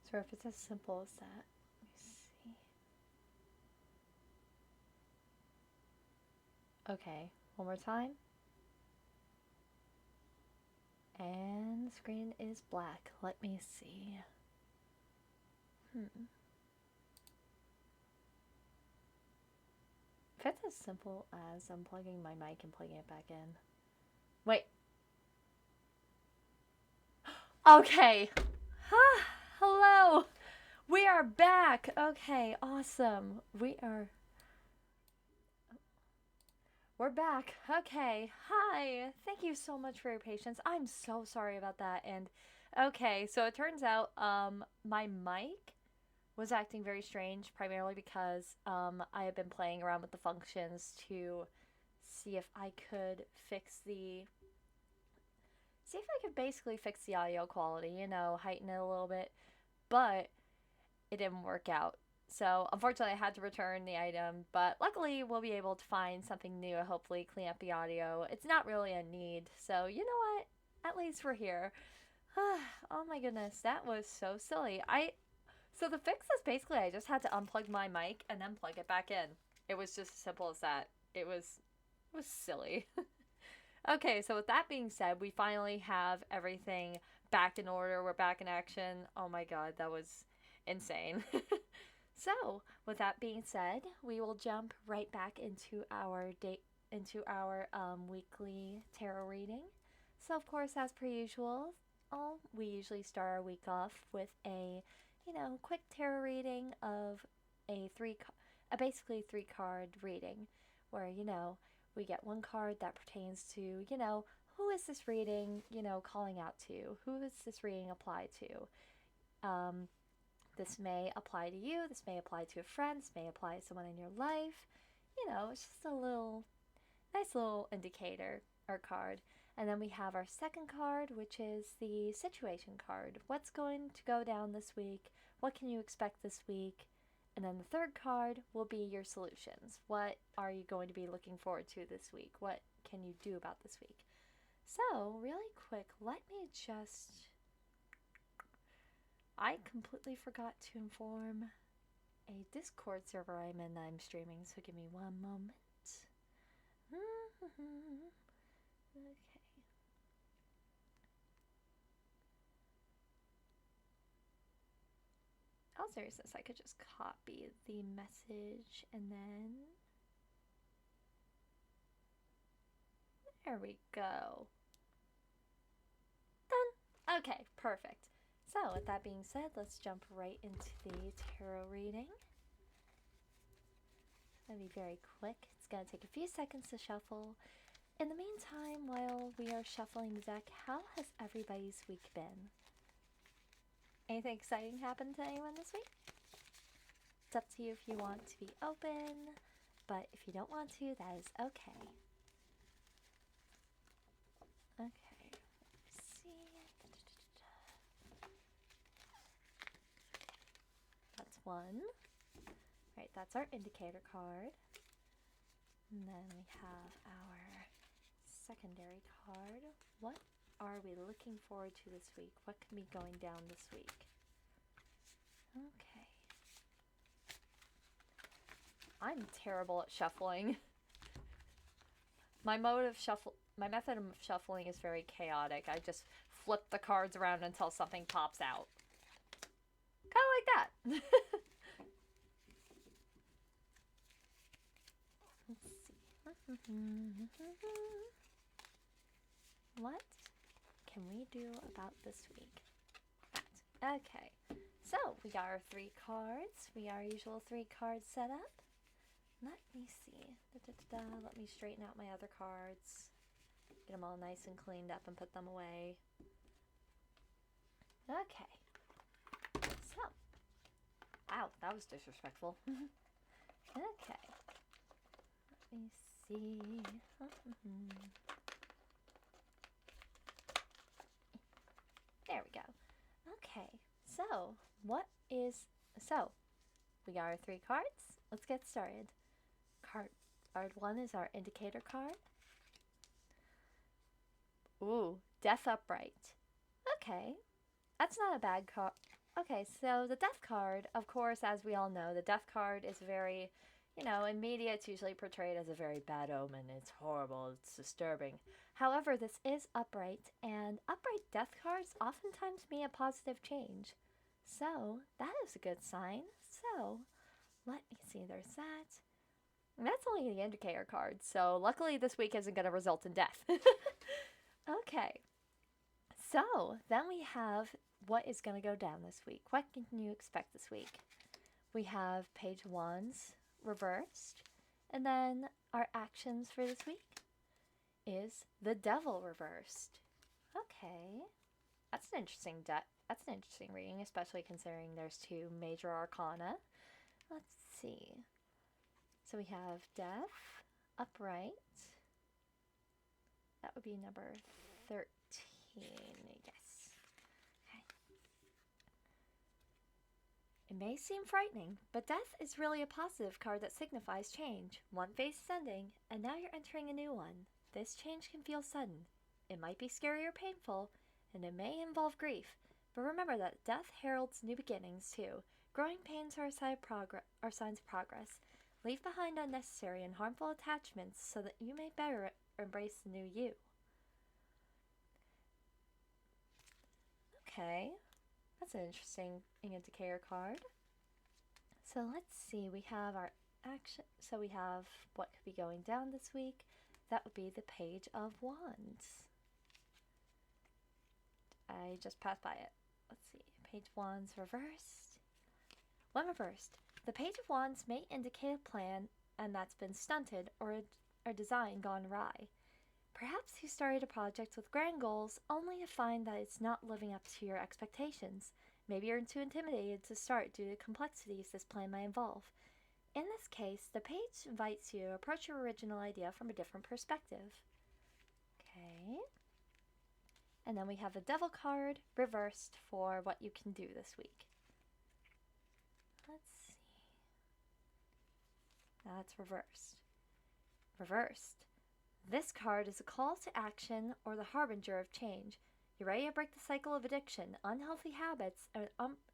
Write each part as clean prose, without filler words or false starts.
So if it's as simple as that, let me see. Okay, one more time. And the screen is black. Let me see. If it's as simple as unplugging my mic and plugging it back in. Wait. Okay. Hello. We are back. Okay, awesome. We're back. Okay. Hi. Thank you so much for your patience. I'm so sorry about that. And okay, so it turns out my mic was acting very strange, primarily because I had been playing around with the functions to see if I could basically fix the audio quality, heighten it a little bit, but it didn't work out. So unfortunately, I had to return the item, but luckily we'll be able to find something new. Hopefully, clean up the audio. It's not really a need, so you know what? At least we're here. Oh my goodness, that was so silly. So the fix is basically I just had to unplug my mic and then plug it back in. It was just as simple as that. It was silly. Okay, so with that being said, we finally have everything back in order. We're back in action. Oh my god, that was insane. So, with that being said, we will jump right back into our weekly tarot reading. So, of course, as per usual, we usually start our week off with a, quick tarot reading of basically three card reading, where we get one card that pertains to who is this reading calling out to, who is this reading applied to. This may apply to you, this may apply to a friend, this may apply to someone in your life. It's just a nice little indicator or card. And then we have our second card, which is the situation card. What's going to go down this week? What can you expect this week? And then the third card will be your solutions. What are you going to be looking forward to this week? What can you do about this week? So, really quick, I completely forgot to inform a Discord server I'm in that I'm streaming, so give me one moment. Okay. All seriousness, I could just copy the message and then. There we go. Done! Okay, perfect. So, with that being said, let's jump right into the tarot reading. It's going to be very quick. It's going to take a few seconds to shuffle. In the meantime, while we are shuffling the deck, how has everybody's week been? Anything exciting happened to anyone this week? It's up to you if you want to be open, but if you don't want to, that is okay. Okay, let's see. That's one. Right, that's our indicator card. And then we have our secondary card. What are we looking forward to this week? What can be going down this week? Okay. I'm terrible at shuffling. My method of shuffling is very chaotic. I just flip the cards around until something pops out. Kind of like that. Let's see. What can we do about this week? Okay, so we got our three cards. We got our usual three card setup. Let me see. Let me straighten out my other cards. Get them all nice and cleaned up and put them away. Okay. So. Wow, that was disrespectful. Okay. Let me see. There we go. Okay. So, we got our three cards. Let's get started. Card one is our indicator card. Ooh, Death Upright. Okay. That's not a bad Okay, so the death card, of course, as we all know, the death card is very, in media it's usually portrayed as a very bad omen. It's horrible, it's disturbing. However, this is upright, and upright death cards oftentimes mean a positive change. So, that is a good sign. So, let me see, there's that. And that's only the indicator card, so luckily this week isn't going to result in death. Okay, so then we have what is going to go down this week. What can you expect this week? We have page ones reversed, and then our actions for this week is the devil reversed. Okay, that's an interesting reading, especially considering there's two major arcana. Let's see. So we have death, upright. That would be number 13, yes. Okay. It may seem frightening, but death is really a positive card that signifies change. One phase is ending, and now you're entering a new one. This change can feel sudden. It might be scary or painful, and it may involve grief. But remember that death heralds new beginnings, too. Growing pains are signs of progress. Leave behind unnecessary and harmful attachments so that you may better embrace the new you. Okay, that's an interesting indicator card. So let's see, we have our action. So we have what could be going down this week. That would be the Page of Wands. I just passed by it. Let's see, Page of Wands reversed. When reversed, the Page of Wands may indicate a plan and that's been stunted or a design gone awry. Perhaps you started a project with grand goals only to find that it's not living up to your expectations. Maybe you're too intimidated to start due to complexities this plan might involve. In this case, the page invites you to approach your original idea from a different perspective. Okay. And then we have a devil card reversed for what you can do this week. Let's see. That's reversed. Reversed. This card is a call to action or the harbinger of change. You're ready to break the cycle of addiction, unhealthy habits,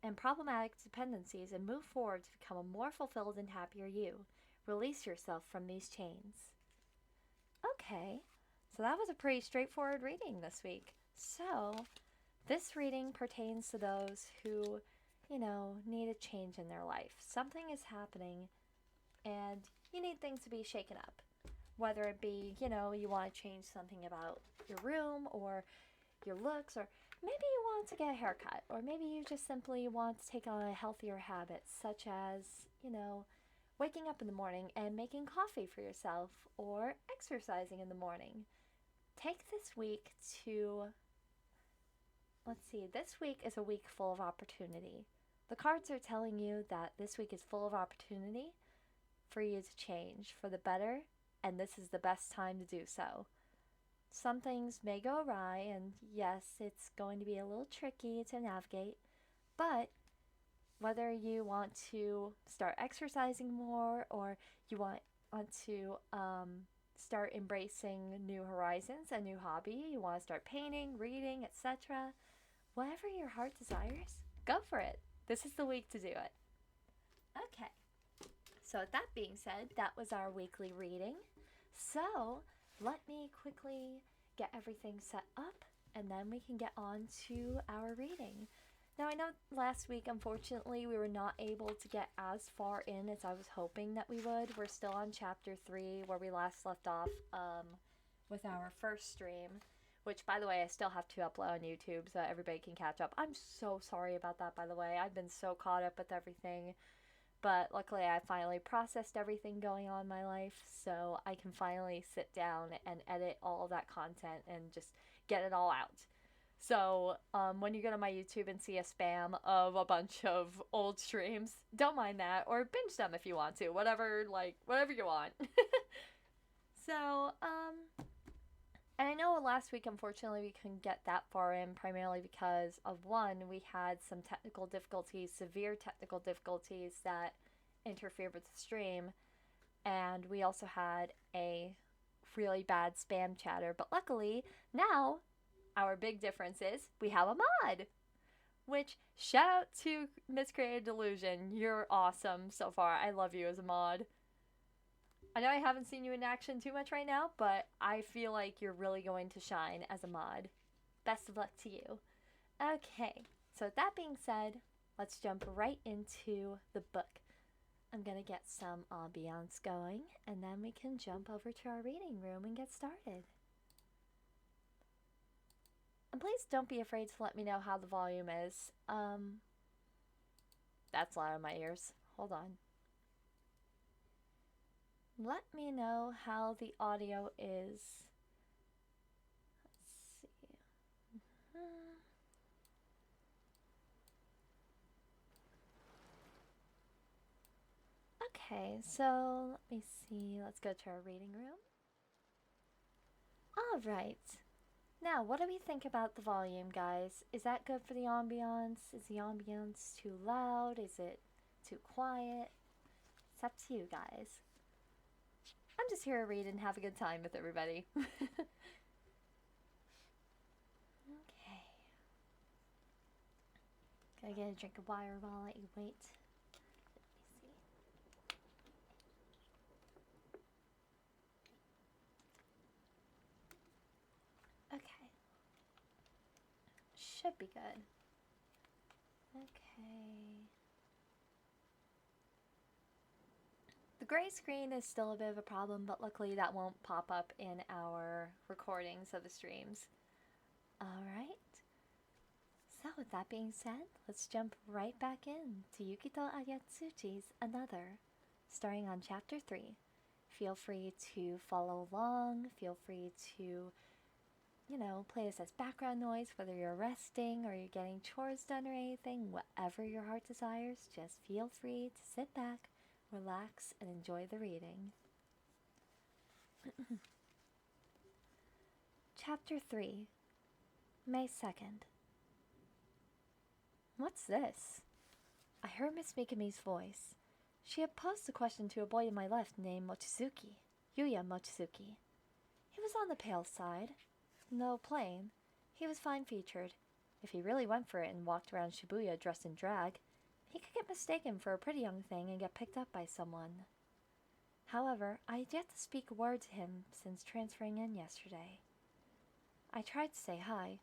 and problematic dependencies and move forward to become a more fulfilled and happier you. Release yourself from these chains. Okay, so that was a pretty straightforward reading this week. So, this reading pertains to those who, need a change in their life. Something is happening and you need things to be shaken up. Whether it be, you want to change something about your room or your looks, or maybe you want to get a haircut, or maybe you just simply want to take on a healthier habit, such as, waking up in the morning and making coffee for yourself, or exercising in the morning. Take this week to, this week is a week full of opportunity. The cards are telling you that this week is full of opportunity for you to change for the better, and this is the best time to do so. Some things may go awry, and yes, it's going to be a little tricky to navigate, but whether you want to start exercising more or you want to start embracing new horizons, a new hobby, you want to start painting, reading, etc., whatever your heart desires, go for it. This is the week to do it. Okay. So with that being said, that was our weekly reading. So let me quickly get everything set up and then we can get on to our reading. Now I know last week, unfortunately, we were not able to get as far in as I was hoping that we would. We're still on chapter 3 where we last left off with our first stream, which, by the way, I still have to upload on YouTube so everybody can catch up. I'm so sorry about that, by the way. I've been so caught up with everything. But luckily, I finally processed everything going on in my life, so I can finally sit down and edit all of that content and just get it all out. So when you go to my YouTube and see a spam of a bunch of old streams, don't mind that, or binge them if you want to, whatever you want. So, and I know last week, unfortunately, we couldn't get that far in, primarily because of one, we had some technical difficulties, severe technical difficulties that interfered with the stream, and we also had a really bad spam chatter. But luckily, now, our big difference is we have a mod. Which, shout out to Miss Creative Delusion. You're awesome so far. I love you as a mod. I know I haven't seen you in action too much right now, but I feel like you're really going to shine as a mod. Best of luck to you. Okay, so with that being said, let's jump right into the book. I'm going to get some ambiance going, and then we can jump over to our reading room and get started. And please don't be afraid to let me know how the volume is. That's loud in my ears. Hold on. Let me know how the audio is. Let's see. Okay, so let me see. Let's go to our reading room. Alright. Now, what do we think about the volume, guys? Is that good for the ambiance? Is the ambiance too loud? Is it too quiet? It's up to you guys. I'm just here to read and have a good time with everybody. Okay. Gotta get a drink of water while I let you wait. Let me see. Okay. Should be good. Okay. The gray screen is still a bit of a problem, but luckily that won't pop up in our recordings of the streams. Alright. So with that being said, let's jump right back in to Yukito Ayatsuji's Another, starting on chapter 3. Feel free to follow along, feel free to, play this as background noise, whether you're resting or you're getting chores done or anything, whatever your heart desires, just feel free to sit back, relax, and enjoy the reading. Chapter 3, May 2nd. What's this? I heard Miss Mikami's voice. She had posed the question to a boy to my left named Mochizuki, Yuya Mochizuki. He was on the pale side. Though plain, he was fine-featured. If he really went for it and walked around Shibuya dressed in drag, he could get mistaken for a pretty young thing and get picked up by someone. However, I had yet to speak a word to him since transferring in yesterday. I tried to say hi,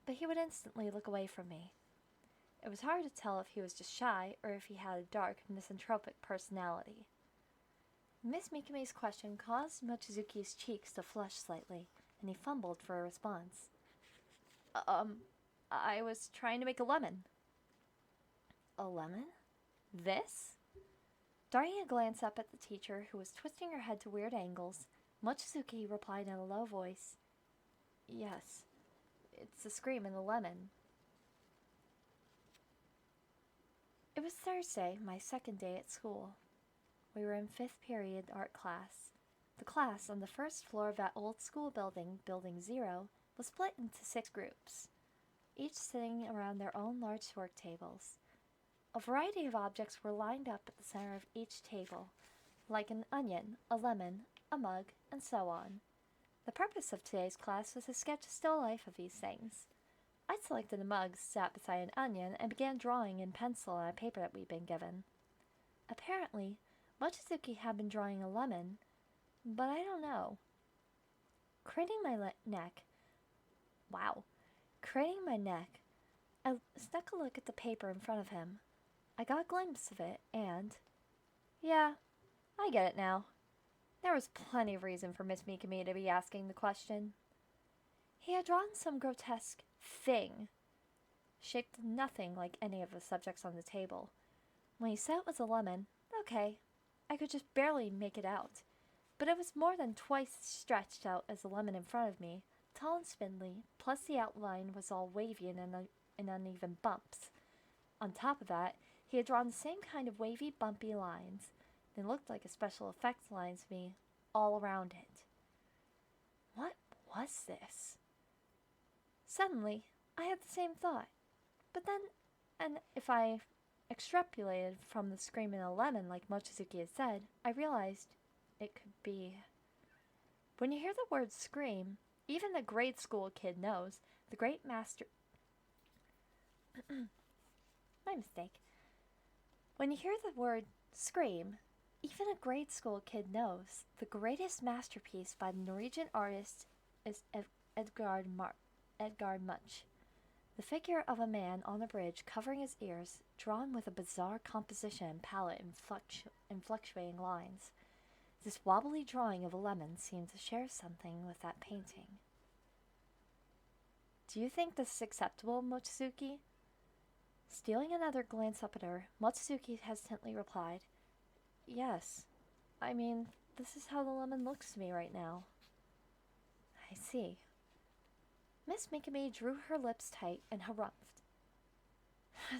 but he would instantly look away from me. It was hard to tell if he was just shy or if he had a dark, misanthropic personality. Miss Mikami's question caused Mochizuki's cheeks to flush slightly, and he fumbled for a response. I was trying to make a lemon. A lemon? This? Darting a glance up at the teacher, who was twisting her head to weird angles, Mochizuki replied in a low voice, Yes, it's the scream in the lemon. It was Thursday, my second day at school. We were in 5th period art class. The class on the first floor of that old school building, Building 0, was split into 6 groups, each sitting around their own large work tables. A variety of objects were lined up at the center of each table, like an onion, a lemon, a mug, and so on. The purpose of today's class was to sketch a still life of these things. I selected a mug, sat beside an onion, and began drawing in pencil on a paper that we'd been given. Apparently, Mochizuki had been drawing a lemon, but I don't know. Craning my neck, I snuck a look at the paper in front of him. I got a glimpse of it, and... Yeah, I get it now. There was plenty of reason for Miss Mikami to be asking the question. He had drawn some grotesque thing, shaped nothing like any of the subjects on the table. When he said it was a lemon, okay, I could just barely make it out. But it was more than twice stretched out as the lemon in front of me, tall and spindly, plus the outline was all wavy and in uneven bumps. On top of that, he had drawn the same kind of wavy, bumpy lines. They looked like a special effects lines to me, all around it. What was this? Suddenly, I had the same thought. But then, and if I extrapolated from the scream in a lemon like Mochizuki had said, I realized it could be... When you hear the word scream, even a grade school kid knows the great master... My mistake. When you hear the word scream, even a grade school kid knows the greatest masterpiece by the Norwegian artist is Edgar Munch. The figure of a man on a bridge covering his ears, drawn with a bizarre composition, palette, and fluctuating lines. This wobbly drawing of a lemon seemed to share something with that painting. Do you think this is acceptable, Mochizuki? Stealing another glance up at her, Mochizuki hesitantly replied, Yes. I mean, this is how the lemon looks to me right now. I see. Miss Mikami drew her lips tight and harumphed.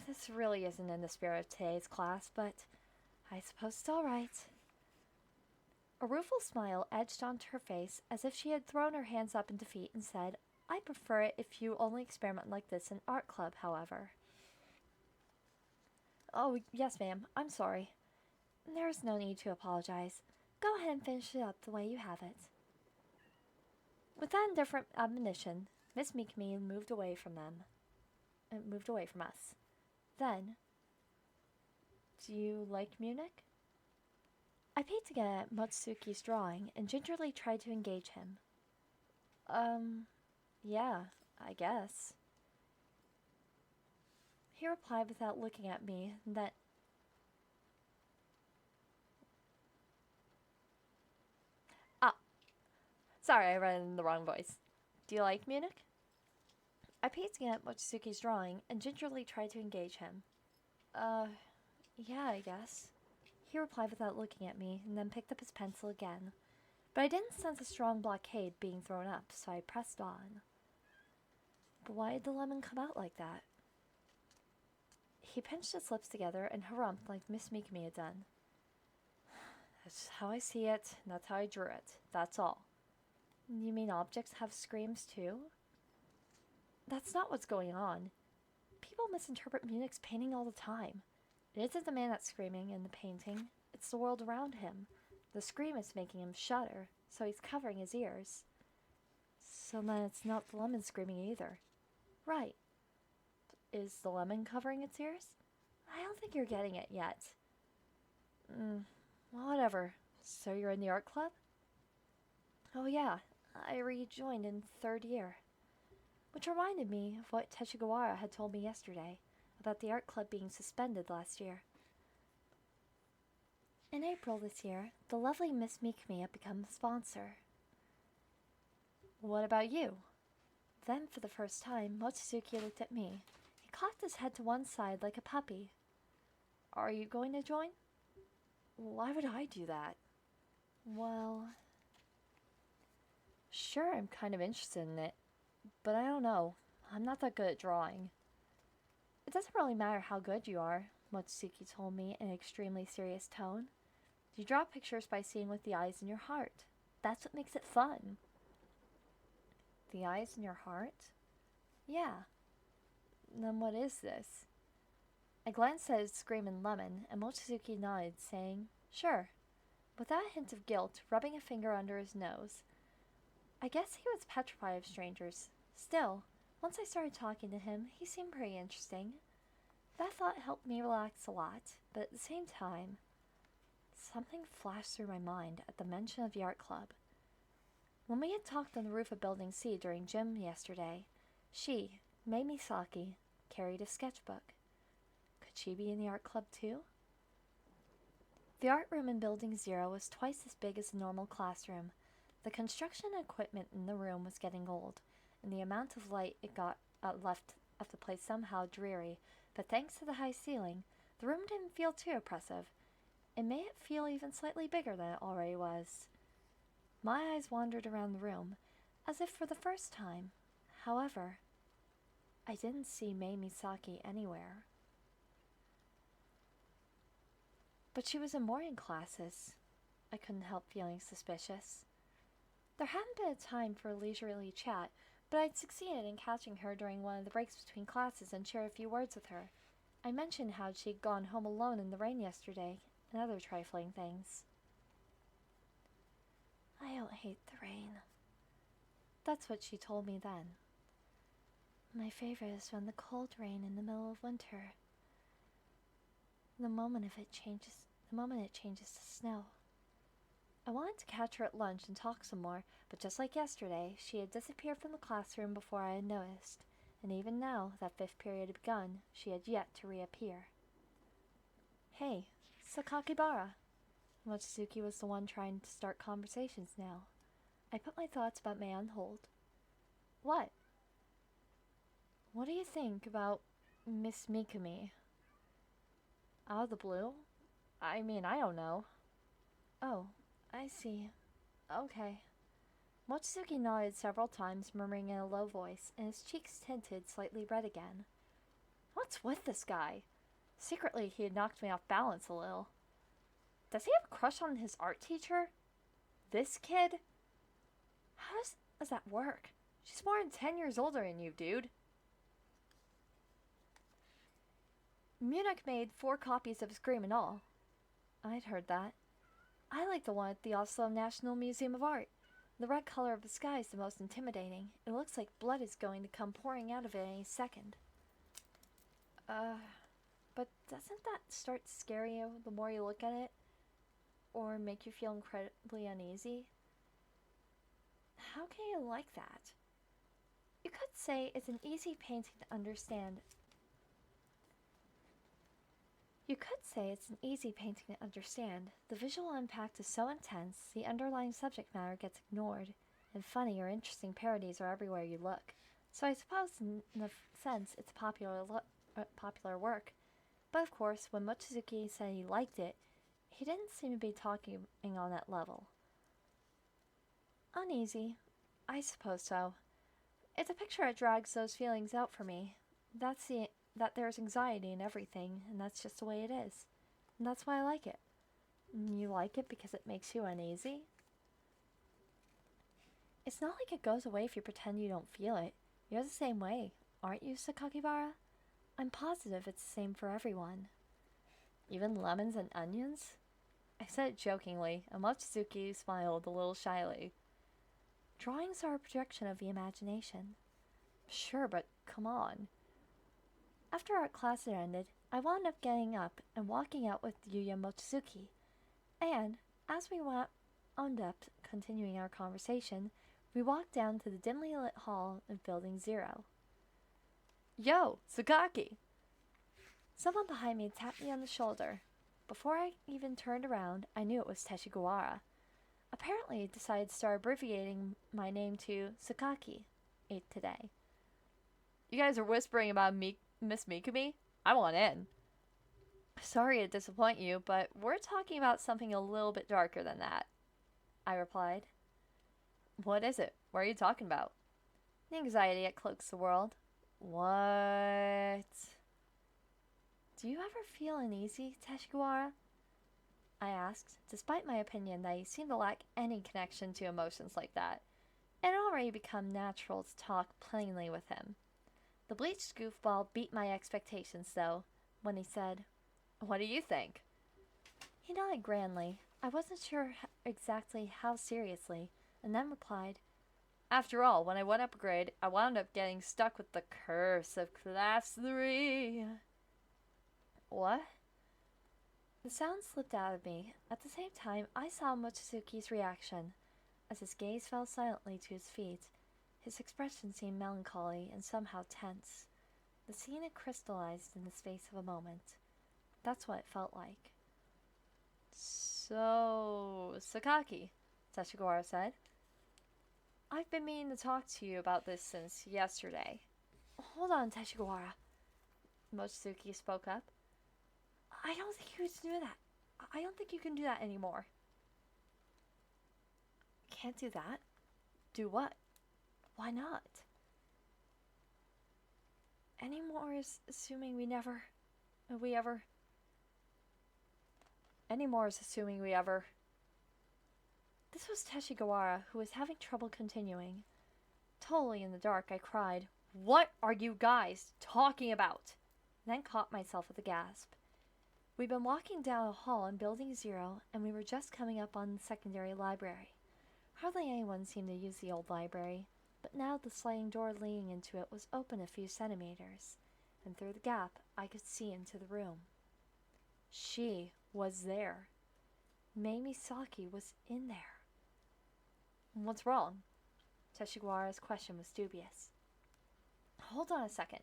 This really isn't in the spirit of today's class, but I suppose it's all right. A rueful smile edged onto her face as if she had thrown her hands up in defeat and said, I prefer it if you only experiment like this in art club, however. Oh, yes, ma'am. I'm sorry. There is no need to apologize. Go ahead and finish it up the way you have it. With that indifferent admonition, Miss Mikami moved away from us. Then, do you like Munich? I peeked again at Mochizuki's drawing and gingerly tried to engage him. Yeah, I guess. He replied without looking at me that sorry, I read in the wrong voice. Do you like Munich? I peeked again at Mochizuki's drawing and gingerly tried to engage him. Yeah, I guess. He replied without looking at me, and then picked up his pencil again. But I didn't sense a strong blockade being thrown up, so I pressed on. But why did the lemon come out like that? He pinched his lips together and harumphed like Miss Mikami had done. That's how I see it, and that's how I drew it. That's all. You mean objects have screams too? That's not what's going on. People misinterpret Munich's painting all the time. It isn't the man that's screaming in the painting, it's the world around him. The scream is making him shudder, so he's covering his ears. So then it's not the lemon screaming either. Right. Is the lemon covering its ears? I don't think you're getting it yet. Well, whatever. So you're in the art club? Oh yeah, I rejoined in 3rd year. Which reminded me of what Teshigawara had told me yesterday about the art club being suspended last year. In April this year, the lovely Miss Mikami had become the sponsor. What about you? Then, for the first time, Mochizuki looked at me. He cocked his head to one side like a puppy. Are you going to join? Why would I do that? Well, sure, I'm kind of interested in it, but I don't know. I'm not that good at drawing. It doesn't really matter how good you are, Mochizuki told me in an extremely serious tone. You draw pictures by seeing with the eyes in your heart. That's what makes it fun. The eyes in your heart? Yeah. Then what is this? I glanced at his screaming lemon, and Mochizuki nodded, saying, Sure, without a hint of guilt, rubbing a finger under his nose. I guess he was petrified of strangers. Still, once I started talking to him, he seemed pretty interesting. That thought helped me relax a lot, but at the same time, something flashed through my mind at the mention of the art club. When we had talked on the roof of Building C during gym yesterday, she, Mei Misaki, carried a sketchbook. Could she be in the art club too? The art room in Building 0 was twice as big as a normal classroom. The construction equipment in the room was getting old, and the amount of light it got left the place somehow dreary, but thanks to the high ceiling, the room didn't feel too oppressive. It made it feel even slightly bigger than it already was. My eyes wandered around the room, as if for the first time. However, I didn't see Mei Misaki anywhere. But she was in morning classes. I couldn't help feeling suspicious. There hadn't been a time for a leisurely chat, but I'd succeeded in catching her during one of the breaks between classes and shared a few words with her. I mentioned how she'd gone home alone in the rain yesterday, and other trifling things. I don't hate the rain. That's what she told me then. My favorite is when the cold rain in the middle of winter. The moment it changes to snow. I wanted to catch her at lunch and talk some more, but just like yesterday, she had disappeared from the classroom before I had noticed, and even now that fifth period had begun, she had yet to reappear. Hey, Sakakibara. Mochizuki was the one trying to start conversations now. I put my thoughts about May on hold. What? What do you think about Miss Mikumi? Out of the blue? I mean, I don't know. Oh, I see. Okay. Mochizuki nodded several times, murmuring in a low voice, and his cheeks tinted slightly red again. What's with this guy? Secretly, he had knocked me off balance a little. Does he have a crush on his art teacher? This kid? How does that work? She's more than 10 years older than you, dude. Munich made 4 copies of Scream and all. I'd heard that. I like the one at the Oslo National Museum of Art. The red color of the sky is the most intimidating. It looks like blood is going to come pouring out of it any second. But doesn't that start to scare you the more you look at it? Or make you feel incredibly uneasy? How can you like that? You could say it's an easy painting to understand. The visual impact is so intense, the underlying subject matter gets ignored, and funny or interesting parodies are everywhere you look. So I suppose, in a sense, it's a popular work. But of course, when Mochizuki said he liked it, he didn't seem to be talking on that level. Uneasy? I suppose so. It's a picture that drags those feelings out for me. That there's anxiety in everything, and that's just the way it is. And that's why I like it. You like it because it makes you uneasy? It's not like it goes away if you pretend you don't feel it. You're the same way, aren't you, Sakakibara? I'm positive it's the same for everyone. Even lemons and onions? I said it jokingly, and Mochizuki smiled a little shyly. Drawings are a projection of the imagination. Sure, but come on. After art class had ended, I wound up getting up and walking out with Yuya Mochizuki, and, as we wound up continuing our conversation, we walked down to the dimly lit hall of Building 0. Yo, Sakaki! Someone behind me tapped me on the shoulder. Before I even turned around, I knew it was Teshigawara. Apparently, he decided to start abbreviating my name to Sakaki today. You guys are whispering about Miss Mikumi? I want in. Sorry to disappoint you, but we're talking about something a little bit darker than that, I replied. What is it? What are you talking about? The anxiety that cloaks the world. What? Do you ever feel uneasy, Teshigawara? I asked, despite my opinion that he seemed to lack any connection to emotions like that. It had already become natural to talk plainly with him. The bleached goofball beat my expectations, though, when he said, What do you think? He nodded grandly. I wasn't sure exactly how seriously, and then replied, After all, when I went up a grade, I wound up getting stuck with the curse of Class 3. What? The sound slipped out of me. At the same time, I saw Mochizuki's reaction. As his gaze fell silently to his feet, his expression seemed melancholy and somehow tense. The scene had crystallized in the space of a moment. That's what it felt like. So, Sakaki, Teshigawara said. I've been meaning to talk to you about this since yesterday. Hold on, Teshigawara. Mochizuki spoke up. I don't think you can do that. I don't think you can do that anymore. Can't do that? Do what? Why not? Anymore is assuming we ever. This was Teshigawara, who was having trouble continuing. Totally in the dark, I cried, What are you guys talking about? And then caught myself with a gasp. We'd been walking down a hall in Building 0, and we were just coming up on the secondary library. Hardly anyone seemed to use the old library, but now the sliding door leading into it was open a few centimeters, and through the gap I could see into the room. She was there. Mei Misaki was in there. What's wrong? Teshigawara's question was dubious. Hold on a second,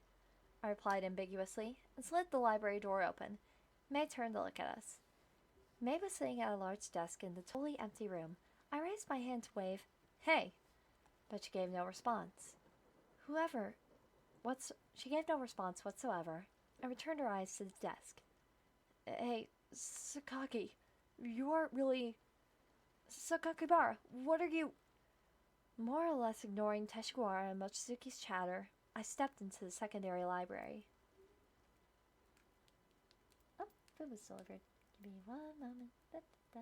I replied ambiguously, and slid the library door open. Mei turned to look at us. Mei was sitting at a large desk in the totally empty room. I raised my hand to wave, "Hey!" but she gave no response. She gave no response whatsoever, and returned her eyes to the desk. "Hey, Sakaki, you aren't really... Sakakibara, what are you..." More or less ignoring Teshigawara and Mochizuki's chatter, I stepped into the secondary library. Oh, food was delivered. Give me one moment. Da, da, da.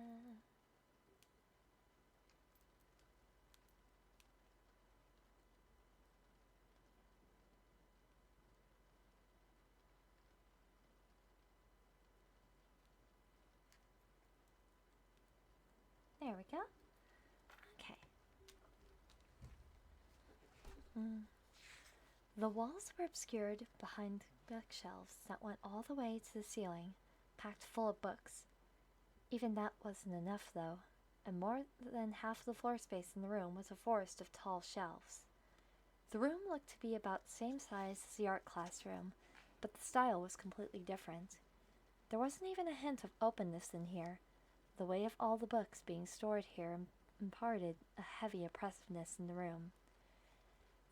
There we go. Okay. The walls were obscured behind bookshelves that went all the way to the ceiling, packed full of books. Even that wasn't enough, though, and more than half the floor space in the room was a forest of tall shelves. The room looked to be about the same size as the art classroom, but the style was completely different. There wasn't even a hint of openness in here. The weight of all the books being stored here imparted a heavy oppressiveness in the room.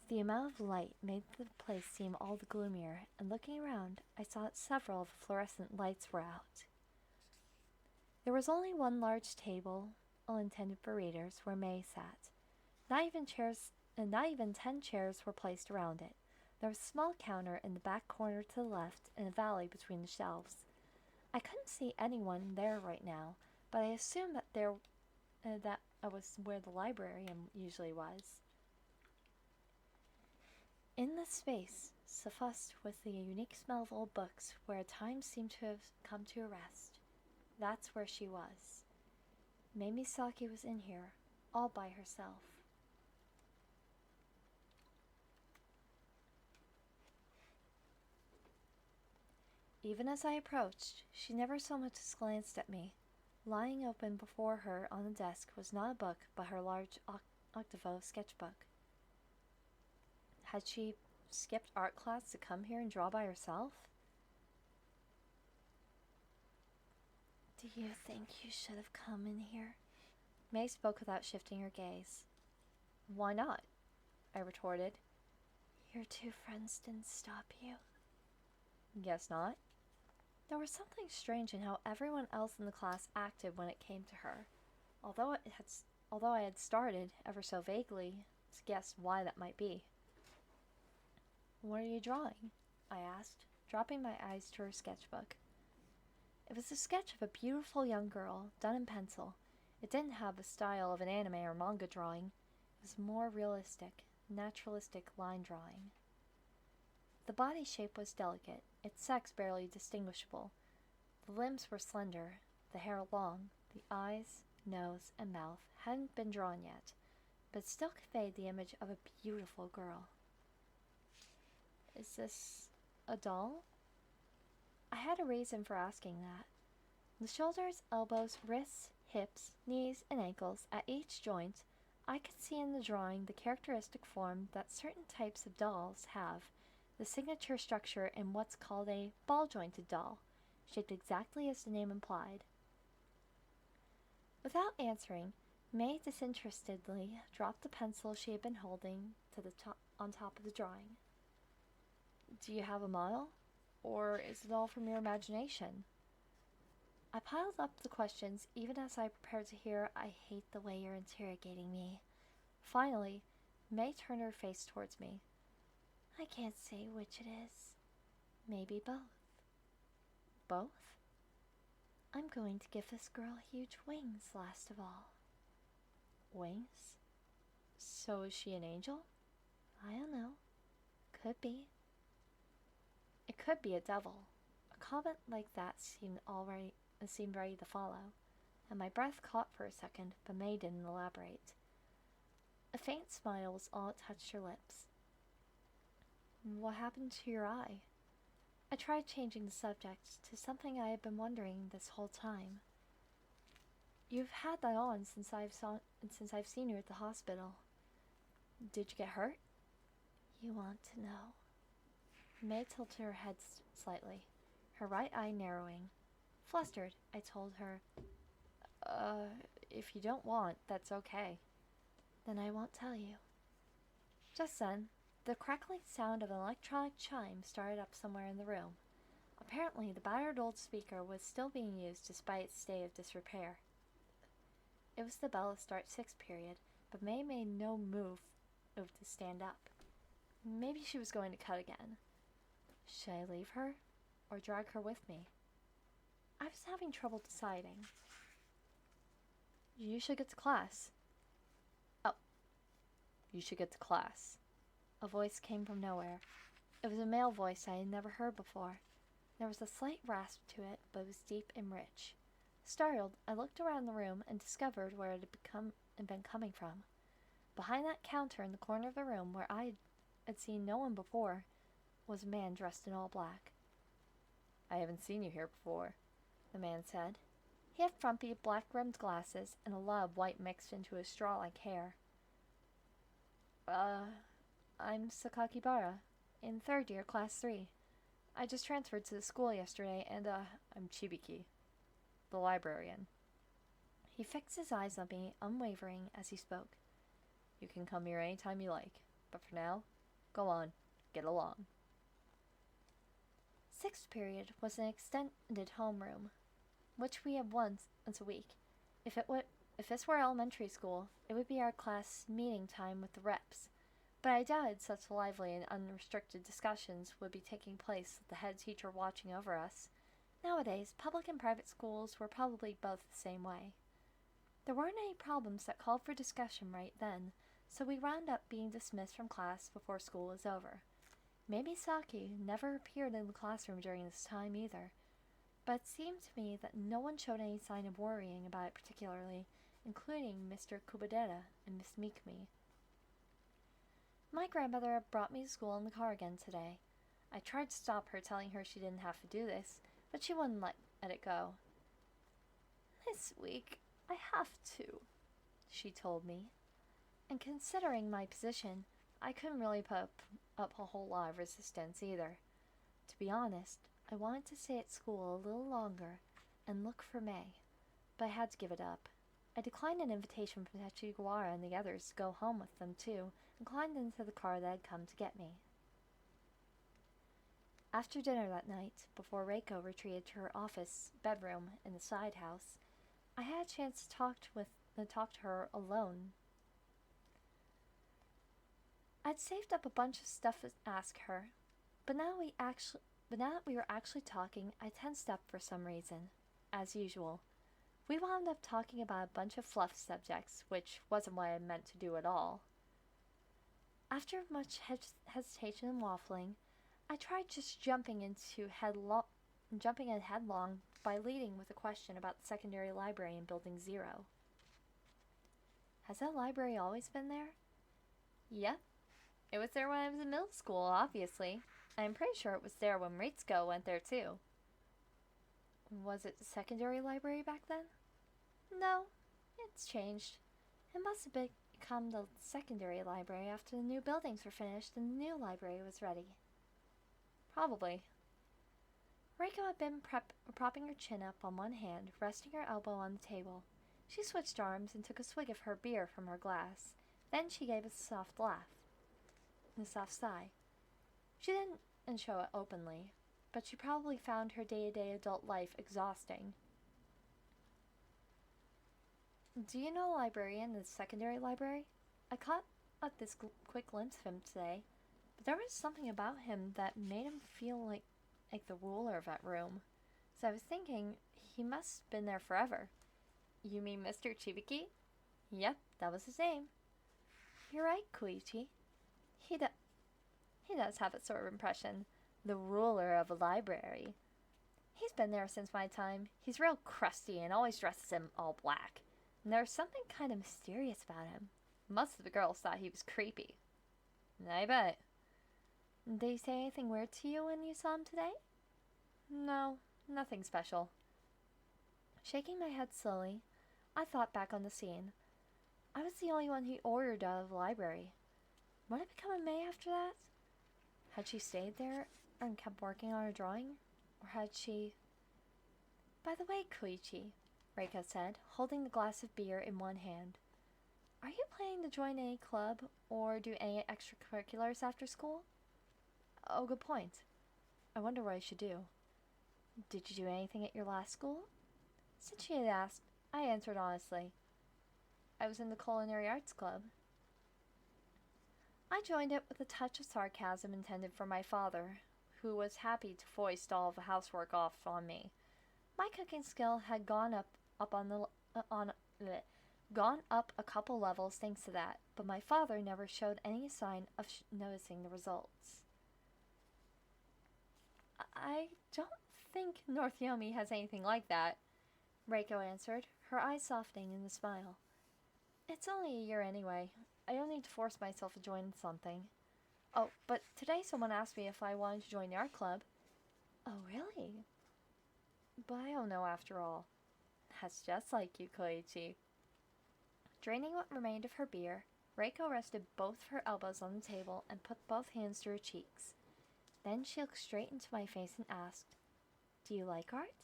The amount of light made the place seem all the gloomier, and looking around, I saw that several of the fluorescent lights were out. There was only one large table, all intended for readers, where Mei sat. Not even 10 chairs were placed around it. There was a small counter in the back corner to the left, and a valley between the shelves. I couldn't see anyone there right now, but I assumed that was where the librarian usually was. In this space, suffused with the unique smell of old books, where time seemed to have come to a rest, that's where she was. Mei Misaki was in here, all by herself. Even as I approached, she never so much as glanced at me. Lying open before her on the desk was not a book, but her large octavo sketchbook. Had she skipped art class to come here and draw by herself? "Do you think you should have come in here?" Mei spoke without shifting her gaze. "Why not?" I retorted. "Your two friends didn't stop you." "Guess not." There was something strange in how everyone else in the class acted when it came to her, although I had started, ever so vaguely, to guess why that might be. "What are you drawing?" I asked, dropping my eyes to her sketchbook. It was a sketch of a beautiful young girl, done in pencil. It didn't have the style of an anime or manga drawing. It was more realistic, naturalistic line drawing. The body shape was delicate, its sex barely distinguishable. The limbs were slender, the hair long, the eyes, nose, and mouth hadn't been drawn yet, but still conveyed the image of a beautiful girl. "Is this a doll?" I had a reason for asking that. The shoulders, elbows, wrists, hips, knees, and ankles, at each joint, I could see in the drawing the characteristic form that certain types of dolls have, the signature structure in what's called a ball-jointed doll, shaped exactly as the name implied. Without answering, Mei disinterestedly dropped the pencil she had been holding on top of the drawing. "Do you have a model? Or is it all from your imagination?" I piled up the questions even as I prepared to hear, "I hate the way you're interrogating me." Finally, Mei turned her face towards me. "I can't say which it is. Maybe both." "Both?" "I'm going to give this girl huge wings last of all." "Wings? So is she an angel?" "I don't know. Could be." It could be a devil. A comment like that seemed ready to follow, and my breath caught for a second, but Mei didn't elaborate. A faint smile was all that touched her lips. "What happened to your eye?" I tried changing the subject to something I had been wondering this whole time. You've had that on since I've seen you at the hospital. Did you get hurt? You want to know. May tilted her head slightly, her right eye narrowing. Flustered, I told her, if you don't want, that's okay. Then I won't tell you. Just then, the crackling sound of an electronic chime started up somewhere in the room. Apparently, the battered old speaker was still being used despite its state of disrepair. It was the bell to start sixth period, but May made no move to stand up. Maybe she was going to cut again. Should I leave her, or drag her with me? I was having trouble deciding. You should get to class. Oh, you should get to class. A voice came from nowhere. It was a male voice I had never heard before. There was a slight rasp to it, but it was deep and rich. Startled, I looked around the room and discovered where it had been coming from. Behind that counter in the corner of the room, where I had seen no one before, was a man dressed in all black. I haven't seen you here before, the man said. He had frumpy, black-rimmed glasses and a lot of white mixed into his straw-like hair. I'm Sakakibara, in third year, class 3. I just transferred to the school yesterday, and, I'm Chibiki, the librarian. He fixed his eyes on me, unwavering, as he spoke. You can come here any time you like, but for now, go on, get along. Sixth period was an extended homeroom, which we had once a week. If this were elementary school, it would be our class meeting time with the reps. But I doubted such lively and unrestricted discussions would be taking place with the head teacher watching over us. Nowadays, public and private schools were probably both the same way. There weren't any problems that called for discussion right then, so we wound up being dismissed from class before school was over. Maybe Saki never appeared in the classroom during this time either, but it seemed to me that no one showed any sign of worrying about it particularly, including Mr. Kubadera and Miss Mikumi. My grandmother had brought me to school in the car again today. I tried to stop her, telling her she didn't have to do this, but she wouldn't let it go. This week, I have to, she told me. And considering my position, I couldn't really put up a whole lot of resistance either. To be honest, I wanted to stay at school a little longer and look for May, but I had to give it up. I declined an invitation from Tachiguara and the others to go home with them too, and climbed into the car that had come to get me. After dinner that night, before Reiko retreated to her office bedroom in the side house, I had a chance to talk to her alone. I'd saved up a bunch of stuff to ask her, but now that we were actually talking, I tensed up for some reason. As usual, we wound up talking about a bunch of fluff subjects, which wasn't what I meant to do at all. After much hesitation and waffling, I tried just jumping in headlong by leading with a question about the secondary library in Building 0. Has that library always been there? Yep. It was there when I was in middle school, obviously. I'm pretty sure it was there when Ritsuko went there too. Was it the secondary library back then? No, it's changed. It must have become the secondary library after the new buildings were finished and the new library was ready. Probably. Reiko had been propping her chin up on one hand, resting her elbow on the table. She switched arms and took a swig of her beer from her glass. Then she gave a soft laugh. A soft sigh. She didn't show it openly, but she probably found her day-to-day adult life exhausting. Do you know a librarian in the secondary library? I caught this quick glimpse of him today, but there was something about him that made him feel like the ruler of that room. So I was thinking, he must have been there forever. You mean Mr. Chibiki? Yep, that was his name. You're right, Koichi. He does have a sort of impression. The ruler of a library. He's been there since my time. He's real crusty and always dresses in all black. And there's something kind of mysterious about him. Most of the girls thought he was creepy. I bet. Did he say anything weird to you when you saw him today? No, nothing special. Shaking my head slowly, I thought back on the scene. I was the only one he ordered out of the library. Would it become a May after that? Had she stayed there and kept working on her drawing? Or had she... By the way, Koichi, Reiko said, holding the glass of beer in one hand. Are you planning to join any club or do any extracurriculars after school? Oh, good point. I wonder what I should do. Did you do anything at your last school? Since she had asked, I answered honestly. I was in the Culinary Arts Club. I joined it with a touch of sarcasm intended for my father, who was happy to foist all of the housework off on me. My cooking skill had gone up a couple levels thanks to that, but my father never showed any sign of noticing the results. I don't think North Yomi has anything like that, Reiko answered, her eyes softening in a smile. It's only a year anyway. I don't need to force myself to join something. Oh, but today someone asked me if I wanted to join the art club. Oh, really? But I don't know after all. That's just like you, Koichi. Draining what remained of her beer, Reiko rested both of her elbows on the table and put both hands to her cheeks. Then she looked straight into my face and asked, Do you like art?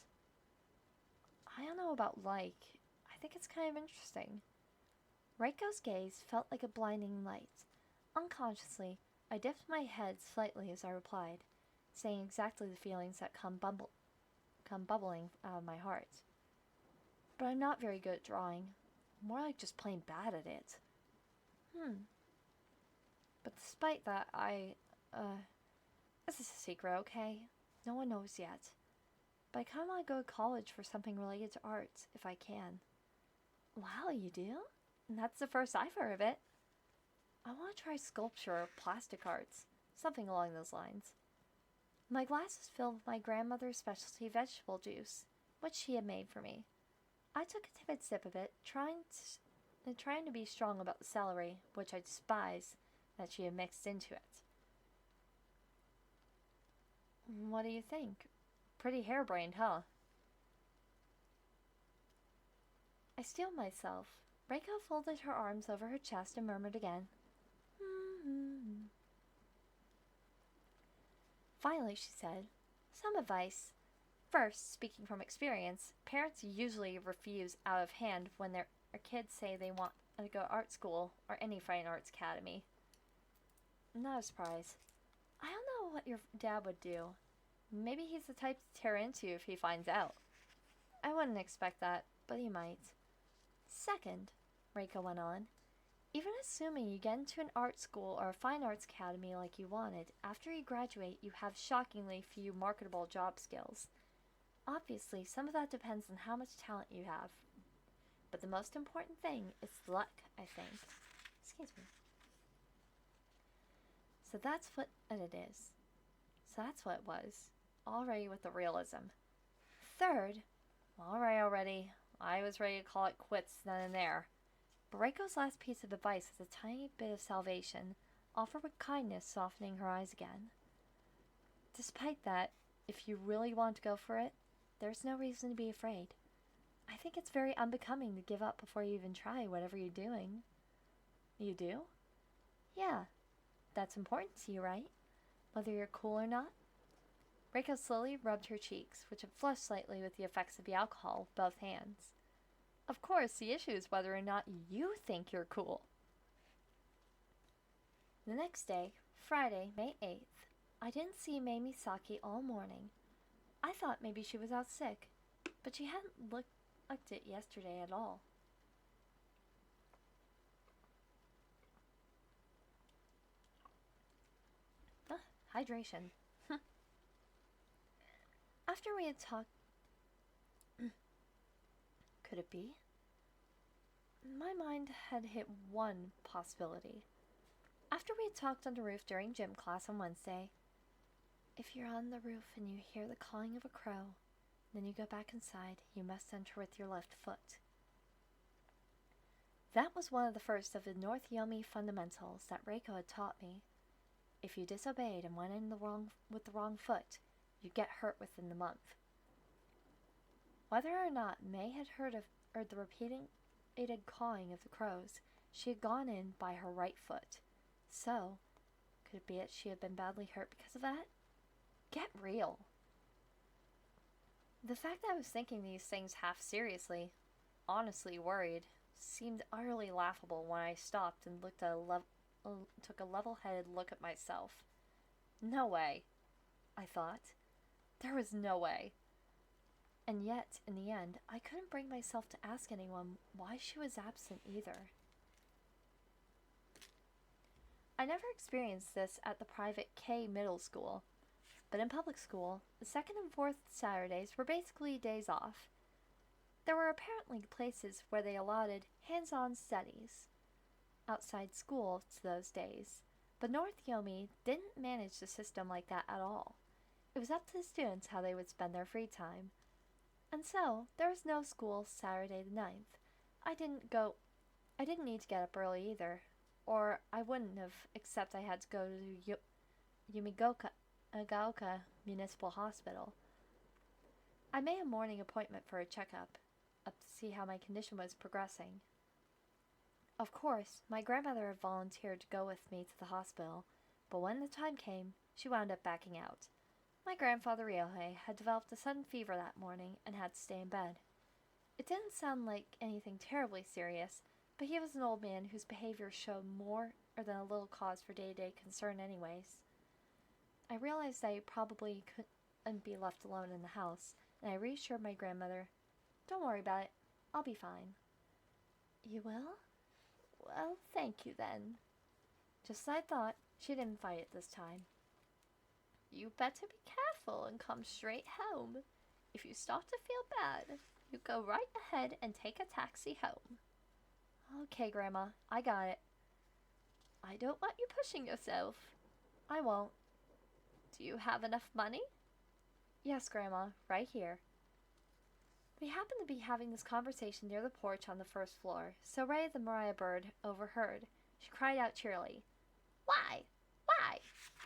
I don't know about like. I think it's kind of interesting. Reiko's gaze felt like a blinding light. Unconsciously, I dipped my head slightly as I replied, saying exactly the feelings that come bubbling out of my heart. But I'm not very good at drawing. More like just plain bad at it. But despite that, this is a secret, okay? No one knows yet. But I kind of want to go to college for something related to art, if I can. Wow, you do? And that's the first I've heard of it. I want to try sculpture or plastic arts, something along those lines. My glass was filled with my grandmother's specialty vegetable juice, which she had made for me. I took a timid sip of it, trying to be strong about the celery, which I despise, that she had mixed into it. What do you think? Pretty harebrained, huh? I steeled myself. Reiko folded her arms over her chest and murmured again. Finally, she said, Some advice. First, speaking from experience, parents usually refuse out of hand when their kids say they want to go to art school or any fine arts academy. Not a surprise. I don't know what your dad would do. Maybe he's the type to tear into you if he finds out. I wouldn't expect that, but he might. Second, Reiko went on, even assuming you get into an art school or a fine arts academy like you wanted, after you graduate you have shockingly few marketable job skills. Obviously, some of that depends on how much talent you have. But the most important thing is luck, I think. Excuse me. So that's what it is. So that's what it was. Already with the realism. Third, alright already. I was ready to call it quits then and there. But Reiko's last piece of advice was a tiny bit of salvation, offered with kindness softening her eyes again. Despite that, if you really want to go for it, there's no reason to be afraid. I think it's very unbecoming to give up before you even try whatever you're doing. You do? Yeah. That's important to you, right? Whether you're cool or not? Reiko slowly rubbed her cheeks, which had flushed slightly with the effects of the alcohol with both hands. Of course, the issue is whether or not you think you're cool. The next day, Friday, May 8th, I didn't see Mei Misaki all morning. I thought maybe she was out sick, but she hadn't looked it yesterday at all. Hydration. After we had talked... Could it be? My mind had hit one possibility. After we had talked on the roof during gym class on Wednesday, if you're on the roof and you hear the cawing of a crow, then you go back inside, you must enter with your left foot. That was one of the first of the North Yomi fundamentals that Reiko had taught me. If you disobeyed and went in with the wrong foot, you'd get hurt within the month. Whether or not May had heard the repeated cawing of the crows, she had gone in by her right foot. So, could it be that she had been badly hurt because of that? Get real. The fact that I was thinking these things half seriously, honestly worried, seemed utterly laughable when I stopped and took a level-headed look at myself. No way, I thought. There was no way. And yet, in the end, I couldn't bring myself to ask anyone why she was absent either. I never experienced this at the private K Middle School, but in public school, the second and fourth Saturdays were basically days off. There were apparently places where they allotted hands-on studies outside school to those days, but North Yomi didn't manage the system like that at all. It was up to the students how they would spend their free time. And so, there was no school Saturday the 9th. I didn't need to get up early either, or I wouldn't have, except I had to go to Yumigaoka Municipal Hospital. I made a morning appointment for a checkup, up to see how my condition was progressing. Of course, my grandmother had volunteered to go with me to the hospital, but when the time came, she wound up backing out. My grandfather Ryohei had developed a sudden fever that morning and had to stay in bed. It didn't sound like anything terribly serious, but he was an old man whose behavior showed more than a little cause for day-to-day concern anyways. I realized I probably couldn't be left alone in the house, and I reassured my grandmother, "Don't worry about it. I'll be fine." "You will? Well, thank you then." Just as I thought, she didn't fight it this time. "You better be careful and come straight home. If you start to feel bad, you go right ahead and take a taxi home." "Okay, Grandma, I got it." "I don't want you pushing yourself." "I won't." "Do you have enough money?" "Yes, Grandma, right here." We happened to be having this conversation near the porch on the first floor, so Ray the Mariah bird overheard. She cried out cheerily, "Why? Why?"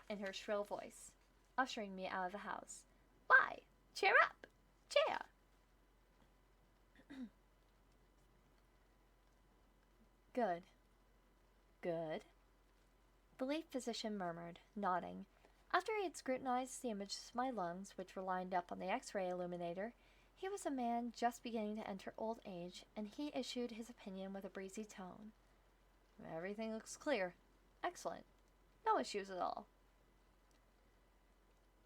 in her shrill voice, ushering me out of the house. "Why? Cheer up! Cheer!" "Good. Good," the lead physician murmured, nodding. After he had scrutinized the images of my lungs, which were lined up on the X-ray illuminator, he was a man just beginning to enter old age, and he issued his opinion with a breezy tone. "Everything looks clear. Excellent. No issues at all."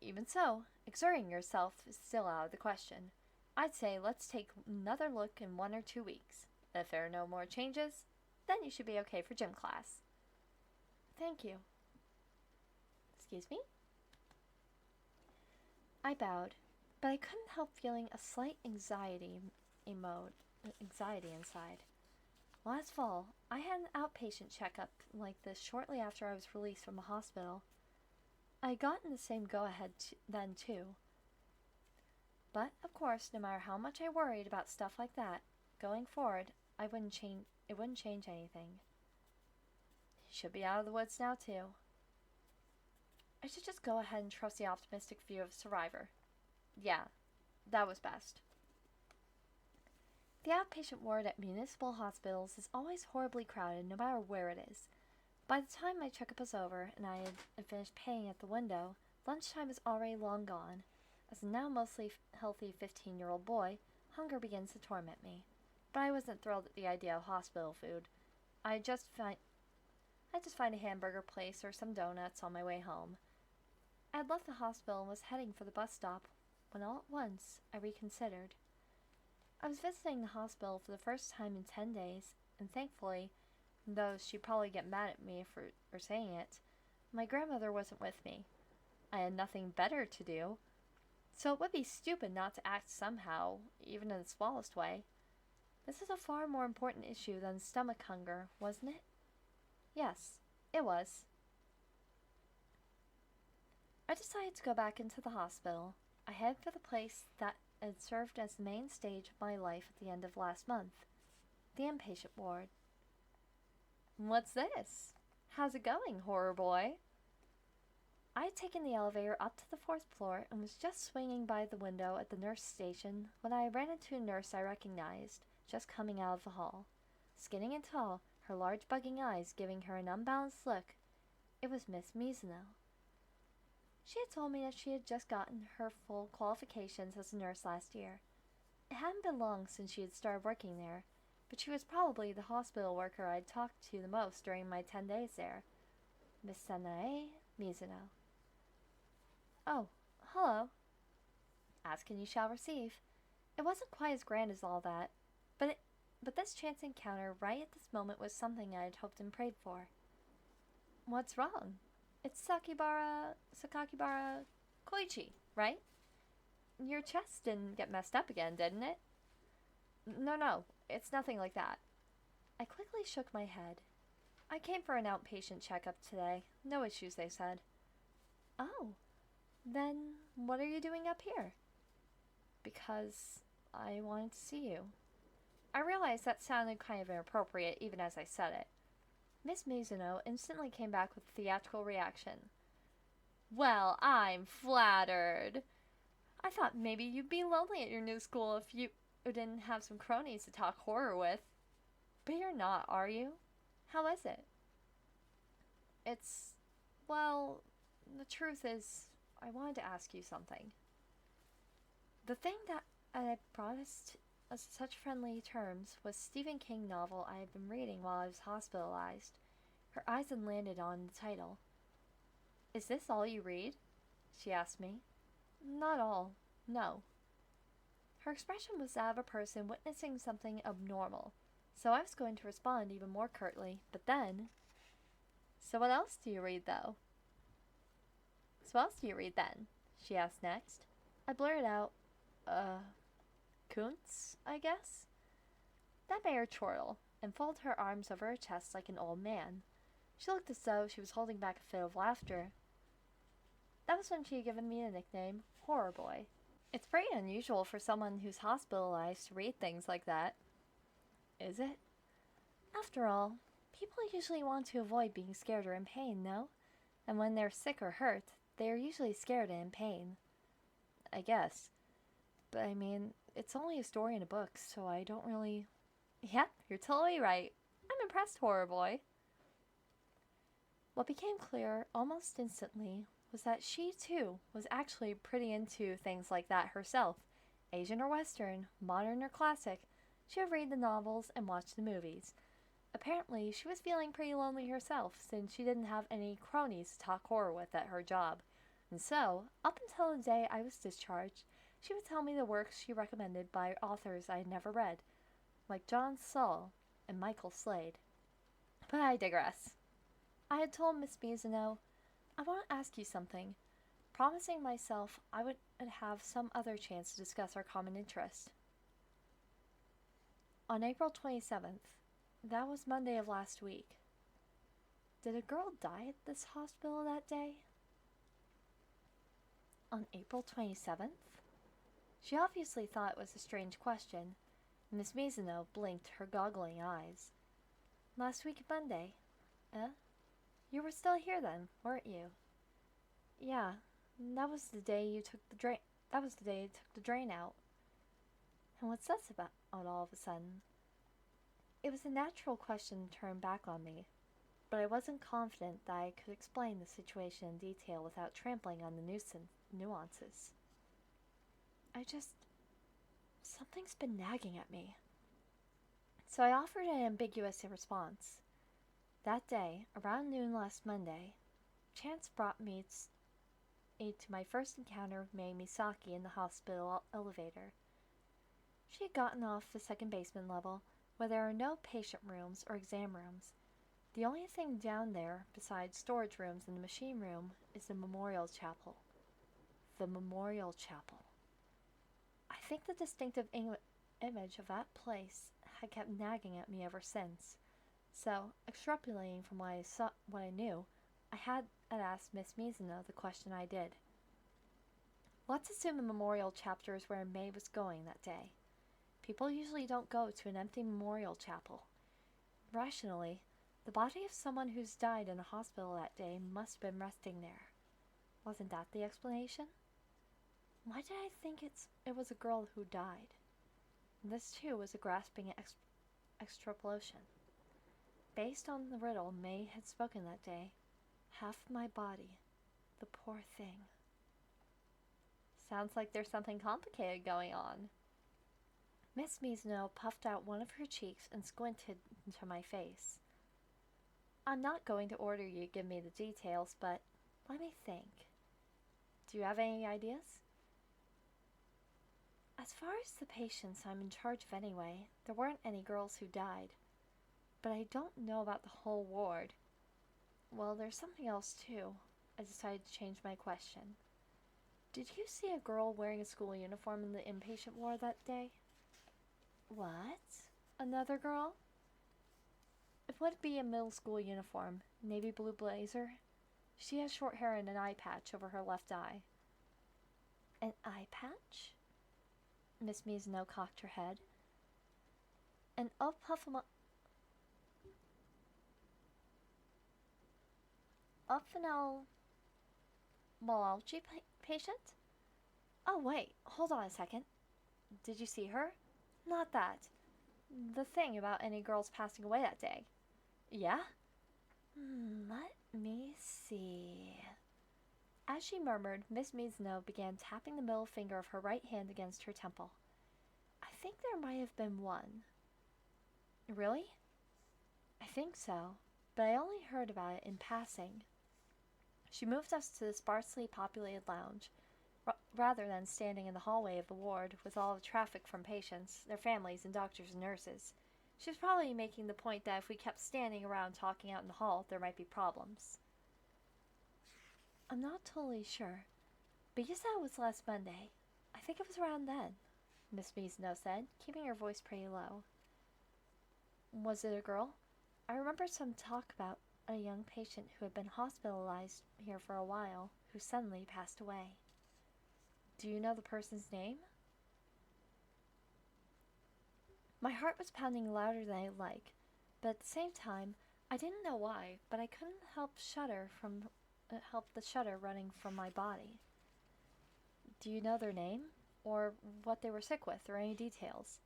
"Even so, exerting yourself is still out of the question. I'd say let's take another look in 1 or 2 weeks. If there are no more changes, then you should be okay for gym class." "Thank you." "Excuse me?" I bowed, but I couldn't help feeling a slight anxiety inside. Last fall, I had an outpatient checkup like this shortly after I was released from a hospital. I had gotten the same go-ahead then too. But, of course, no matter how much I worried about stuff like that, going forward, it wouldn't change anything. He should be out of the woods now too. I should just go ahead and trust the optimistic view of survivor. Yeah, that was best. The outpatient ward at municipal hospitals is always horribly crowded no matter where it is. By the time my checkup was over and I had finished paying at the window, lunchtime was already long gone. As a now mostly healthy 15-year-old boy, hunger begins to torment me. But I wasn't thrilled at the idea of hospital food. I'd just find a hamburger place or some donuts on my way home. I had left the hospital and was heading for the bus stop when all at once I reconsidered. I was visiting the hospital for the first time in 10 days, and thankfully, though she'd probably get mad at me for saying it, my grandmother wasn't with me. I had nothing better to do, so it would be stupid not to act somehow, even in the smallest way. This is a far more important issue than stomach hunger, wasn't it? Yes, it was. I decided to go back into the hospital. I headed for the place that had served as the main stage of my life at the end of last month, the inpatient ward. "What's this? How's it going, horror boy?" I had taken the elevator up to the fourth floor and was just swinging by the window at the nurse station when I ran into a nurse I recognized, just coming out of the hall. Skinny and tall, her large bugging eyes giving her an unbalanced look. It was Miss Mizuno. She had told me that she had just gotten her full qualifications as a nurse last year. It hadn't been long since she had started working there, but she was probably the hospital worker I'd talked to the most during my 10 days there. Miss Sanae Mizuno. Oh, hello. Ask and you shall receive. It wasn't quite as grand as all that, but this chance encounter right at this moment was something I had hoped and prayed for. What's wrong? It's Sakakibara Koichi, right? Your chest didn't get messed up again, didn't it? No, it's nothing like that. I quickly shook my head. I came for an outpatient checkup today. No issues, they said. Oh, then what are you doing up here? Because I wanted to see you. I realized that sounded kind of inappropriate even as I said it. Miss Mizuno instantly came back with a theatrical reaction. Well, I'm flattered. I thought maybe you'd be lonely at your new school if you didn't have some cronies to talk horror with. But you're not, are you? How is it? Well, the truth is, I wanted to ask you something. The thing that I brought us to such friendly terms was a Stephen King novel I had been reading while I was hospitalized. Her eyes had landed on the title. Is this all you read? She asked me. Not all, no. Her expression was that of a person witnessing something abnormal, so I was going to respond even more curtly, but then... So what else do you read, though? So what else do you read, then? She asked next. I blurted out, Kuntz, I guess? That made her chortle, and folded her arms over her chest like an old man. She looked as though she was holding back a fit of laughter. That was when she had given me the nickname Horror Boy. It's pretty unusual for someone who's hospitalized to read things like that. Is it? After all, people usually want to avoid being scared or in pain, no? And when they're sick or hurt, they are usually scared and in pain. I guess. But I mean, it's only a story in a book, so I don't really... Yep, you're totally right. I'm impressed, Horror Boy. What became clear almost instantly was that she, too, was actually pretty into things like that herself. Asian or Western, modern or classic, she would read the novels and watch the movies. Apparently, she was feeling pretty lonely herself, since she didn't have any cronies to talk horror with at her job. And so, up until the day I was discharged, she would tell me the works she recommended by authors I had never read, like John Saul and Michael Slade. But I digress. I had told Miss Mizuno, I want to ask you something, promising myself I would have some other chance to discuss our common interest. On April 27th, that was Monday of last week, did a girl die at this hospital that day? On April 27th? She obviously thought it was a strange question. Miss Mizuno blinked her goggling eyes. Last week Monday. You were still here then, weren't you? Yeah, that was the day you took the drain. That was the day you took the drain out. And what's this about all of a sudden? It was a natural question to turn back on me, but I wasn't confident that I could explain the situation in detail without trampling on the nuances. Something's been nagging at me. So I offered an ambiguous response. That day, around noon last Monday, chance brought me to my first encounter with Mae Misaki in the hospital elevator. She had gotten off the second basement level, where there are no patient rooms or exam rooms. The only thing down there, besides storage rooms and the machine room, is the memorial chapel. The memorial chapel. I think the distinctive image of that place had kept nagging at me ever since. So, extrapolating from what I knew, I had asked Miss Mizuno the question I did. Let's assume the memorial chapter is where Mae was going that day. People usually don't go to an empty memorial chapel. Rationally, the body of someone who's died in a hospital that day must have been resting there. Wasn't that the explanation? Why did I think it was a girl who died? This too was a grasping extrapolation. Based on the riddle May had spoken that day, half of my body, the poor thing. Sounds like there's something complicated going on. Miss Mizuno puffed out one of her cheeks and squinted into my face. I'm not going to order you to give me the details, but let me think. Do you have any ideas? As far as the patients I'm in charge of anyway, there weren't any girls who died. But I don't know about the whole ward. Well, there's something else too. I decided to change my question. Did you see a girl wearing a school uniform in the inpatient ward that day? What? Another girl? It would be a middle school uniform, navy blue blazer. She has short hair and an eye patch over her left eye. An eye patch? Miss Mizuno cocked her head. An ophthalmology patient? Oh wait, hold on a second. Did you see her? Not that. The thing about any girls passing away that day. Yeah? Let me see. As she murmured, Miss Mizuno began tapping the middle finger of her right hand against her temple. I think there might have been one. Really? I think so, but I only heard about it in passing. She moved us to the sparsely populated lounge, rather than standing in the hallway of the ward with all the traffic from patients, their families, and doctors and nurses. She was probably making the point that if we kept standing around talking out in the hall, there might be problems. I'm not totally sure, but you said it was last Monday. I think it was around then, Miss Mizuno said, keeping her voice pretty low. Was it a girl? I remember some talk about a young patient who had been hospitalized here for a while, who suddenly passed away. Do you know the person's name? My heart was pounding louder than I'd like, but at the same time, I didn't know why, but I couldn't help the shudder running from my body. Do you know their name, or what they were sick with, or any details?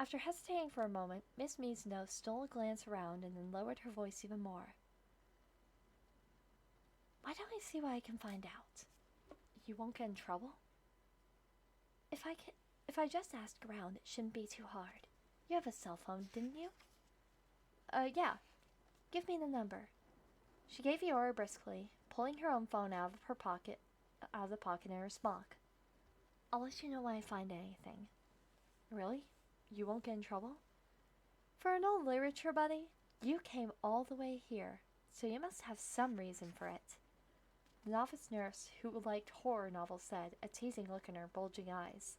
After hesitating for a moment, Miss Mizuno stole a glance around and then lowered her voice even more. Why don't I see what I can find out? You won't get in trouble? If I just ask around, it shouldn't be too hard. You have a cell phone, didn't you? Yeah. Give me the number. She gave the order briskly, pulling her own phone out of the pocket in her smock. I'll let you know when I find anything. Really? You won't get in trouble? For an old literature buddy, you came all the way here, so you must have some reason for it. The novice nurse who liked horror novels said, a teasing look in her bulging eyes.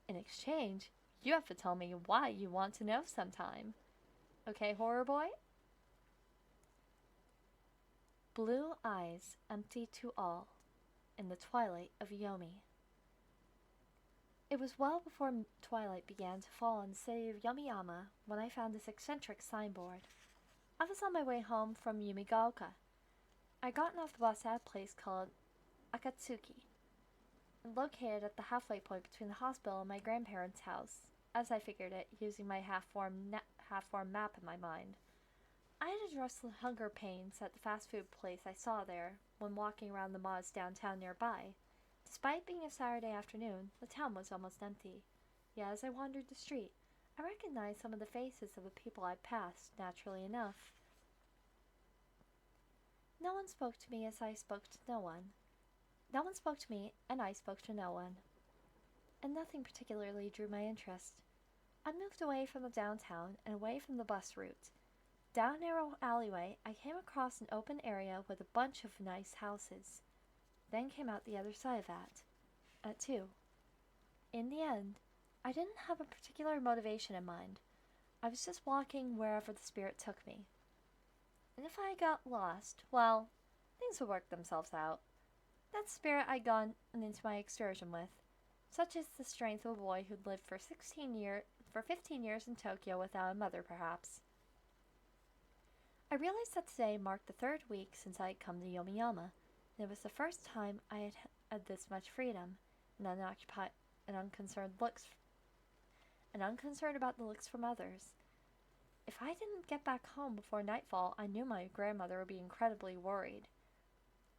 In exchange, you have to tell me why you want to know sometime. Okay, horror boy? Blue eyes empty to all, in the twilight of Yomi. It was well before twilight began to fall on the city of Yomiyama when I found this eccentric signboard. I was on my way home from Yumigaoka. I'd gotten off the bus at a place called Akatsuki, located at the halfway point between the hospital and my grandparents' house, as I figured it, using my half-formed map in my mind. I had addressed the hunger pains at the fast food place I saw there when walking around the malls downtown nearby. Despite being a Saturday afternoon, the town was almost empty. Yet as I wandered the street, I recognized some of the faces of the people I'd passed, naturally enough. No one spoke to me as I spoke to no one. No one spoke to me, and I spoke to no one. And nothing particularly drew my interest. I moved away from the downtown and away from the bus route. Down a narrow alleyway, I came across an open area with a bunch of nice houses. Then came out the other side of that, too. In the end, I didn't have a particular motivation in mind. I was just walking wherever the spirit took me. And if I got lost, well, things would work themselves out. That spirit I'd gone into my excursion with, such is the strength of a boy who'd lived for 15 years in Tokyo without a mother, perhaps. I realized that today marked the 3rd week since I had come to Yomiyama, It was the first time I had had this much freedom, and unoccupied, and unconcerned looks, and unconcerned about the looks from others. If I didn't get back home before nightfall, I knew my grandmother would be incredibly worried.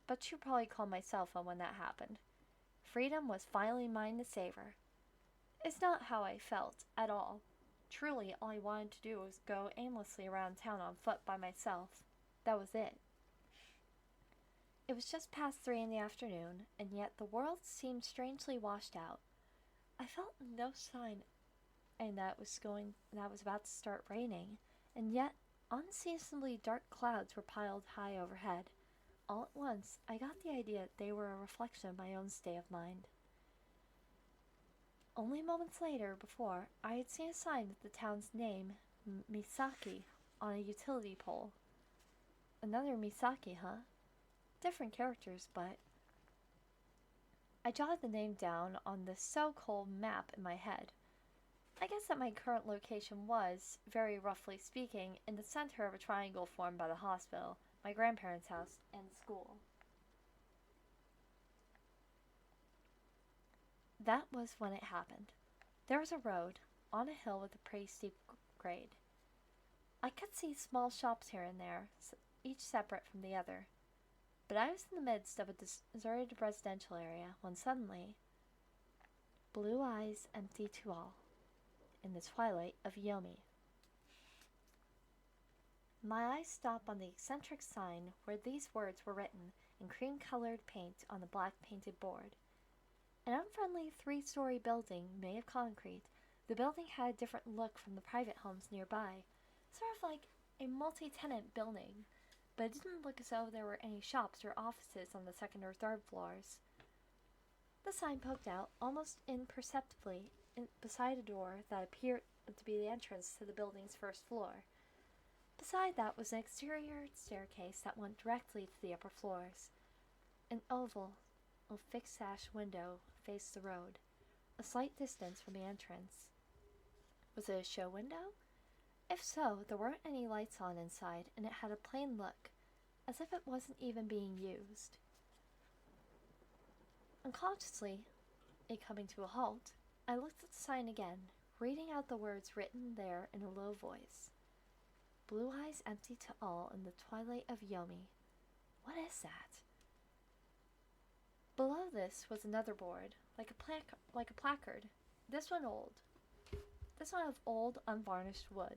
But she'd probably call my cell phone when that happened. Freedom was finally mine to savor. It's not how I felt, at all. Truly, all I wanted to do was go aimlessly around town on foot by myself. That was it. It was just past 3 in the afternoon, and yet the world seemed strangely washed out. I felt no sign that it was about to start raining, and yet unseasonably dark clouds were piled high overhead. All at once, I got the idea that they were a reflection of my own state of mind. Only moments before, I had seen a sign with the town's name, Misaki, on a utility pole. Another Misaki, huh? Different characters, but... I jotted the name down on the so-called map in my head. I guess that my current location was, very roughly speaking, in the center of a triangle formed by the hospital, my grandparents' house, and school. That was when it happened. There was a road, on a hill with a pretty steep grade. I could see small shops here and there, each separate from the other. But I was in the midst of a deserted residential area when suddenly, blue eyes empty to all, in the twilight of Yomi. My eyes stopped on the eccentric sign where these words were written in cream-colored paint on the black painted board. An unfriendly 3-story building made of concrete, the building had a different look from the private homes nearby, sort of like a multi-tenant building, but it didn't look as though there were any shops or offices on the second or third floors. The sign poked out almost imperceptibly beside a door that appeared to be the entrance to the building's first floor. Beside that was an exterior staircase that went directly to the upper floors. An oval, a fixed sash window faced the road, a slight distance from the entrance. Was it a show window? If so, there weren't any lights on inside, and it had a plain look, as if it wasn't even being used. Unconsciously, it coming to a halt, I looked at the sign again, reading out the words written there in a low voice. Blue eyes empty to all in the twilight of Yomi. What is that? Below this was another board, like a placard. This one of old, unvarnished wood.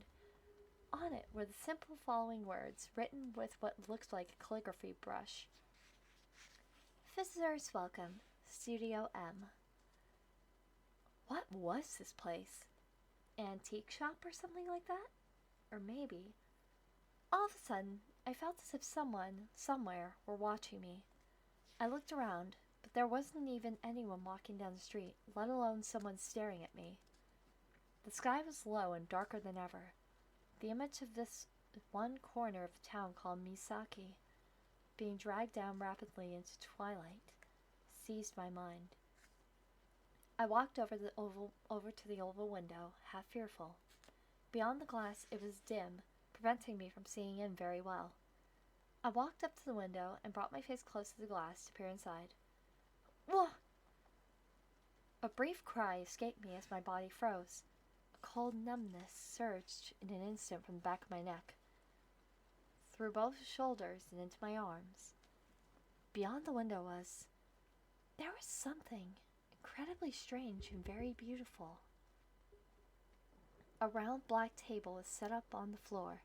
On it were the simple following words, written with what looked like a calligraphy brush. Visitors welcome, Studio M. What was this place? Antique shop or something like that? Or maybe... All of a sudden, I felt as if someone, somewhere, were watching me. I looked around, but there wasn't even anyone walking down the street, let alone someone staring at me. The sky was low and darker than ever. The image of this one corner of the town called Misaki, being dragged down rapidly into twilight, seized my mind. I walked over to the oval window, half fearful. Beyond the glass it was dim, preventing me from seeing in very well. I walked up to the window and brought my face close to the glass to peer inside. Whoa! A brief cry escaped me as my body froze. A cold numbness surged in an instant from the back of my neck, through both shoulders and into my arms. Beyond the window there was something incredibly strange and very beautiful. A round black table was set up on the floor,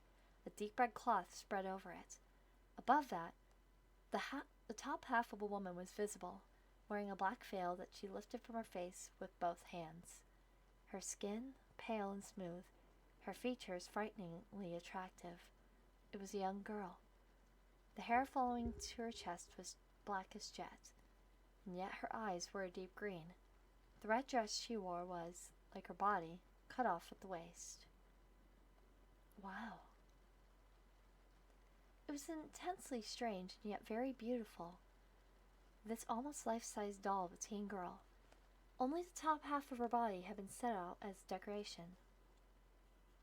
a deep red cloth spread over it. Above that, the top half of a woman was visible, wearing a black veil that she lifted from her face with both hands. Her skin, pale and smooth, her features frighteningly attractive. It was a young girl. The hair flowing to her chest was black as jet, and yet her eyes were a deep green. The red dress she wore was, like her body, cut off at the waist. Wow. It was intensely strange and yet very beautiful. This almost life-size doll of a teen girl. Only the top half of her body had been set out as decoration.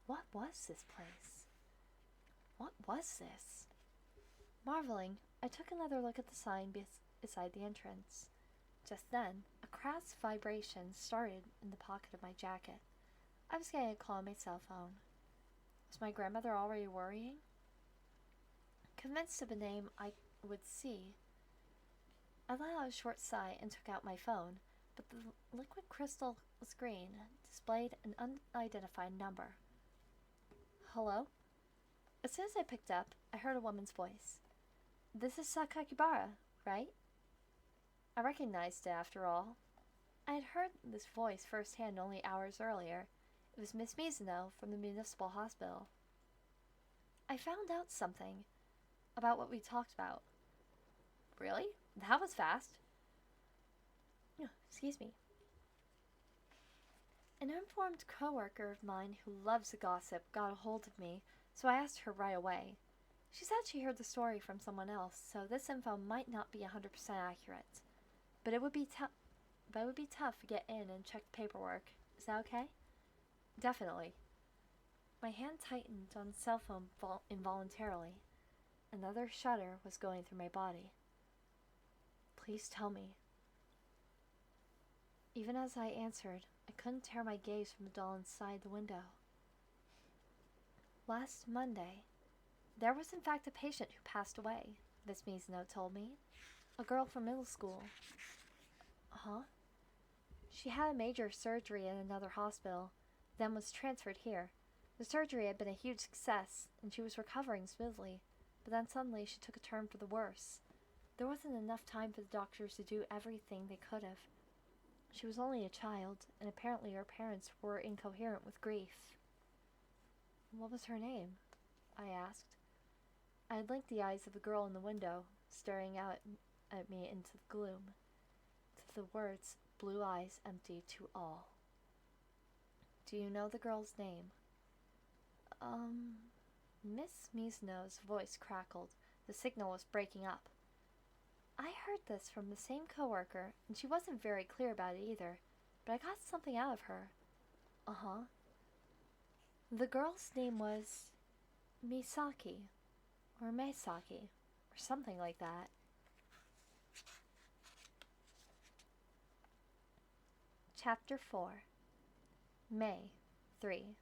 What was this place? What was this? Marveling, I took another look at the sign beside the entrance. Just then, a crass vibration started in the pocket of my jacket. I was getting a call on my cell phone. Was my grandmother already worrying? Convinced of a name I would see, I let out a short sigh and took out my phone, but the liquid crystal screen displayed an unidentified number. Hello? As soon as I picked up, I heard a woman's voice. This is Sakakibara, right? I recognized it after all. I had heard this voice firsthand only hours earlier. It was Miss Mizuno from the municipal hospital. I found out something about what we talked about. Really? That was fast. Excuse me. An informed coworker of mine who loves a gossip got a hold of me, so I asked her right away. She said she heard the story from someone else, so this info might not be 100% accurate. But it would be tough to get in and check the paperwork. Is that okay? Definitely. My hand tightened on the cell phone involuntarily. Another shudder was going through my body. Please tell me. Even as I answered, I couldn't tear my gaze from the doll inside the window. Last Monday, there was in fact a patient who passed away, Miss Mizuno told me. A girl from middle school. Huh? She had a major surgery in another hospital, then was transferred here. The surgery had been a huge success, and she was recovering smoothly, but then suddenly she took a turn for the worse. There wasn't enough time for the doctors to do everything they could have. She was only a child, and apparently her parents were incoherent with grief. What was her name? I asked. I had linked the eyes of the girl in the window, staring out at me into the gloom, to the words, "Blue eyes empty to all." Do you know the girl's name? Miss Mizuno's voice crackled. The signal was breaking up. I heard this from the same coworker, and she wasn't very clear about it either, but I got something out of her. Uh-huh. The girl's name was Misaki, or Meisaki, or something like that. Chapter 4. May 3.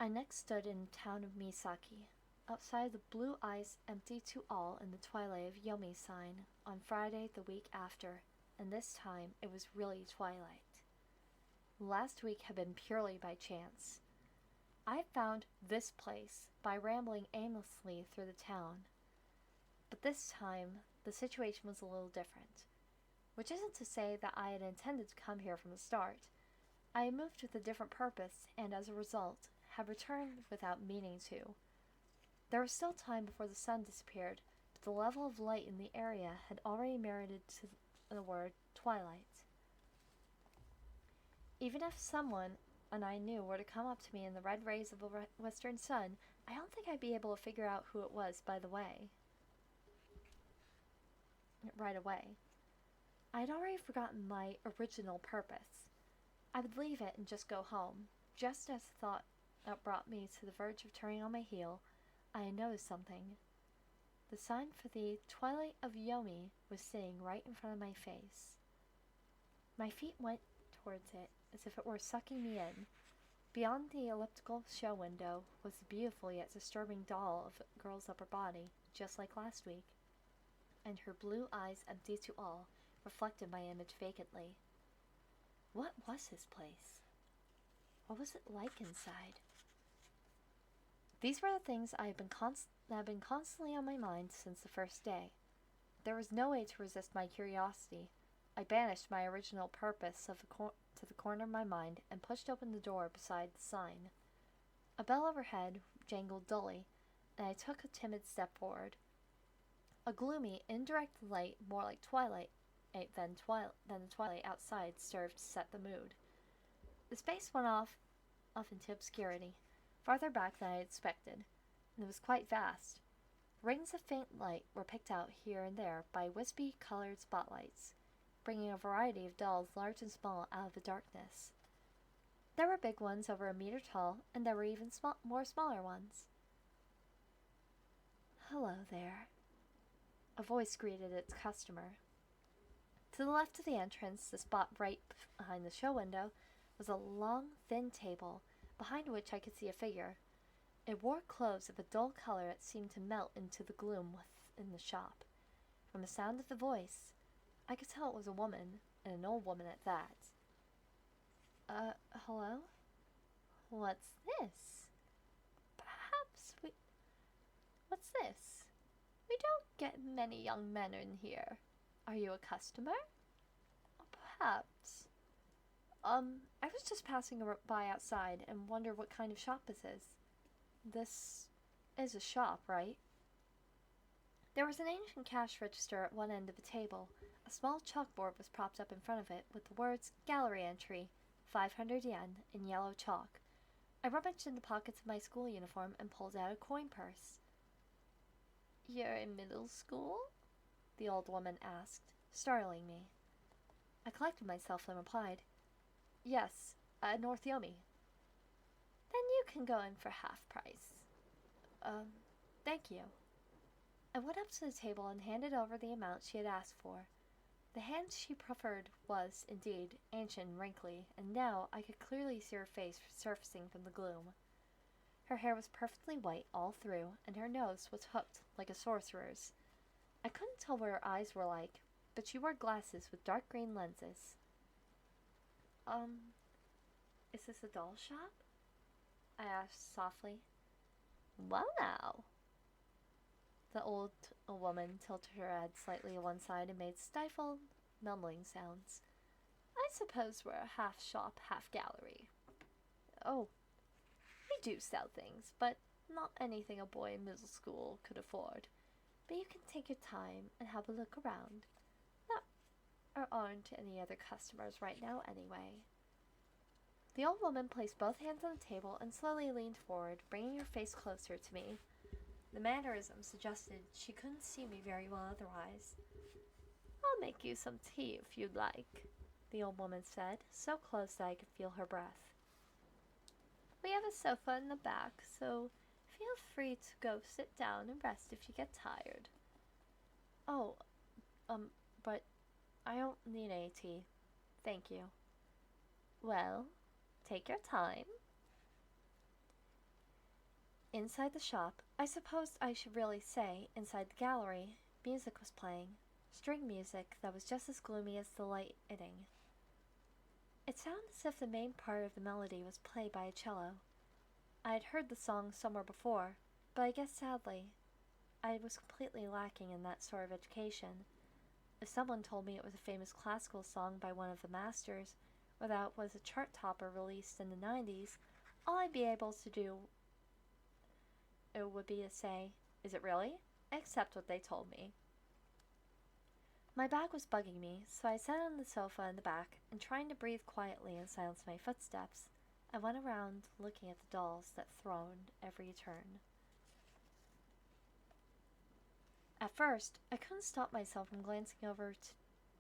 I next stood in the town of Misaki, outside the Blue Eyes Empty to All in the Twilight of Yomi sign, on Friday the week after, and this time it was really twilight. Last week had been purely by chance. I found this place by rambling aimlessly through the town, but this time the situation was a little different, which isn't to say that I had intended to come here from the start. I had moved with a different purpose, and as a result, had returned without meaning to. There was still time before the sun disappeared, but the level of light in the area had already merited to the word twilight. Even if someone and I knew were to come up to me in the red rays of the western sun, I don't think I'd be able to figure out who it was right away. I'd already forgotten my original purpose. I would leave it and just go home. Just as the thought that brought me to the verge of turning on my heel, I had noticed something. The sign for the Twilight of Yomi was sitting right in front of my face. My feet went towards it as if it were sucking me in. Beyond the elliptical show window was the beautiful yet disturbing doll of a girl's upper body, just like last week, and her blue eyes empty to all reflected my image vacantly. What was this place? What was it like inside? These were the things that had been constantly on my mind since the first day. There was no way to resist my curiosity. I banished my original purpose to the corner of my mind and pushed open the door beside the sign. A bell overhead jangled dully, and I took a timid step forward. A gloomy, indirect light, more like twilight than the twilight outside, served to set the mood. The space went off into obscurity, farther back than I had expected, and it was quite vast. Rings of faint light were picked out here and there by wispy colored spotlights, bringing a variety of dolls large and small out of the darkness. There were big ones over a meter tall, and there were even more smaller ones. Hello there, A voice greeted its customer. To the left of the entrance, the spot right behind the show window, was a long, thin table, behind which I could see a figure. It wore clothes of a dull color that seemed to melt into the gloom within the shop. From the sound of the voice, I could tell it was a woman, and an old woman at that. Hello? What's this? Perhaps we... What's this? We don't get many young men in here. Are you a customer? Perhaps. I was just passing by outside and wondered what kind of shop this is. This is a shop, right? There was an ancient cash register at one end of the table. A small chalkboard was propped up in front of it with the words "Gallery Entry, 500 yen" in yellow chalk. I rummaged in the pockets of my school uniform and pulled out a coin purse. You're in middle school? The old woman asked, startling me. I collected myself and replied, Yes, at North Yomi. Then you can go in for half price. Thank you. I went up to the table and handed over the amount she had asked for. The hand she proffered was, indeed, ancient and wrinkly, and now I could clearly see her face surfacing from the gloom. Her hair was perfectly white all through, and her nose was hooked like a sorcerer's. I couldn't tell what her eyes were like, but she wore glasses with dark green lenses. Is this a doll shop? I asked softly. Well now. The old woman tilted her head slightly to one side and made stifled, mumbling sounds. I suppose we're a half shop, half gallery. Oh, we do sell things, but not anything a boy in middle school could afford. But you can take your time and have a look around. There aren't any other customers right now anyway. The old woman placed both hands on the table and slowly leaned forward, bringing her face closer to me. The mannerism suggested she couldn't see me very well otherwise. I'll make you some tea if you'd like, the old woman said, so close that I could feel her breath. We have a sofa in the back, so feel free to go sit down and rest if you get tired. Oh, but I don't need any tea. Thank you. Well, take your time. Inside the shop, I suppose I should really say inside the gallery, music was playing, string music that was just as gloomy as the lighting. It sounded as if the main part of the melody was played by a cello. I had heard the song somewhere before, but I guess sadly, I was completely lacking in that sort of education. If someone told me it was a famous classical song by one of the masters, or that it was a chart topper released in the 90s, all I'd be able to do would be to say, "Is it really?" and accept what they told me. My back was bugging me, so I sat on the sofa in the back, and trying to breathe quietly and silence my footsteps, I went around looking at the dolls that thronged every turn. At first, I couldn't stop myself from glancing over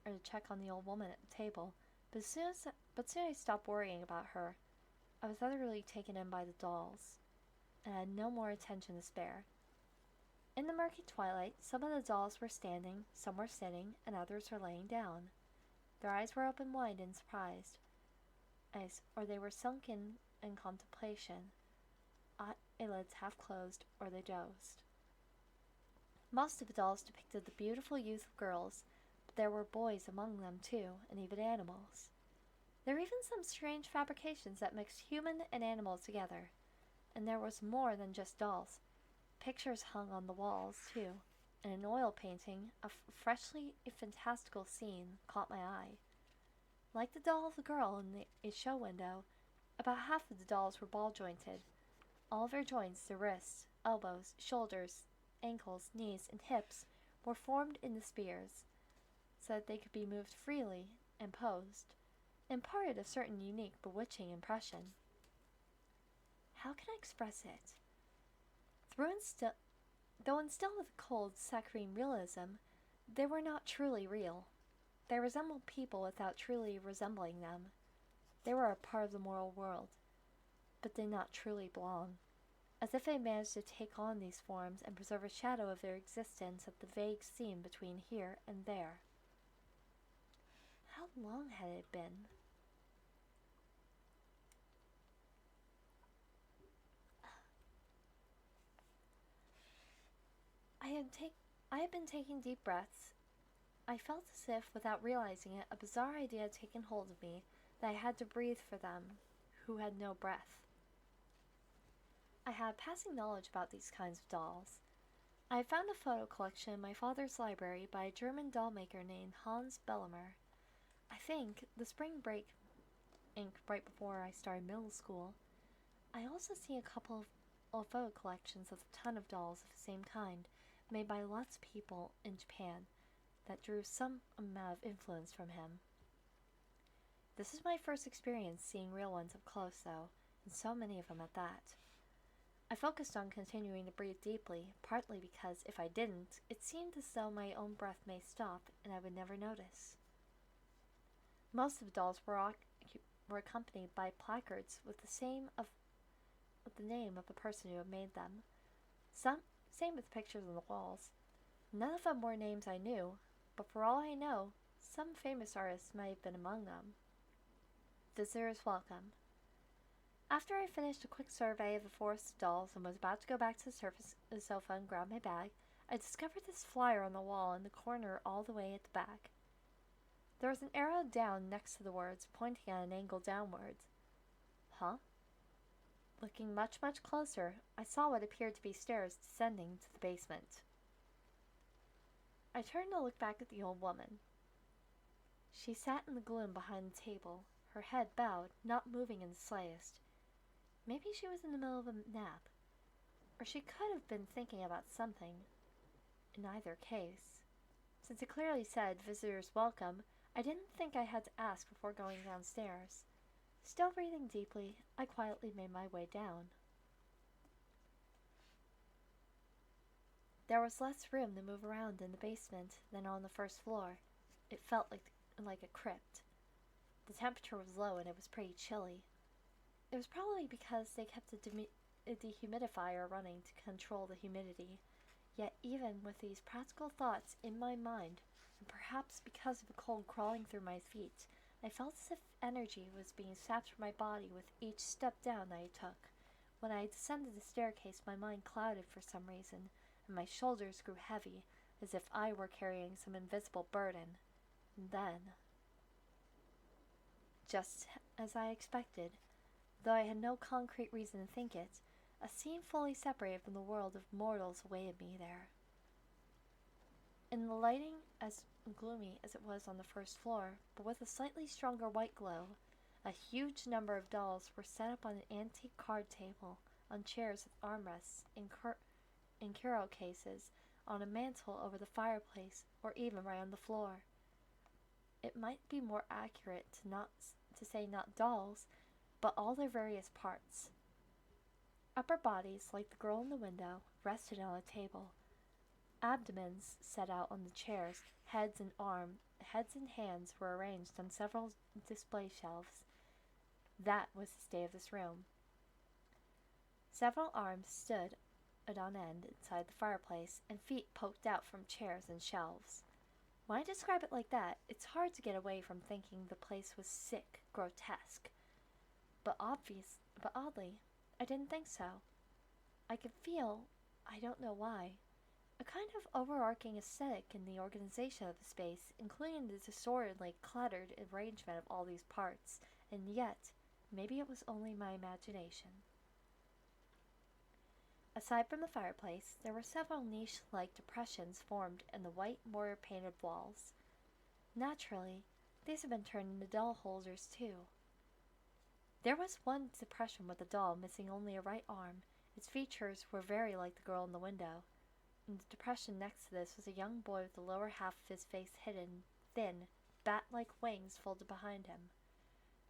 to check on the old woman at the table, but soon as I stopped worrying about her, I was utterly taken in by the dolls, and had no more attention to spare. In the murky twilight, some of the dolls were standing, some were sitting, and others were laying down. Their eyes were open wide in surprise, or they were sunk in contemplation, eyelids half closed, or they dozed. Most of the dolls depicted the beautiful youth of girls, but there were boys among them too, and even animals. There were even some strange fabrications that mixed human and animals together, and there was more than just dolls. Pictures hung on the walls too, and an oil painting, a freshly fantastical scene, caught my eye. Like the doll of the girl in the show window, about half of the dolls were ball-jointed. All of their joints, their wrists, elbows, shoulders, ankles, knees, and hips, were formed into spears, so that they could be moved freely and posed, imparted a certain unique, bewitching impression. How can I express it? Though instilled with a cold, saccharine realism, they were not truly real. They resembled people without truly resembling them. They were a part of the moral world, but did not truly belong. as if they managed to take on these forms and preserve a shadow of their existence at the vague seam between here and there. How long had it been? I had been taking deep breaths. I felt as if, without realizing it, a bizarre idea had taken hold of me, that I had to breathe for them, who had no breath. I had passing knowledge about these kinds of dolls. I had found a photo collection in my father's library by a German doll maker named Hans Bellemer. I think the spring break ink right before I started middle school. I also see a couple of photo collections of a ton of dolls of the same kind, made by lots of people in Japan, that drew some amount of influence from him. This is my first experience seeing real ones up close, though, and so many of them at that. I focused on continuing to breathe deeply, partly because if I didn't, it seemed as though my own breath may stop and I would never notice. Most of the dolls were accompanied by placards with the name of the person who had made them. Same with pictures on the walls. None of them were names I knew, but for all I know, some famous artists might have been among them. Visitors welcome. After I finished a quick survey of the forest of dolls and was about to go back to the sofa and grab my bag, I discovered this flyer on the wall in the corner all the way at the back. There was an arrow down next to the words, pointing at an angle downwards. Huh? Looking much, much closer, I saw what appeared to be stairs descending to the basement. I turned to look back at the old woman. She sat in the gloom behind the table, her head bowed, not moving in the slightest. Maybe she was in the middle of a nap, or she could have been thinking about something. In either case, since it clearly said visitors welcome, I didn't think I had to ask before going downstairs. Still breathing deeply, I quietly made my way down. There was less room to move around in the basement than on the first floor. It felt like a crypt. The temperature was low and it was pretty chilly. It was probably because they kept a dehumidifier running to control the humidity. Yet even with these practical thoughts in my mind, and perhaps because of the cold crawling through my feet, I felt as if energy was being sapped from my body with each step down I took. When I descended the staircase, my mind clouded for some reason, and my shoulders grew heavy, as if I were carrying some invisible burden. And then, just as I expected, though I had no concrete reason to think it, a scene fully separated from the world of mortals awaited me there. In the lighting as gloomy as it was on the first floor, but with a slightly stronger white glow, a huge number of dolls were set up on an antique card table, on chairs with armrests, in curio cases, on a mantel over the fireplace, or even right on the floor. It might be more accurate to say not dolls, but all their various parts. Upper bodies, like the girl in the window, rested on a table. Abdomens set out on the chairs, heads and hands were arranged on several display shelves. That was the state of this room. Several arms stood on end inside the fireplace, and feet poked out from chairs and shelves. When I describe it like that, it's hard to get away from thinking the place was sick, grotesque. But oddly, I didn't think so. I could feel, I don't know why, a kind of overarching aesthetic in the organization of the space, including the disorderly, cluttered arrangement of all these parts, and yet, maybe it was only my imagination. Aside from the fireplace, there were several niche-like depressions formed in the white mortar-painted walls. Naturally, these had been turned into doll holders, too. There was one depression with a doll missing only a right arm. Its features were very like the girl in the window. In the depression next to this was a young boy with the lower half of his face hidden, thin, bat-like wings folded behind him.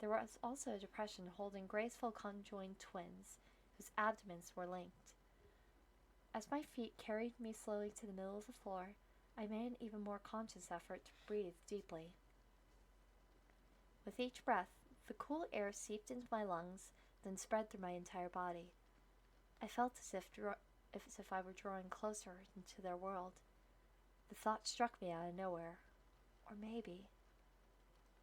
There was also a depression holding graceful conjoined twins, whose abdomens were linked. As my feet carried me slowly to the middle of the floor, I made an even more conscious effort to breathe deeply. With each breath, the cool air seeped into my lungs, then spread through my entire body. I felt as if I were drawing closer into their world. The thought struck me out of nowhere. Or maybe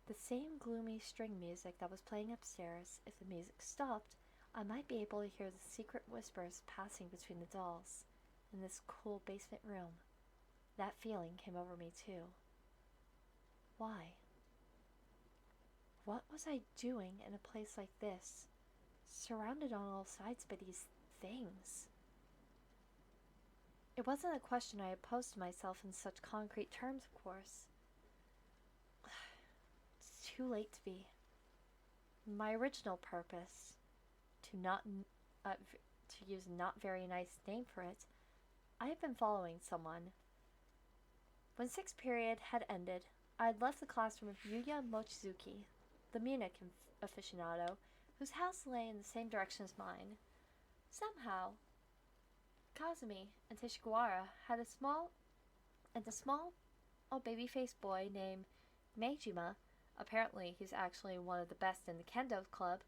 the same gloomy string music that was playing upstairs, if the music stopped, I might be able to hear the secret whispers passing between the dolls in this cool basement room. That feeling came over me too. Why? What was I doing in a place like this, surrounded on all sides by these things? It wasn't a question I had posed to myself in such concrete terms, of course. It's too late to be. My original purpose, to use a not very nice name for it, I had been following someone. When sixth period had ended, I had left the classroom of Yuya Mochizuki, the Munich aficionado, whose house lay in the same direction as mine. Somehow, Kazumi and Teshigawara had a small baby-faced boy named Meijima, apparently he's actually one of the best in the kendo club,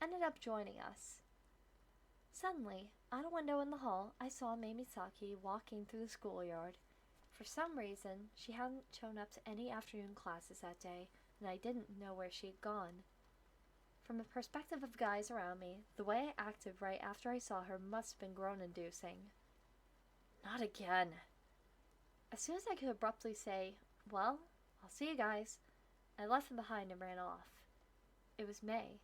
ended up joining us. Suddenly, out a window in the hall, I saw Mei Misaki walking through the schoolyard. For some reason, she hadn't shown up to any afternoon classes that day, and I didn't know where she had gone. From the perspective of guys around me, the way I acted right after I saw her must have been groan-inducing. Not again. As soon as I could abruptly say, "Well, I'll see you guys," I left them behind and ran off. It was May,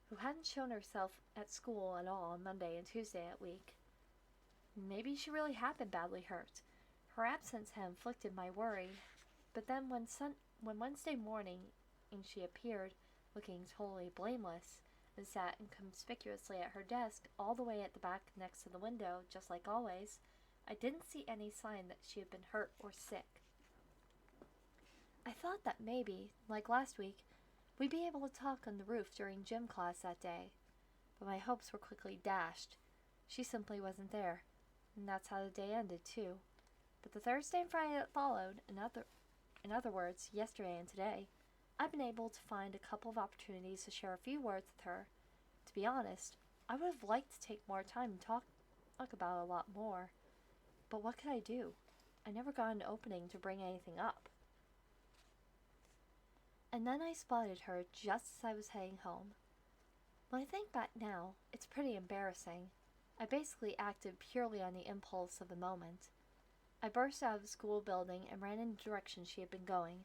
who hadn't shown herself at school at all on Monday and Tuesday that week. Maybe she really had been badly hurt. Her absence had inflicted my worry, but then when Wednesday morning she appeared, looking totally blameless, and sat inconspicuously at her desk all the way at the back next to the window, just like always, I didn't see any sign that she had been hurt or sick. I thought that maybe, like last week, we'd be able to talk on the roof during gym class that day, but my hopes were quickly dashed. She simply wasn't there, and that's how the day ended, too. But the Thursday and Friday that followed, in other words, yesterday and today, I've been able to find a couple of opportunities to share a few words with her. To be honest, I would have liked to take more time and talk about a lot more. But what could I do? I never got an opening to bring anything up. And then I spotted her just as I was heading home. When I think back now, it's pretty embarrassing. I basically acted purely on the impulse of the moment. I burst out of the school building and ran in the direction she had been going.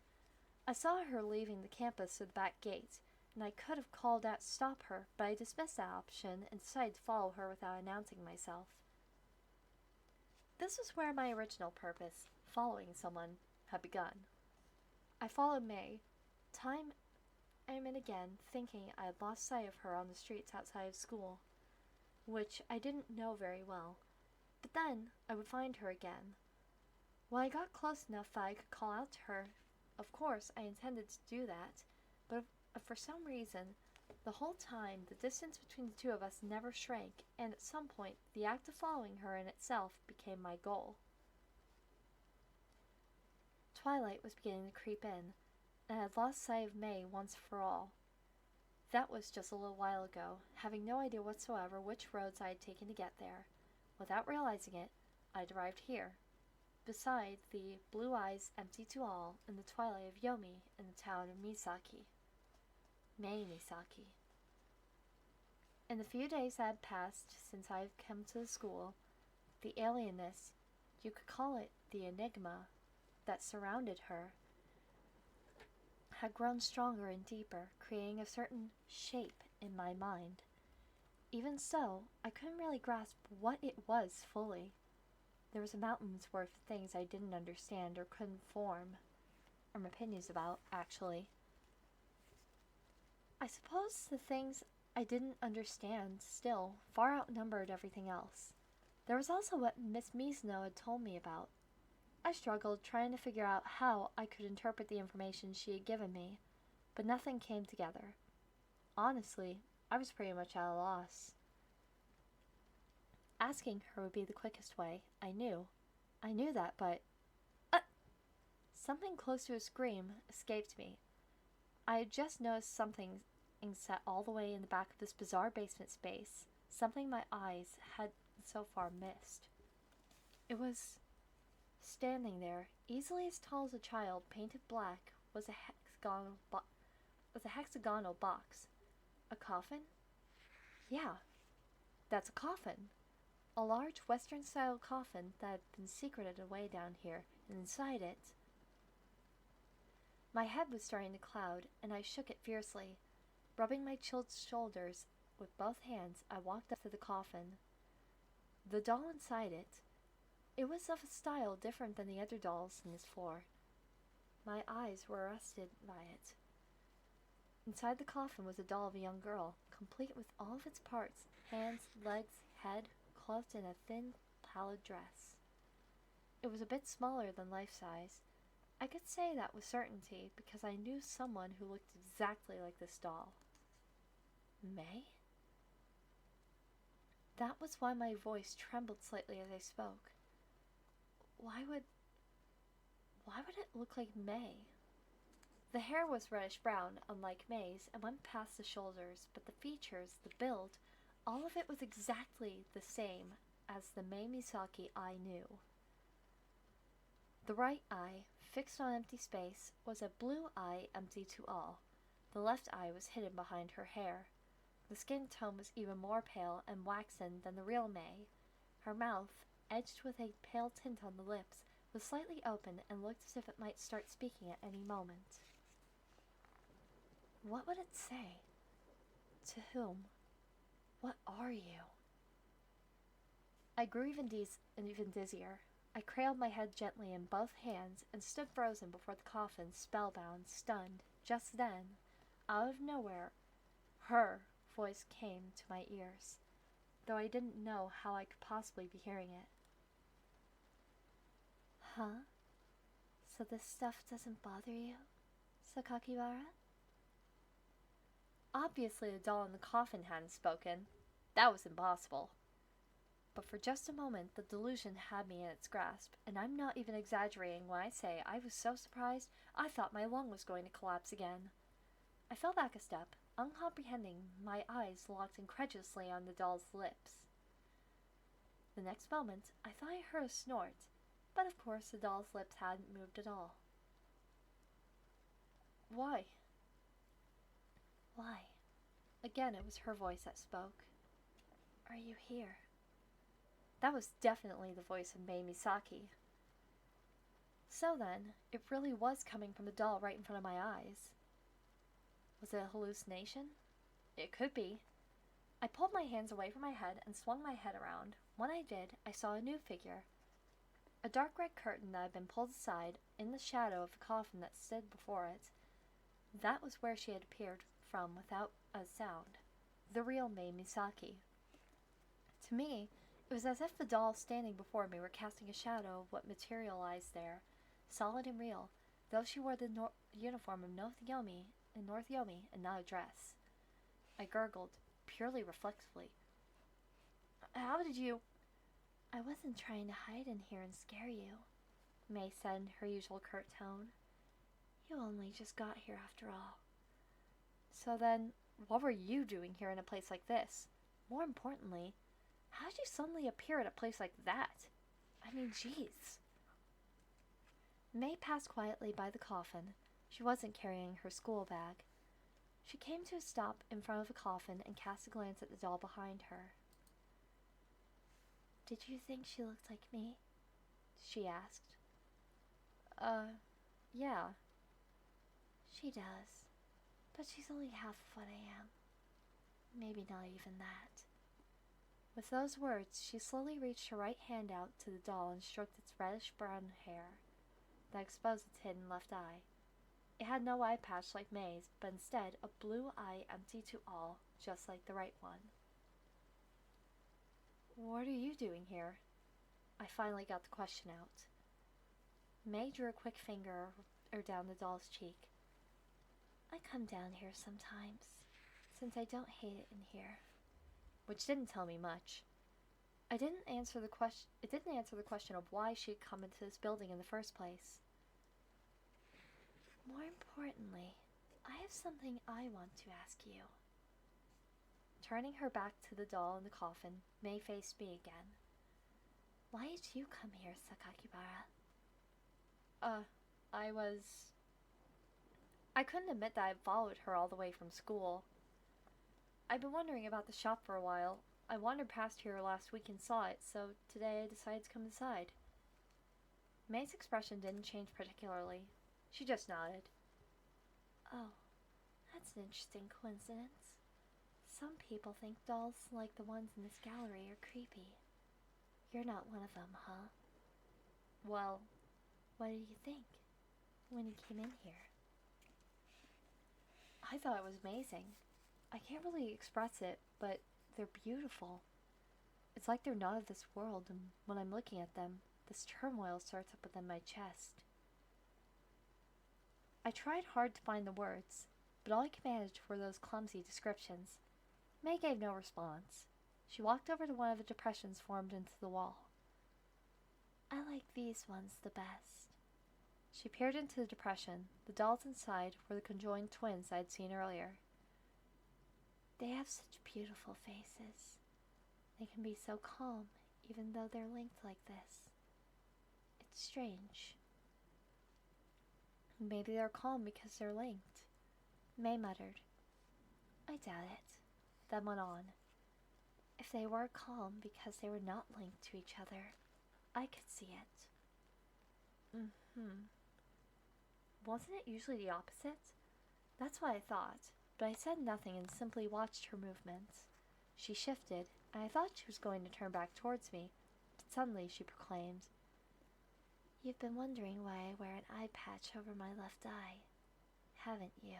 I saw her leaving the campus through the back gate, and I could have called out to stop her, but I dismissed that option and decided to follow her without announcing myself. This was where my original purpose, following someone, had begun. I followed May, time and again thinking I had lost sight of her on the streets outside of school, which I didn't know very well, but then I would find her again. When I got close enough that I could call out to her, of course I intended to do that, but for some reason, the whole time the distance between the two of us never shrank, and at some point the act of following her in itself became my goal. Twilight was beginning to creep in, and I had lost sight of May once for all. That was just a little while ago, having no idea whatsoever which roads I had taken to get there. Without realizing it, I had arrived here, beside the blue eyes empty to all in the twilight of Yomi in the town of Misaki. Mei Misaki. In the few days that had passed since I had come to the school, the alienness, you could call it the enigma, that surrounded her, had grown stronger and deeper, creating a certain shape in my mind. Even so, I couldn't really grasp what it was fully. There was a mountain's worth of things I didn't understand or couldn't form opinions about, actually. I suppose the things I didn't understand still far outnumbered everything else. There was also what Miss Mizuno had told me about. I struggled trying to figure out how I could interpret the information she had given me, but nothing came together. Honestly, I was pretty much at a loss. Asking her would be the quickest way, I knew. I knew that, but... Something close to a scream escaped me. I had just noticed something set all the way in the back of this bizarre basement space, something my eyes had and so far missed. It was standing there, easily as tall as a child, painted black, was a hexagonal box. A coffin? Yeah, that's a coffin. A large Western-style coffin that had been secreted away down here, and inside it... My head was starting to cloud, and I shook it fiercely. Rubbing my chilled shoulders with both hands, I walked up to the coffin. The doll inside it. It was of a style different than the other dolls on this floor. My eyes were arrested by it. Inside the coffin was a doll of a young girl, complete with all of its parts, hands, legs, head, clothed in a thin, pallid dress. It was a bit smaller than life-size. I could say that with certainty because I knew someone who looked exactly like this doll. May? That was why my voice trembled slightly as I spoke. Why would it look like May? The hair was reddish-brown, unlike May's, and went past the shoulders, but the features, the build, all of it was exactly the same as the Mai Misaki I knew. The right eye, fixed on empty space, was a blue eye empty to all. The left eye was hidden behind her hair. The skin tone was even more pale and waxen than the real May. Her mouth, edged with a pale tint on the lips, was slightly open and looked as if it might start speaking at any moment. What would it say? To whom? What are you? I grew even dizzier. I cradled my head gently in both hands and stood frozen before the coffin, spellbound, stunned. Just then, out of nowhere, her voice came to my ears, though I didn't know how I could possibly be hearing it. Huh? So this stuff doesn't bother you, Sakakibara? Obviously the doll in the coffin hadn't spoken. That was impossible. But for just a moment the delusion had me in its grasp, and I'm not even exaggerating when I say I was so surprised I thought my lung was going to collapse again. I fell back a step, uncomprehending, my eyes locked incredulously on the doll's lips. The next moment I thought I heard a snort, but of course the doll's lips hadn't moved at all. Why? Why? Again it was her voice that spoke. Are you here? That was definitely the voice of Mai Misaki. So then, it really was coming from the doll right in front of my eyes. Was it a hallucination? It could be. I pulled my hands away from my head and swung my head around. When I did, I saw a new figure. A dark red curtain that had been pulled aside in the shadow of the coffin that stood before it. That was where she had appeared from without a sound. The real Mai Misaki. To me, it was as if the doll standing before me were casting a shadow of what materialized there, solid and real, though she wore the uniform of North Yomi and not a dress. I gurgled, purely reflexively. How did you... I wasn't trying to hide in here and scare you, May said in her usual curt tone. You only just got here after all. So then, what were you doing here in a place like this? More importantly, how did you suddenly appear at a place like that? I mean, jeez. May passed quietly by the coffin. She wasn't carrying her school bag. She came to a stop in front of the coffin and cast a glance at the doll behind her. Did you think she looked like me? She asked. Yeah. She does. But she's only half of what I am. Maybe not even that. With those words, she slowly reached her right hand out to the doll and stroked its reddish-brown hair that exposed its hidden left eye. It had no eye patch like May's, but instead a blue eye empty to all, just like the right one. What are you doing here? I finally got the question out. May drew a quick finger down the doll's cheek. I come down here sometimes, since I don't hate it in here. Which didn't tell me much. It didn't answer the question of why she had come into this building in the first place. More importantly, I have something I want to ask you. Turning her back to the doll in the coffin, May faced me again. Why did you come here, Sakakibara? I was... I couldn't admit that I followed her all the way from school. I've been wondering about the shop for a while. I wandered past here last week and saw it, so today I decided to come inside. May's expression didn't change particularly. She just nodded. Oh, that's an interesting coincidence. Some people think dolls like the ones in this gallery are creepy. You're not one of them, huh? Well, what did you think when you came in here? I thought it was amazing. I can't really express it, but they're beautiful. It's like they're not of this world, and when I'm looking at them, this turmoil starts up within my chest. I tried hard to find the words, but all I could manage were those clumsy descriptions. May gave no response. She walked over to one of the depressions formed into the wall. I like these ones the best. She peered into the depression. The dolls inside were the conjoined twins I had seen earlier. They have such beautiful faces. They can be so calm, even though they're linked like this. It's strange. Maybe they're calm because they're linked. May muttered. I doubt it. Then went on. If they were calm because they were not linked to each other, I could see it. Wasn't it usually the opposite? That's what I thought, but I said nothing and simply watched her movements. She shifted, and I thought she was going to turn back towards me, but suddenly she proclaimed, You've been wondering why I wear an eye patch over my left eye, haven't you?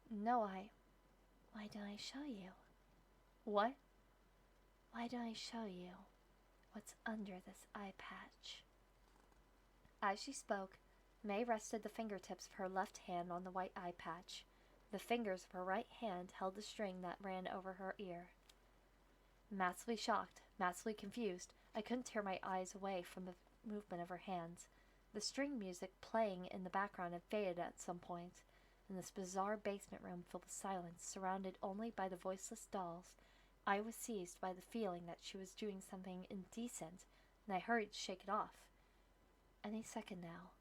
No, Why don't I show you? What? Why don't I show you what's under this eye patch? As she spoke, May rested the fingertips of her left hand on the white eye patch. The fingers of her right hand held the string that ran over her ear. Massively shocked, massively confused, I couldn't tear my eyes away from the movement of her hands. The string music playing in the background had faded at some point. In this bizarre basement room filled with silence, surrounded only by the voiceless dolls, I was seized by the feeling that she was doing something indecent, and I hurried to shake it off. Any second now.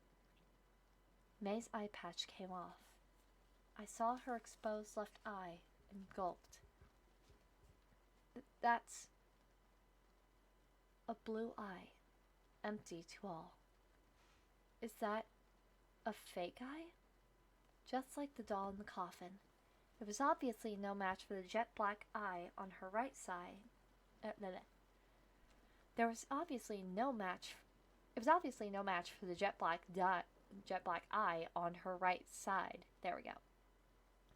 May's eye patch came off. I saw her exposed left eye and gulped. That's a blue eye, empty to all. Is that a fake eye? Just like the doll in the coffin. It was obviously no match for the jet black eye on her right side. There was obviously no match. It was obviously no match for the jet black eye on her right side. There we go.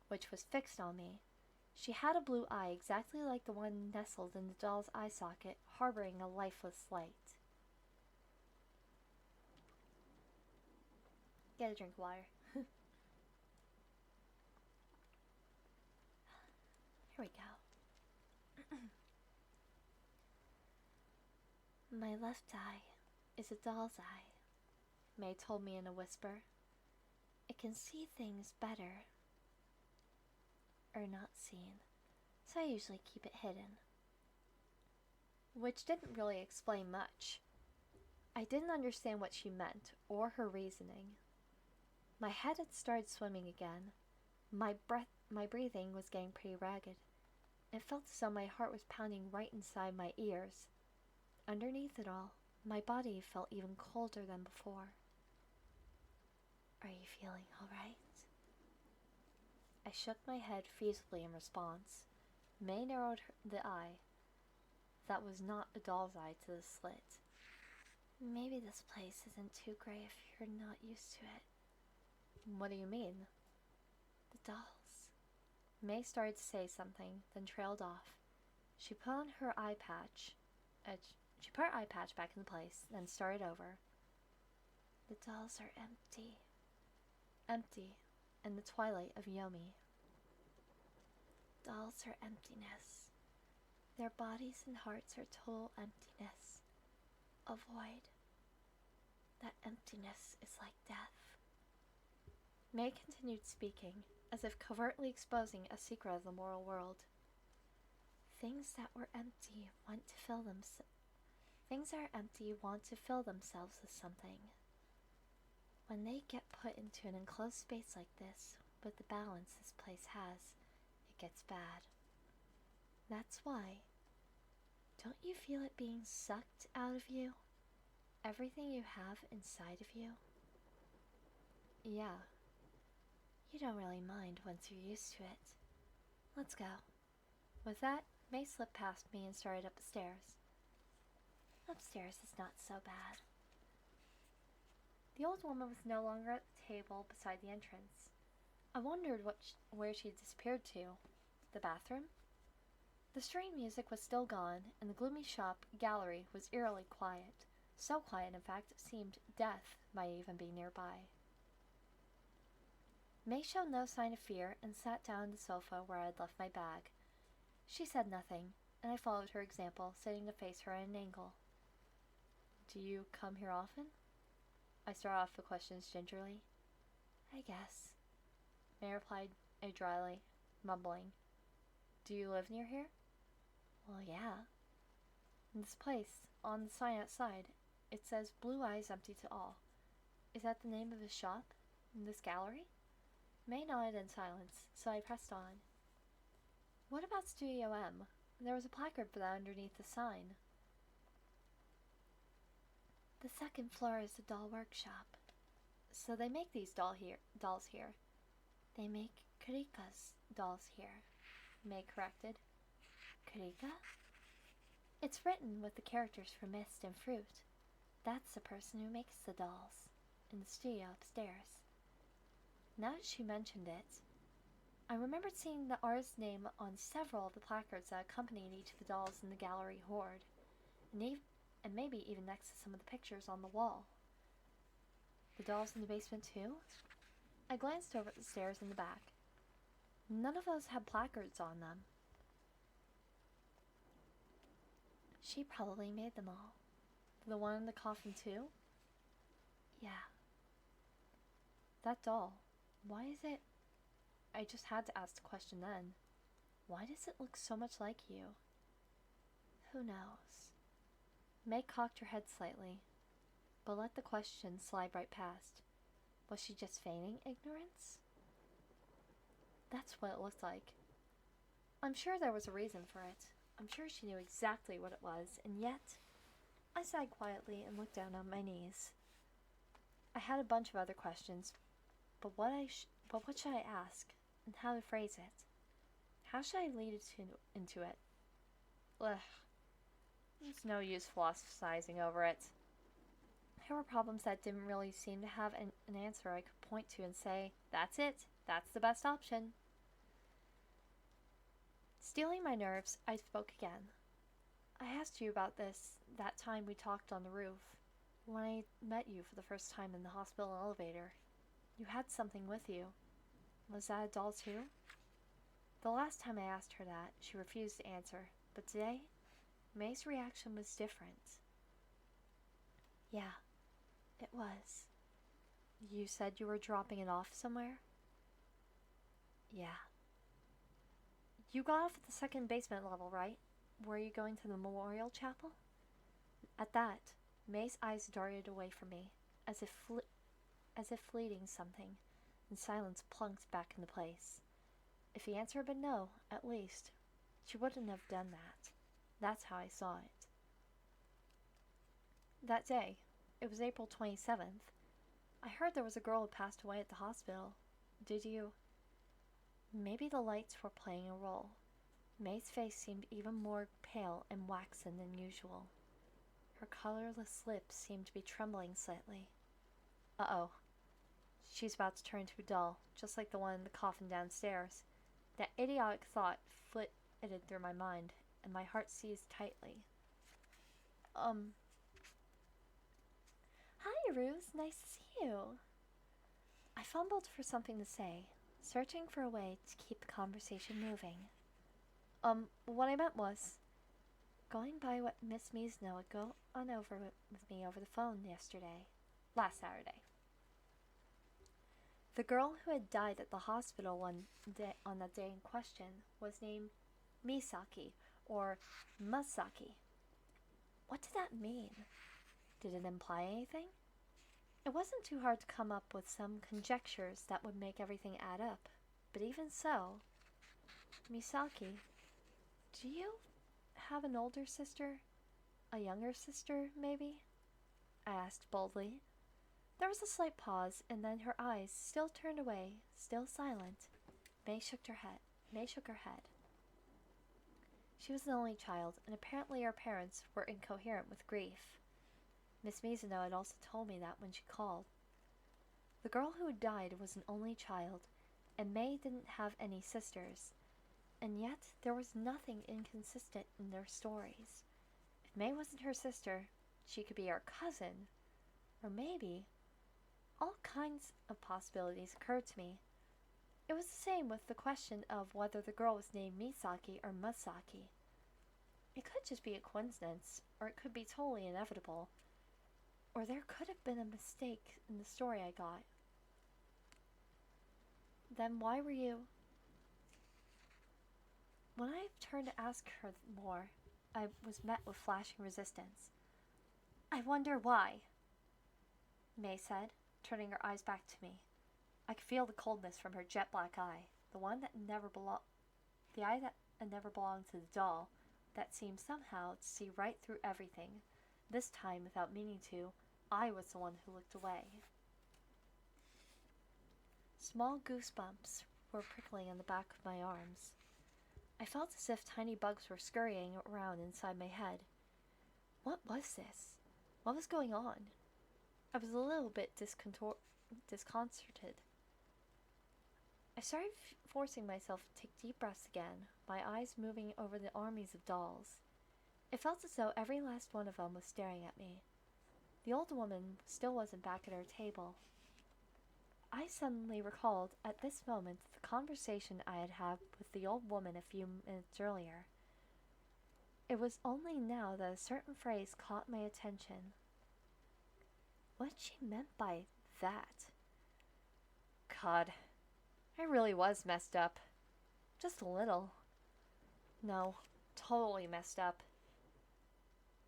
Which was fixed on me. She had a blue eye exactly like the one nestled in the doll's eye socket, harboring a lifeless light. Get a drink of water. Here we go. My left eye is a doll's eye, May told me in a whisper. It can see things better, or not seen, so I usually keep it hidden. Which didn't really explain much. I didn't understand what she meant, or her reasoning. My head had started swimming again. My breathing was getting pretty ragged. It felt as though my heart was pounding right inside my ears. Underneath it all, my body felt even colder than before. Are you feeling all right? I shook my head feasibly in response. May narrowed the eye. That was not a doll's eye to the slit. Maybe this place isn't too gray if you're not used to it. What do you mean? The dolls. May started to say something, then trailed off. She put on her eye patch. She put her eye patch back in place, then started over. The dolls are empty. Empty, in the twilight of Yomi. Dolls are emptiness. Their bodies and hearts are total emptiness. A void. That emptiness is like death. May continued speaking, as if covertly exposing a secret of the moral world. Things that were empty want to fill them. Things that are empty want to fill themselves with something. When they get put into an enclosed space like this, with the balance this place has, it gets bad. That's why. Don't you feel it being sucked out of you? Everything you have inside of you? Yeah. You don't really mind once you're used to it. Let's go. With that, May slipped past me and started up the stairs. Upstairs is not so bad. The old woman was no longer at the table beside the entrance. I wondered where she had disappeared to. The bathroom? The strained music was still gone, and the gloomy shop gallery was eerily quiet. So quiet, in fact, it seemed death might even be nearby. May showed no sign of fear and sat down on the sofa where I had left my bag. She said nothing, and I followed her example, sitting to face her at an angle. Do you come here often? I started off the questions gingerly. I guess. May replied dryly, mumbling. Do you live near here? Well, yeah. In this place, on the sign outside, it says Blue Eyes Empty to All. Is that the name of his shop? In this gallery? May nodded in silence, so I pressed on. What about Studio M? There was a placard for that underneath the sign. The second floor is the doll workshop. So they make these dolls here. They make Kurika's dolls here, May corrected. Kurika? It's written with the characters for Mist and Fruit. That's the person who makes the dolls, in the studio upstairs. Now that she mentioned it, I remembered seeing the artist's name on several of the placards that accompanied each of the dolls in the gallery hoard, and maybe even next to some of the pictures on the wall. The dolls in the basement too? I glanced over at the stairs in the back. None of those had placards on them. She probably made them all. The one in the coffin too? Yeah. That doll, why is it... I just had to ask the question then. Why does it look so much like you? Who knows? May cocked her head slightly, but let the question slide right past. Was she just feigning ignorance? That's what it looked like. I'm sure there was a reason for it. I'm sure she knew exactly what it was, and yet... I sighed quietly and looked down on my knees. I had a bunch of other questions, but what should I ask, and how to phrase it? How should I lead it into it? Ugh. There's no use philosophizing over it. There were problems that didn't really seem to have an answer I could point to and say, that's it, that's the best option. Stealing my nerves, I spoke again. I asked you about this that time we talked on the roof, when I met you for the first time in the hospital elevator. You had something with you. Was that a doll too? The last time I asked her that, she refused to answer, but today, May's reaction was different. Yeah, it was. You said you were dropping it off somewhere? Yeah. You got off at the second basement level, right? Were you going to the memorial chapel? At that, May's eyes darted away from me, as if fleeting something, and silence plunked back into place. If the answer had been no, at least, she wouldn't have done that. That's how I saw it. That day, it was April 27th, I heard there was a girl who passed away at the hospital. Did you? Maybe the lights were playing a role. May's face seemed even more pale and waxen than usual. Her colorless lips seemed to be trembling slightly. Uh-oh. She's about to turn into a doll, just like the one in the coffin downstairs. That idiotic thought flitted through my mind, and my heart seized tightly. Hi, Ruse. Nice to see you. I fumbled for something to say, searching for a way to keep the conversation moving. What I meant was, going by what Miss Mizuno would go on over with me over the phone last Saturday. The girl who had died at the hospital on that day in question was named Misaki, or Masaki. What did that mean? Did it imply anything? It wasn't too hard to come up with some conjectures that would make everything add up, but even so, Misaki, do you have an older sister? A younger sister, maybe? I asked boldly. There was a slight pause, and then her eyes still turned away, still silent. May shook her head. She was an only child, and apparently our parents were incoherent with grief. Miss Mizuno had also told me that when she called. The girl who had died was an only child, and May didn't have any sisters, and yet there was nothing inconsistent in their stories. If May wasn't her sister, she could be her cousin, or maybe... All kinds of possibilities occurred to me. It was the same with the question of whether the girl was named Misaki or Masaki. It could just be a coincidence, or it could be totally inevitable, or there could have been a mistake in the story I got. Then why were you... When I turned to ask her more, I was met with flashing resistance. I wonder why, May said, turning her eyes back to me. I could feel the coldness from her jet black eye, the eye that never belonged to the doll, that seemed somehow to see right through everything. This time, without meaning to, I was the one who looked away. Small goosebumps were prickling on the back of my arms. I felt as if tiny bugs were scurrying around inside my head. What was this? What was going on? I was a little bit disconcerted. I started forcing myself to take deep breaths again, my eyes moving over the armies of dolls. It felt as though every last one of them was staring at me. The old woman still wasn't back at her table. I suddenly recalled at this moment the conversation I had had with the old woman a few minutes earlier. It was only now that a certain phrase caught my attention. What she meant by that? God, I really was messed up. Just a little. No, totally messed up.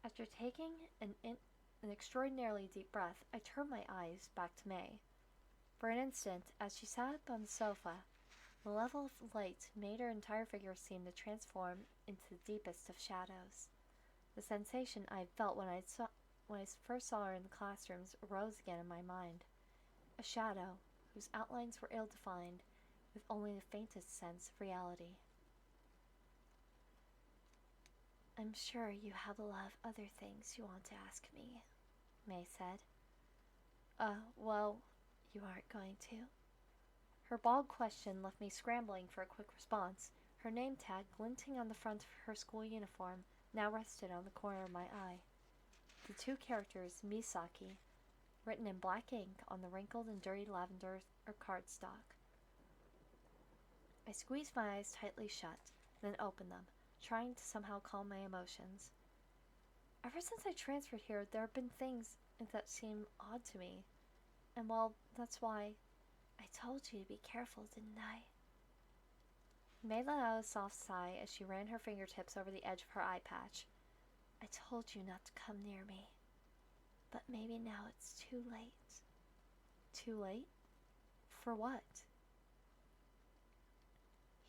After taking an extraordinarily deep breath, I turned my eyes back to May. For an instant, as she sat up on the sofa, the level of light made her entire figure seem to transform into the deepest of shadows. The sensation I had felt when I first saw her in the classrooms arose again in my mind. A shadow whose outlines were ill-defined, with only the faintest sense of reality. I'm sure you have a lot of other things you want to ask me, May said. Well, you aren't going to? Her bald question left me scrambling for a quick response. Her name tag, glinting on the front of her school uniform, now rested on the corner of my eye. The two characters, Misaki, written in black ink on the wrinkled and dirty lavender cardstock. I squeezed my eyes tightly shut, then opened them, trying to somehow calm my emotions. Ever since I transferred here, there have been things that seem odd to me. And well, that's why I told you to be careful, didn't I? May let out a soft sigh as she ran her fingertips over the edge of her eye patch. I told you not to come near me. But maybe now it's too late. Too late? For what?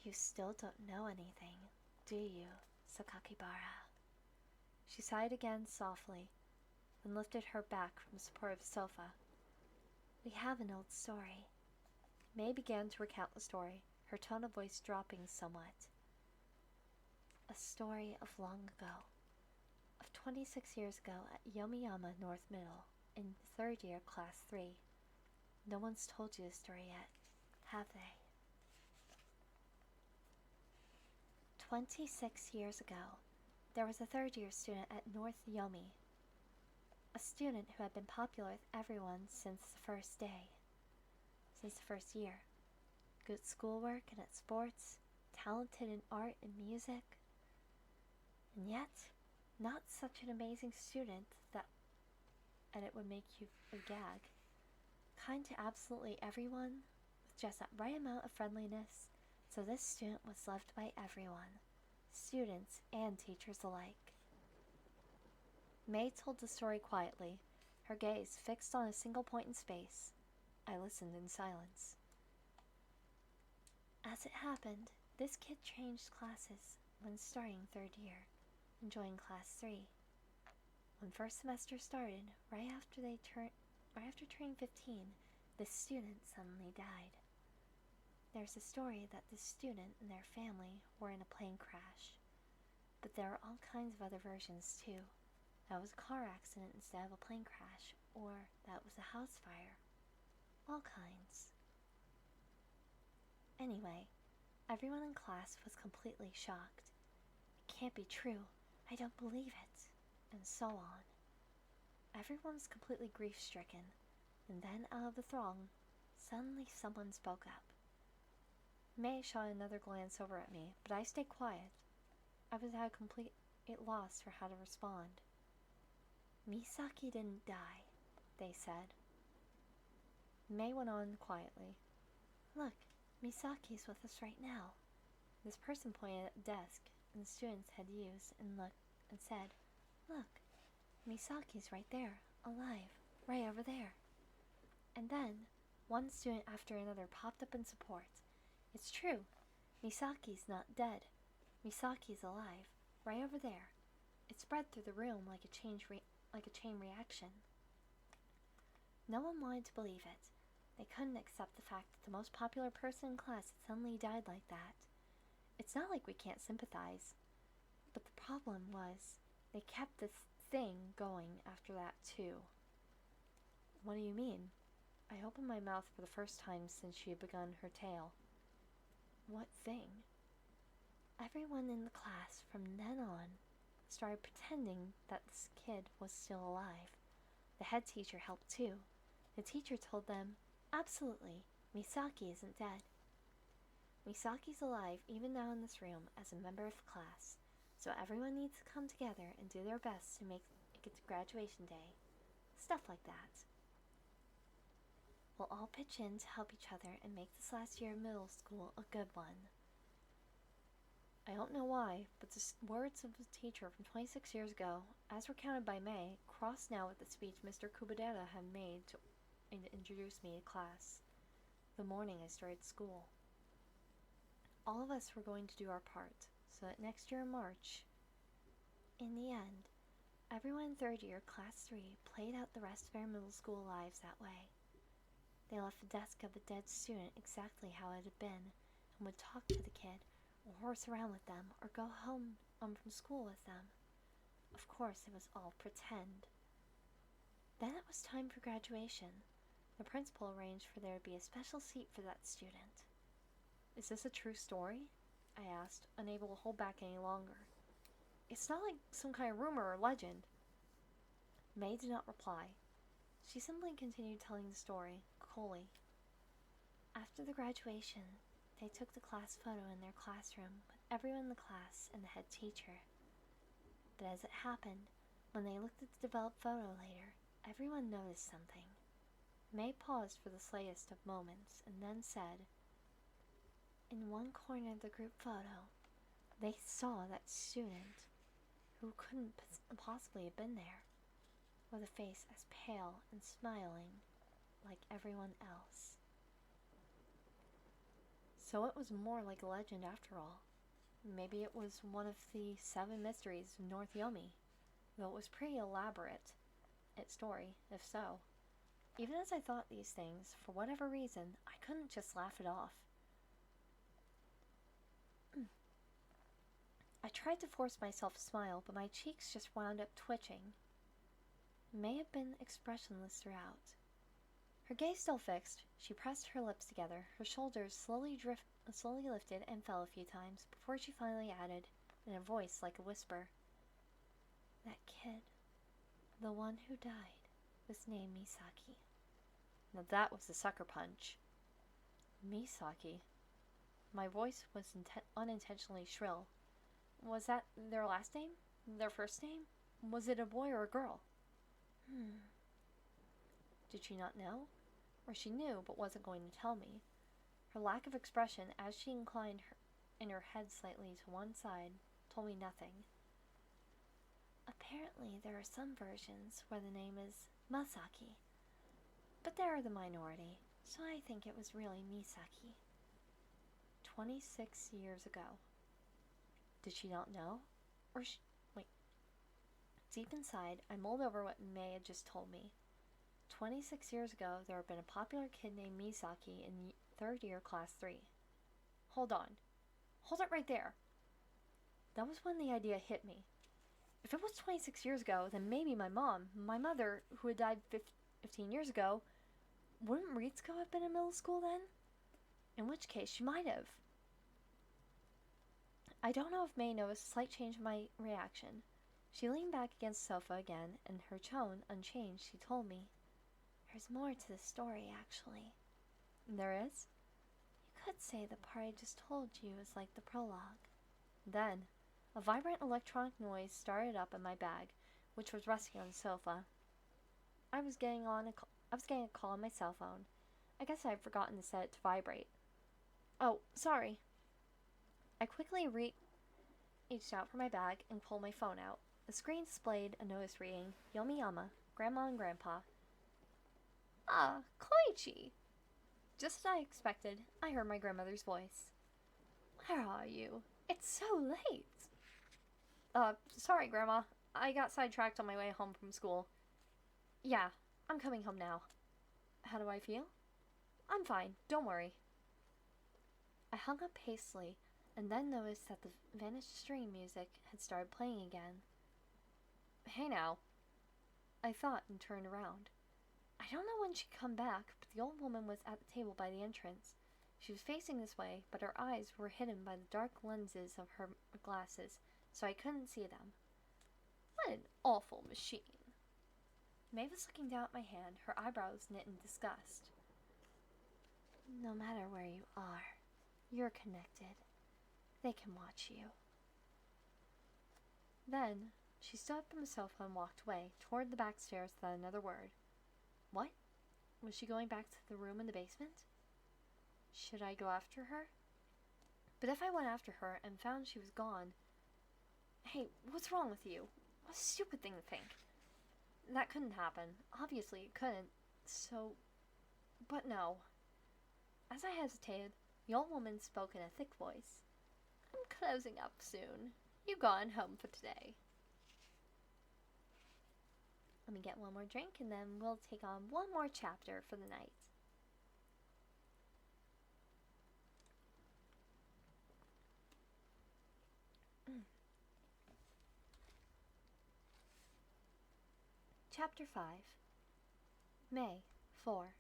You still don't know anything, do you, Sakakibara? She sighed again softly, then lifted her back from the support of the sofa. We have an old story. May began to recount the story, her tone of voice dropping somewhat. A story of long ago. Of 26 years ago at Yomiyama North Middle, in 3rd year, Class 3. No one's told you the story yet, have they? 26 years ago, there was a 3rd year student at North Yomi. A student who had been popular with everyone since the first day. Since the first year. Good at schoolwork and at sports, talented in art and music. And yet, not such an amazing student and it would make you gag. Kind to absolutely everyone, with just that right amount of friendliness, so this student was loved by everyone. students and teachers alike. May told the story quietly, her gaze fixed on a single point in space. I listened in silence. As it happened, this kid changed classes when starting third year and joined class 3. When first semester started, right after turning 15, this student suddenly died. There's a story that this student and their family were in a plane crash, but there are all kinds of other versions too. That was a car accident instead of a plane crash, or that was a house fire. All kinds. Anyway, everyone in class was completely shocked. It can't be true. I don't believe it. And so on. Everyone was completely grief-stricken, and then out of the throng, suddenly someone spoke up. May shot another glance over at me, but I stayed quiet. I was at a complete loss for how to respond. Misaki didn't die, they said. May went on quietly. Look, Misaki's with us right now. This person pointed at the desk and the students had used and said, Look, Misaki's right there, alive, right over there. And then, one student after another popped up in support. It's true, Misaki's not dead. Misaki's alive, right over there. It spread through the room like a chain reaction. No one wanted to believe it. They couldn't accept the fact that the most popular person in class had suddenly died like that. It's not like we can't sympathize. But the problem was, they kept this thing going after that too. What do you mean? I opened my mouth for the first time since she had begun her tale. What thing? Everyone in the class from then on started pretending that this kid was still alive. The head teacher helped too. The teacher told them, absolutely, Misaki isn't dead. Misaki's alive even now in this room as a member of the class, so everyone needs to come together and do their best to make it to graduation day. Stuff like that. We'll all pitch in to help each other and make this last year of middle school a good one. I don't know why, but the words of the teacher from 26 years ago, as recounted by May, cross now with the speech Mr. Kubadera had made to introduce me to class the morning I started school. All of us were going to do our part, so that next year in March, in the end, everyone in third year, class 3, played out the rest of their middle school lives that way. They left the desk of a dead student exactly how it had been, and would talk to the kid, or horse around with them, or go home from school with them. Of course, it was all pretend. Then it was time for graduation. The principal arranged for there to be a special seat for that student. Is this a true story? I asked, unable to hold back any longer. It's not like some kind of rumor or legend. May did not reply. She simply continued telling the story, coolly. After the graduation, they took the class photo in their classroom with everyone in the class and the head teacher. But as it happened, when they looked at the developed photo later, everyone noticed something. May paused for the slightest of moments and then said, in one corner of the group photo, they saw that student, who couldn't possibly have been there, with a face as pale and smiling like everyone else. So it was more like a legend after all. Maybe it was one of the 7 mysteries of North Yomi, though it was pretty elaborate, its story, if so. Even as I thought these things, for whatever reason, I couldn't just laugh it off. I tried to force myself to smile, but my cheeks just wound up twitching. May have been expressionless throughout. Her gaze still fixed, she pressed her lips together, her shoulders slowly lifted and fell a few times, before she finally added, in a voice like a whisper, that kid, the one who died, was named Misaki. Now that was a sucker punch. Misaki. My voice was unintentionally shrill. Was that their last name? Their first name? Was it a boy or a girl? Did she not know? Or she knew but wasn't going to tell me. Her lack of expression as she inclined in her head slightly to one side told me nothing. Apparently, there are some versions where the name is Masaki, but they are the minority, so I think it was really Misaki. 26 years ago. Did she not know? Wait. Deep inside, I mulled over what May had just told me. 26 years ago, there had been a popular kid named Misaki in 3rd year, class 3. Hold on. Hold it right there. That was when the idea hit me. If it was 26 years ago, then maybe my mother, who had died 15 years ago, wouldn't Ritsuko have been in middle school then? In which case, she might have. I don't know if May noticed a slight change in my reaction. She leaned back against the sofa again, and her tone unchanged, she told me, "There's more to the story, actually." There is? You could say the part I just told you is like the prologue. Then, a vibrant electronic noise started up in my bag, which was resting on the sofa. I was getting a call on my cell phone. I guess I had forgotten to set it to vibrate. Oh, sorry. I quickly reached out for my bag and pulled my phone out. The screen displayed a notice reading, Yomiyama, Grandma and Grandpa. Ah, Koichi! Just as I expected, I heard my grandmother's voice. Where are you? It's so late. Sorry, Grandma. I got sidetracked on my way home from school. Yeah, I'm coming home now. How do I feel? I'm fine, don't worry. I hung up hastily, and then noticed that the vanished stream music had started playing again. Hey now, I thought and turned around. I don't know when she'd come back, but the old woman was at the table by the entrance. She was facing this way, but her eyes were hidden by the dark lenses of her glasses, so I couldn't see them. What an awful machine. May was looking down at my hand, her eyebrows knit in disgust. No matter where you are, you're connected. They can watch you. Then, she stood up from the sofa and walked away, toward the back stairs without another word. What? Was she going back to the room in the basement? Should I go after her? But if I went after her and found she was gone... Hey, what's wrong with you? What a stupid thing to think. That couldn't happen. Obviously it couldn't. So... But no. As I hesitated, the old woman spoke in a thick voice. I'm closing up soon. You gone home for today. Let me get one more drink and then we'll take on one more chapter for the night. Chapter 5. May 4.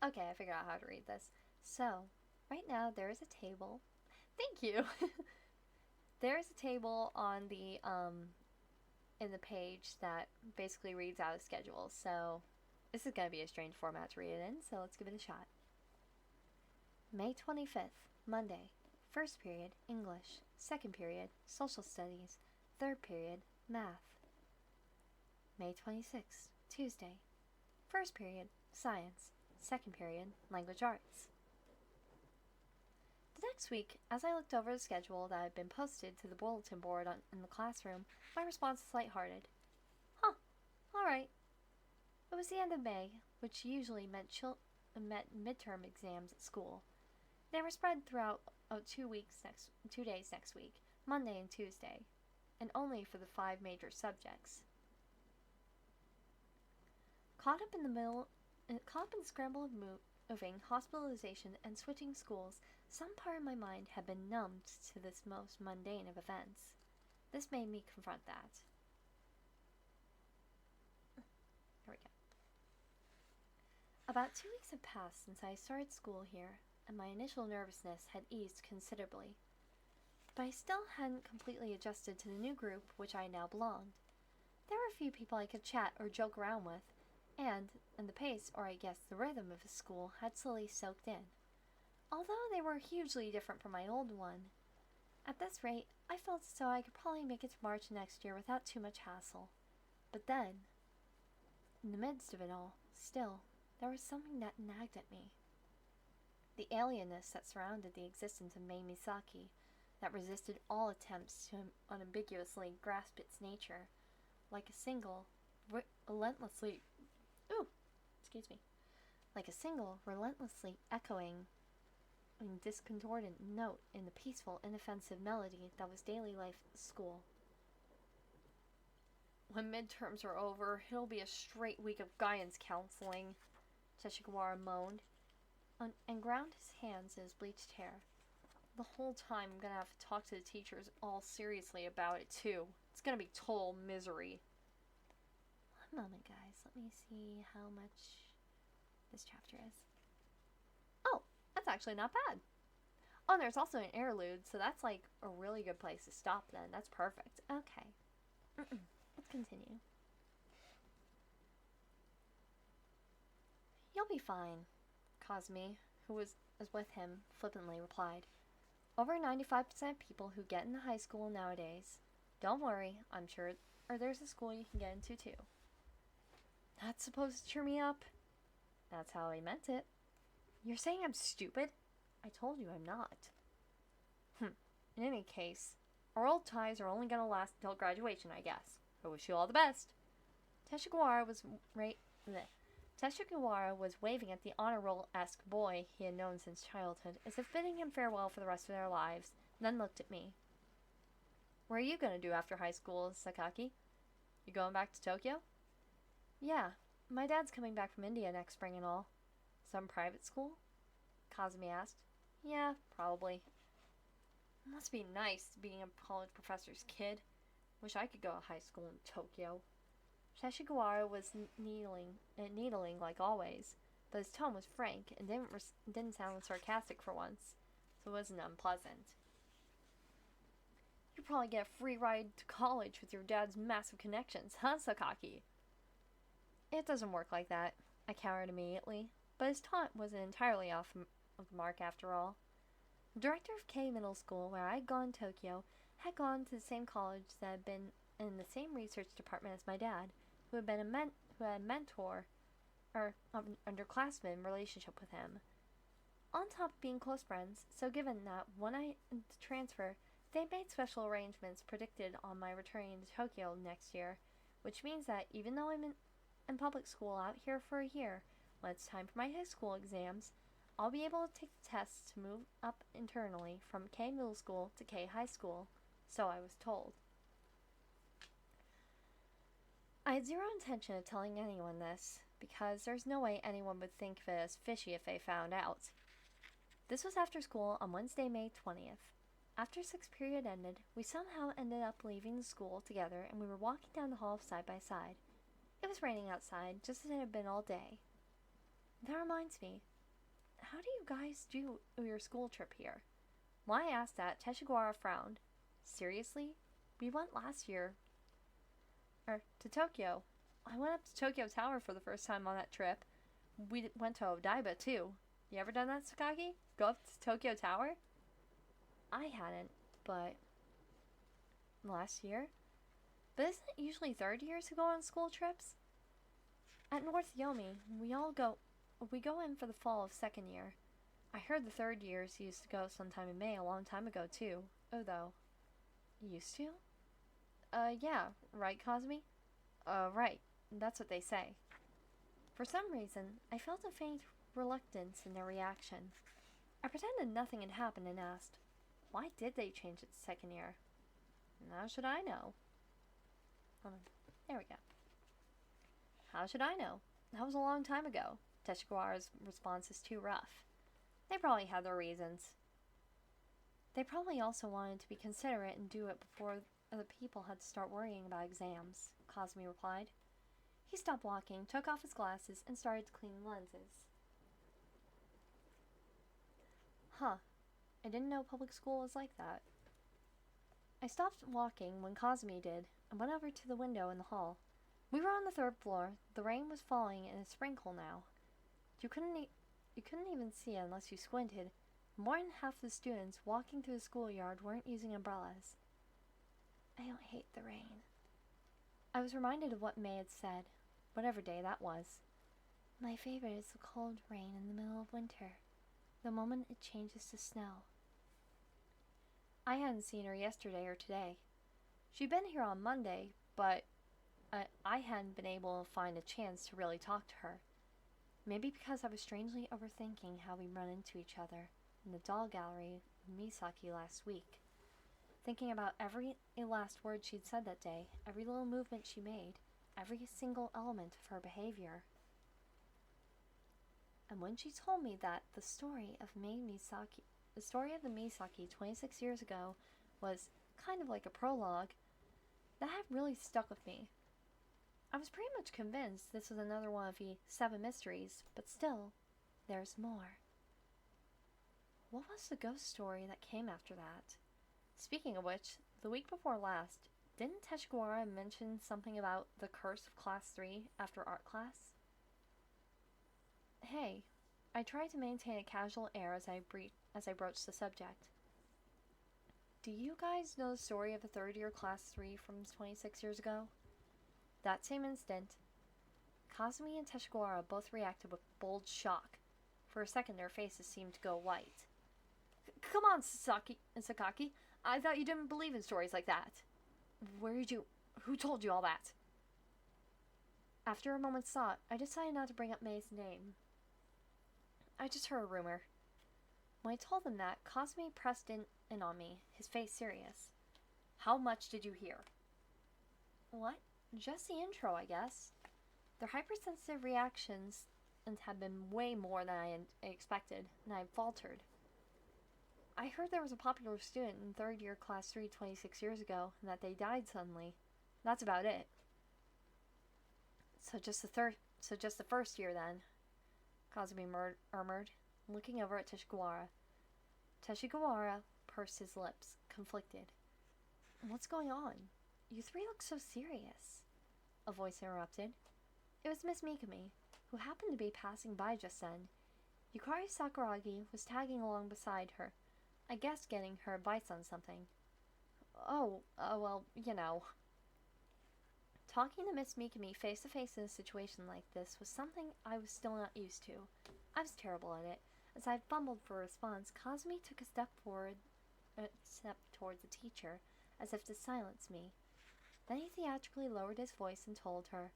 Okay, I figured out how to read this. So, right now there is a table. Thank you! There is a table on the, in the page that basically reads out a schedule. So, this is going to be a strange format to read it in, so let's give it a shot. May 25th, Monday. First period, English. Second period, Social Studies. Third period, Math. May 26th, Tuesday. First period, Science. Second period, Language Arts. The next week, as I looked over the schedule that had been posted to the bulletin board in the classroom, my response was lighthearted. Huh, alright. It was the end of May, which usually meant midterm exams at school. They were spread throughout 2 days next week, Monday and Tuesday, and only for the 5 major subjects. Caught up in the scramble of moving, hospitalization, and switching schools, some part of my mind had been numbed to this most mundane of events. This made me confront that. There we go. About 2 weeks had passed since I started school here, and my initial nervousness had eased considerably. But I still hadn't completely adjusted to the new group which I now belonged. There were a few people I could chat or joke around with, and the pace, or I guess the rhythm of the school, had slowly soaked in. Although they were hugely different from my old one. At this rate, I felt as though I could probably make it to March next year without too much hassle. But then, in the midst of it all, still, there was something that nagged at me. The alienness that surrounded the existence of Mei Misaki, that resisted all attempts to unambiguously grasp its nature, like a single, relentlessly, ooh, excuse me, like a single, relentlessly echoing and discordant note in the peaceful, inoffensive melody that was daily life at school. When midterms are over, it'll be a straight week of guidance counseling, Teshigawara moaned, and ground his hands in his bleached hair. The whole time I'm gonna have to talk to the teachers all seriously about it, too. It's gonna be total misery. One moment, guys. Let me see how much this chapter is. Oh, that's actually not bad. Oh, and there's also an interlude, so that's like a really good place to stop then. That's perfect. Okay. Let's continue. You'll be fine, Kazumi, who was with him, flippantly replied. Over 95% of people who get into high school nowadays. Don't worry, I'm sure there's a school you can get into too. That's supposed to cheer me up. That's how I meant it. You're saying I'm stupid? I told you I'm not. In any case, our old ties are only gonna last until graduation, I guess. I wish you all the best. Teshigawara was waving at the honor roll-esque boy he had known since childhood, as if bidding him farewell for the rest of their lives, then looked at me. What are you gonna do after high school, Sakaki? You going back to Tokyo? Yeah, my dad's coming back from India next spring and all. Some private school? Kazumi asked. Yeah, probably. It must be nice being a college professor's kid. Wish I could go to high school in Tokyo. Teshigawara was needling like always, but his tone was frank and didn't sound sarcastic for once, so it wasn't unpleasant. You probably get a free ride to college with your dad's massive connections, huh, Sakaki? It doesn't work like that, I countered immediately, but his taunt wasn't entirely off of the mark after all. The director of K Middle School, where I had gone to Tokyo, had gone to the same college that had been in the same research department as my dad, who had a mentor or underclassman relationship with him. On top of being close friends, so given that when I transfer, they made special arrangements predicted on my returning to Tokyo next year, which means that even though I'm in public school out here for a year, when it's time for my high school exams, I'll be able to take the tests to move up internally from K Middle School to K High School, so I was told. I had zero intention of telling anyone this, because there's no way anyone would think of it as fishy if they found out. This was after school on Wednesday, May 20th. After 6th period ended, we somehow ended up leaving the school together and we were walking down the hall side by side. It was raining outside, just as it had been all day. That reminds me, how do you guys do your school trip here? When I asked that, Teshigawara frowned. Seriously? We went last year. To Tokyo. I went up to Tokyo Tower for the first time on that trip. We went to Odaiba, too. You ever done that, Sakaki? Go up to Tokyo Tower? I hadn't, but last year? But isn't it usually third years who go on school trips? At North Yomi, we go in for the fall of second year. I heard the third years used to go sometime in May a long time ago, too. Although, used to? Yeah, right, Kazumi? Right. That's what they say. For some reason, I felt a faint reluctance in their reaction. I pretended nothing had happened and asked, why did they change it to second year? How should I know? There we go. How should I know? That was a long time ago. Teshigawara's response is too rough. They probably had their reasons. They probably also wanted to be considerate and do it before the people had to start worrying about exams, Kazumi replied. He stopped walking, took off his glasses, and started to clean lenses. Huh. I didn't know public school was like that. I stopped walking when Kazumi did, and went over to the window in the hall. We were on the third floor. The rain was falling in a sprinkle now. You couldn't even see it unless you squinted. More than half the students walking through the schoolyard weren't using umbrellas. I don't hate the rain. I was reminded of what May had said, whatever day that was. My favorite is the cold rain in the middle of winter. the moment it changes to snow. I hadn't seen her yesterday or today. She'd been here on Monday, but I hadn't been able to find a chance to really talk to her. Maybe because I was strangely overthinking how we run into each other in the doll gallery in Misaki last week. Thinking about every last word she'd said that day, every little movement she made, every single element of her behavior. And when she told me that the story of the Misaki 26 years ago was kind of like a prologue, that had really stuck with me. I was pretty much convinced this was another one of the 7 mysteries, but still, there's more. What was the ghost story that came after that? Speaking of which, the week before last, didn't Teshigawara mention something about the curse of Class 3 after art class? Hey, I tried to maintain a casual air as I broached the subject. Do you guys know the story of the 3rd year Class 3 from 26 years ago? That same instant, Kazumi and Teshigawara both reacted with bold shock. For a second, their faces seemed to go white. Come on, Sakaki. I thought you didn't believe in stories like that. Who told you all that? After a moment's thought, I decided not to bring up May's name. I just heard a rumor. When I told them that, Kazumi pressed in on me, his face serious. How much did you hear? What? Just the intro, I guess. Their hypersensitive reactions had been way more than I had expected, and I faltered. I heard there was a popular student in 3rd year Class 3 26 years ago, and that they died suddenly. That's about it. So just the 1st year then, Kazumi murmured, looking over at Teshigawara. Teshigawara pursed his lips, conflicted. What's going on? You 3 look so serious. A voice interrupted. It was Miss Mikami, who happened to be passing by just then. Yukari Sakuragi was tagging along beside her, I guess getting her advice on something. Well, you know. Talking to Miss Mikami face-to-face in a situation like this was something I was still not used to. I was terrible at it. As I fumbled for a response, Kazumi took a step towards the teacher, as if to silence me. Then he theatrically lowered his voice and told her,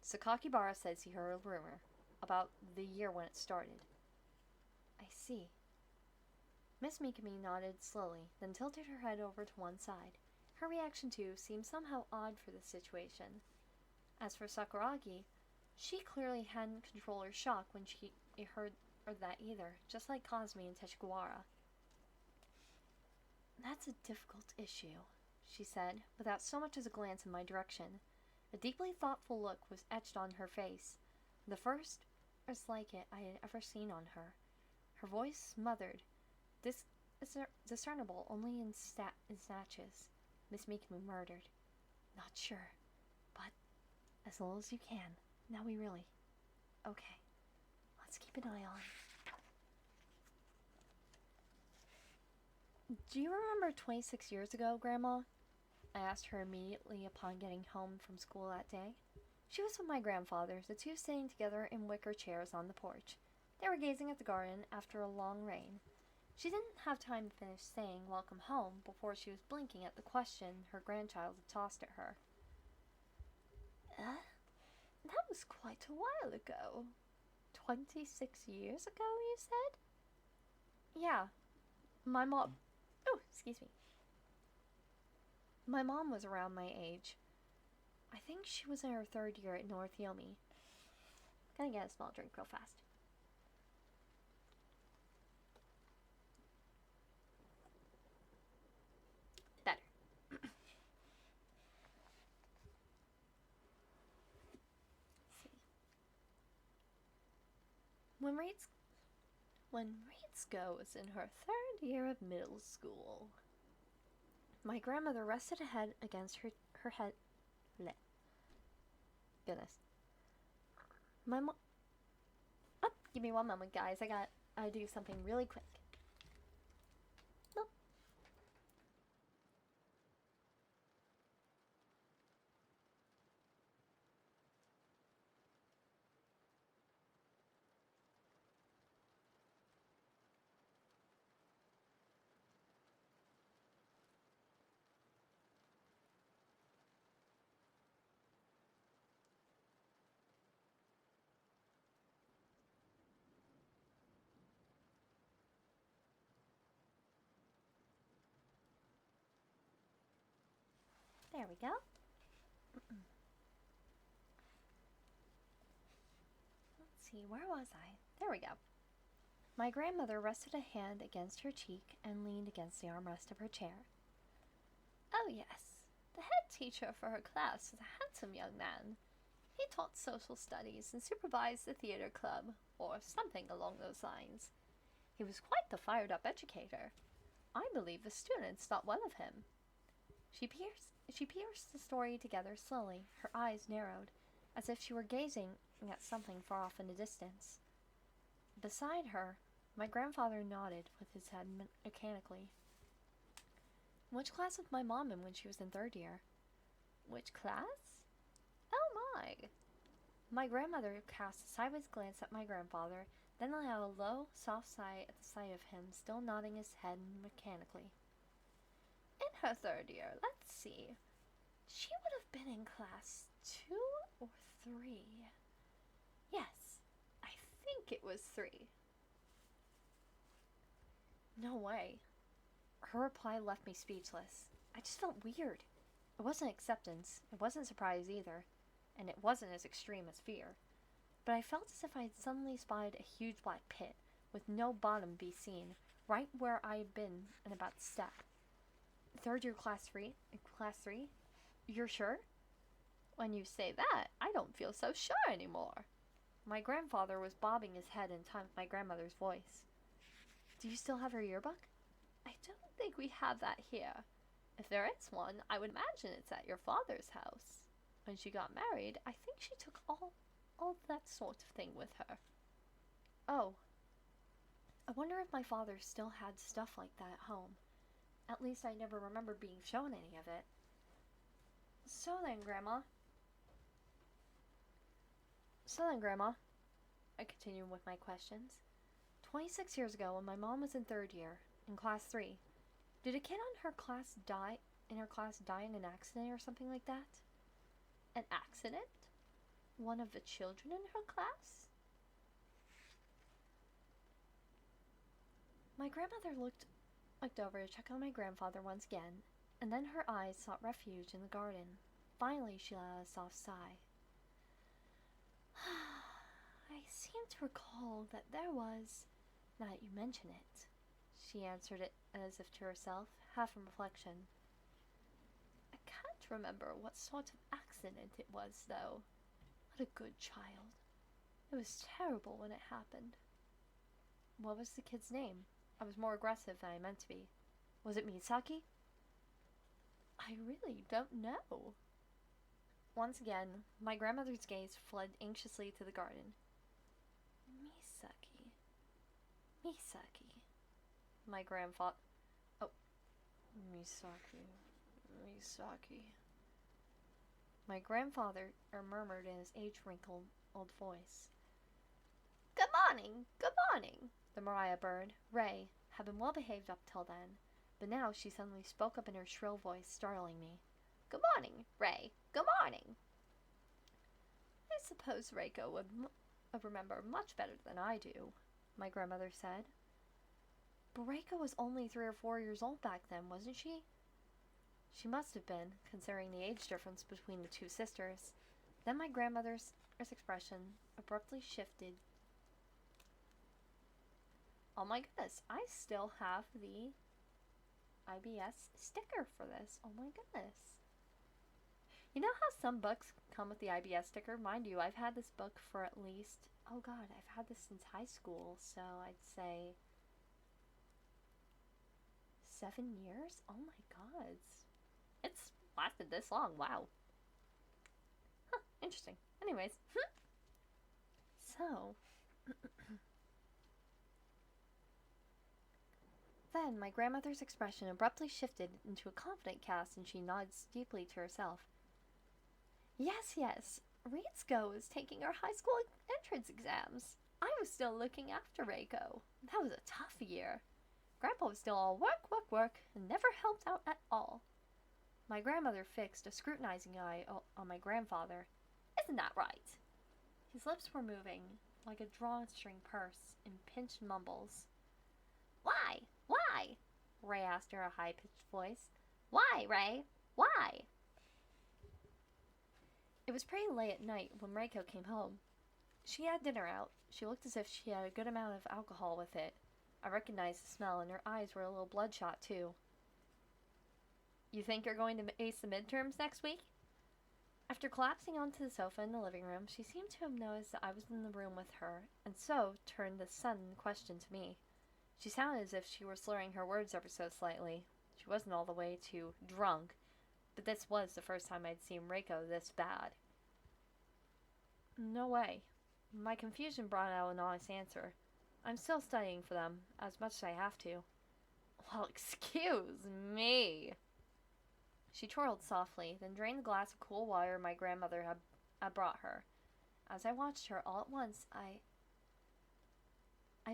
Sakakibara says he heard a rumor about the year when it started. I see. Miss Mikami nodded slowly, then tilted her head over to one side. Her reaction, too, seemed somehow odd for the situation. As for Sakuragi, she clearly hadn't controlled her shock when she heard that either, just like Kazumi and Teshigawara. That's a difficult issue, she said, without so much as a glance in my direction. A deeply thoughtful look was etched on her face, the first as like it I had ever seen on her. Her voice smothered, discernible only in snatches. Miss Mikami murmured, Not sure, but as little as you can. Now we really... Okay, let's keep an eye on. Do you remember 26 years ago, Grandma? I asked her immediately upon getting home from school that day. She was with my grandfather, the 2 sitting together in wicker chairs on the porch. They were gazing at the garden after a long rain. She didn't have time to finish saying welcome home before she was blinking at the question her grandchild had tossed at her. That was quite a while ago. 26 years ago, you said? Yeah. My mom... Oh, excuse me. My mom was around my age. I think she was in her 3rd year at North Yomi. Gonna get a small drink real fast. Better. See. When Ritsuko was in her 3rd year of middle school, my grandmother rested a head against her head. Bleh. Goodness. My mom... Oh, give me one moment, guys. I gotta do something really quick. Nope. There we go. Let's see, where was I? There we go. My grandmother rested a hand against her cheek and leaned against the armrest of her chair. Oh, yes. The head teacher for her class was a handsome young man. He taught social studies and supervised the theater club, or something along those lines. He was quite the fired-up educator. I believe the students thought well of him. She pierced the story together slowly, her eyes narrowed, as if she were gazing at something far off in the distance. Beside her, my grandfather nodded with his head mechanically. Which class was my mom in when she was in 3rd year? Which class? Oh my! My grandmother cast a sideways glance at my grandfather, then let out a low, soft sigh at the sight of him, still nodding his head mechanically. In her 3rd year, let's see. She would have been in class 2 or 3. Yes, I think it was 3. No way. Her reply left me speechless. I just felt weird. It wasn't acceptance, it wasn't surprise either, and it wasn't as extreme as fear. But I felt as if I had suddenly spied a huge black pit, with no bottom be seen, right where I had been in about to step. 3rd year class 3? Class 3? You're sure? When you say that, I don't feel so sure anymore. My grandfather was bobbing his head in time with my grandmother's voice. Do you still have her yearbook? I don't think we have that here. If there is one, I would imagine it's at your father's house. When she got married, I think she took all that sort of thing with her. Oh. I wonder if my father still had stuff like that at home. At least I never remember being shown any of it. So then, Grandma, I continued with my questions. 26 years ago, when my mom was in 3rd year, in class 3, did a kid in her class die in an accident or something like that? An accident? One of the children in her class? My grandmother looked over to check on my grandfather once again, and then her eyes sought refuge in the garden. Finally, she let out a soft sigh. I seem to recall that there was, now that you mention it. She answered it as if to herself, half in reflection. I can't remember what sort of accident it was, though. What a good child. It was terrible when it happened. What was the kid's name? I was more aggressive than I meant to be. Was it Misaki? I really don't know. Once again, my grandmother's gaze fled anxiously to the garden. Misaki. My grandfather... Oh. Misaki. My grandfather murmured in his age-wrinkled old voice. Good morning! The Mariah bird, Ray, had been well behaved up till then, but now she suddenly spoke up in her shrill voice, startling me. Good morning, Ray. Good morning. I suppose Reiko would remember much better than I do, my grandmother said. But Reiko was only 3 or 4 years old back then, wasn't she? She must have been, considering the age difference between the two sisters. Then my grandmother's expression abruptly shifted. Oh my goodness, I still have the IBS sticker for this. Oh my goodness. You know how some books come with the IBS sticker? Mind you, I've had this book for at least, oh god, I've had this since high school, so I'd say 7 years? Oh my god. It's lasted this long, wow. Huh, interesting. Anyways, so... Then my grandmother's expression abruptly shifted into a confident cast and she nodded deeply to herself. Yes, Ritsuko is taking her high school entrance exams. I was still looking after Reiko. That was a tough year. Grandpa was still all work, and never helped out at all. My grandmother fixed a scrutinizing eye on my grandfather. Isn't that right? His lips were moving, like a drawstring purse, in pinched mumbles. Why? Ray asked in a high-pitched voice. Why, Ray? Why? was pretty late at night when Reiko came home. She had dinner out. She looked as if she had a good amount of alcohol with it. I recognized the smell, and her eyes were a little bloodshot, too. You think you're going to ace the midterms next week? After collapsing onto the sofa in the living room, she seemed to have noticed that I was in the room with her, and so turned the sudden question to me. She sounded as if she were slurring her words ever so slightly. She wasn't all the way to drunk, but this was the first time I'd seen Reiko this bad. No way. My confusion brought out an honest answer. I'm still studying for them, as much as I have to. Well, excuse me. She chortled softly, then drained the glass of cool water my grandmother had brought her. As I watched her, all at once, I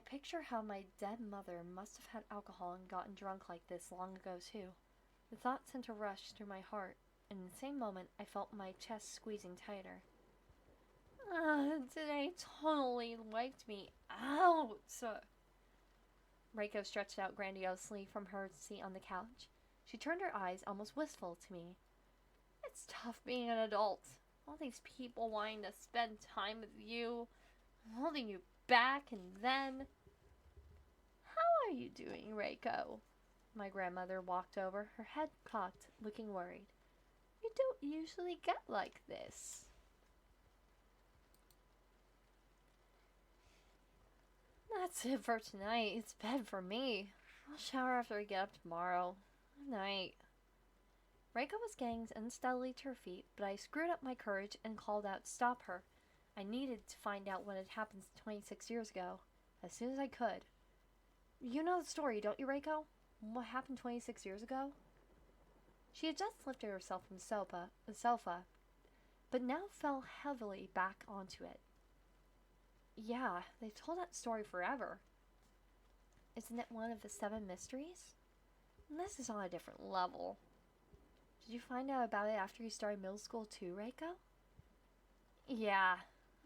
picture how my dead mother must have had alcohol and gotten drunk like this long ago, too. The thought sent a rush through my heart, and in the same moment, I felt my chest squeezing tighter. Today totally wiped me out. Reiko stretched out grandiosely from her seat on the couch. She turned her eyes almost wistful to me. It's tough being an adult. All these people wanting to spend time with you, holding you back, and then... How are you doing, Reiko? My grandmother walked over, her head cocked, looking worried. You don't usually get like this. That's it for tonight. It's bed for me. I'll shower after I get up tomorrow. Good night. Reiko was getting unsteadily to her feet, but I screwed up my courage and called out to stop her. I needed to find out what had happened 26 years ago, as soon as I could. You know the story, don't you, Reiko? What happened 26 years ago? She had just lifted herself from the sofa, but now fell heavily back onto it. Yeah, they've told that story forever. Isn't it one of the 7 mysteries? This is on a different level. Did you find out about it after you started middle school too, Reiko? Yeah,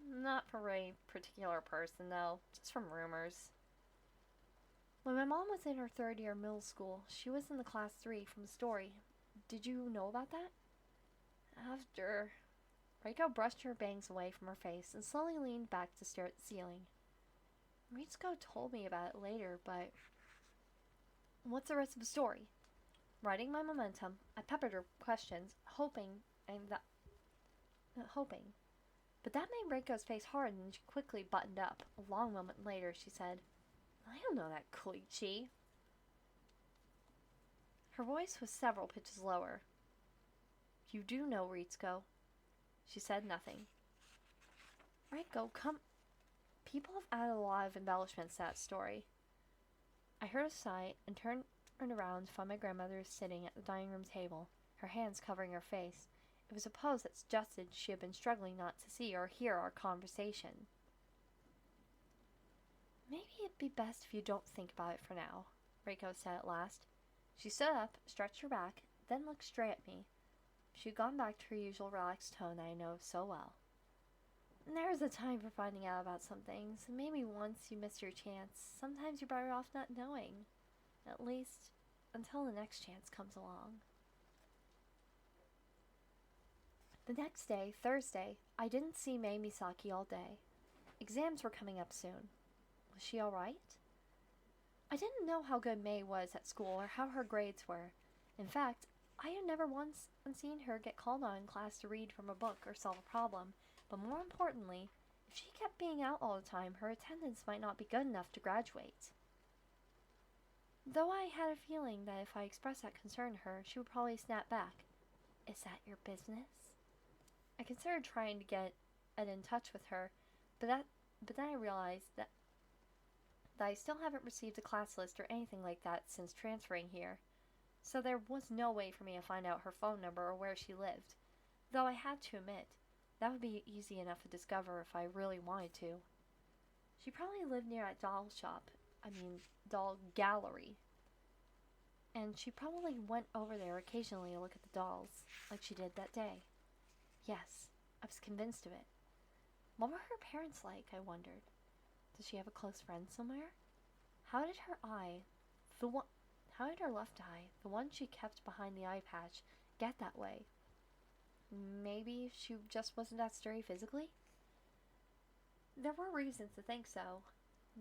not for a particular person though, just from rumors. When my mom was in her 3rd year of middle school, she was in the class 3 from the story. Did you know about that? After... Reiko brushed her bangs away from her face and slowly leaned back to stare at the ceiling. Ritsuko told me about it later, but... What's the rest of the story? Riding my momentum, I peppered her questions, hoping. But that made Reiko's face harden and she quickly buttoned up. A long moment later, she said, I don't know that, Koichi. Her voice was several pitches lower. You do know, Ritsuko. She said nothing. Reiko, come. People have added a lot of embellishments to that story. I heard a sigh and turned around to find my grandmother sitting at the dining room table, her hands covering her face. It was a pose that suggested she had been struggling not to see or hear our conversation. Maybe it'd be best if you don't think about it for now, Reiko said at last. She stood up, stretched her back, then looked straight at me. She had gone back to her usual relaxed tone that I know so well. There's a time for finding out about some things, and maybe once you miss your chance, sometimes you're better off not knowing. At least, until the next chance comes along. The next day, Thursday, I didn't see Mei Misaki all day. Exams were coming up soon. Was she alright? I didn't know how good Mei was at school or how her grades were. In fact, I had never once seen her get called on in class to read from a book or solve a problem, but more importantly, if she kept being out all the time, her attendance might not be good enough to graduate. Though I had a feeling that if I expressed that concern to her, she would probably snap back. Is that your business? I considered trying to get in touch with her, but then I realized that I still haven't received a class list or anything like that since transferring here. So there was no way for me to find out her phone number or where she lived, though I had to admit, that would be easy enough to discover if I really wanted to. She probably lived near that doll gallery. And she probably went over there occasionally to look at the dolls, like she did that day. Yes, I was convinced of it. What were her parents like, I wondered? Did she have a close friend somewhere? How did her left eye, the one she kept behind the eye patch, get that way? Maybe she just wasn't that sturdy physically? There were reasons to think so.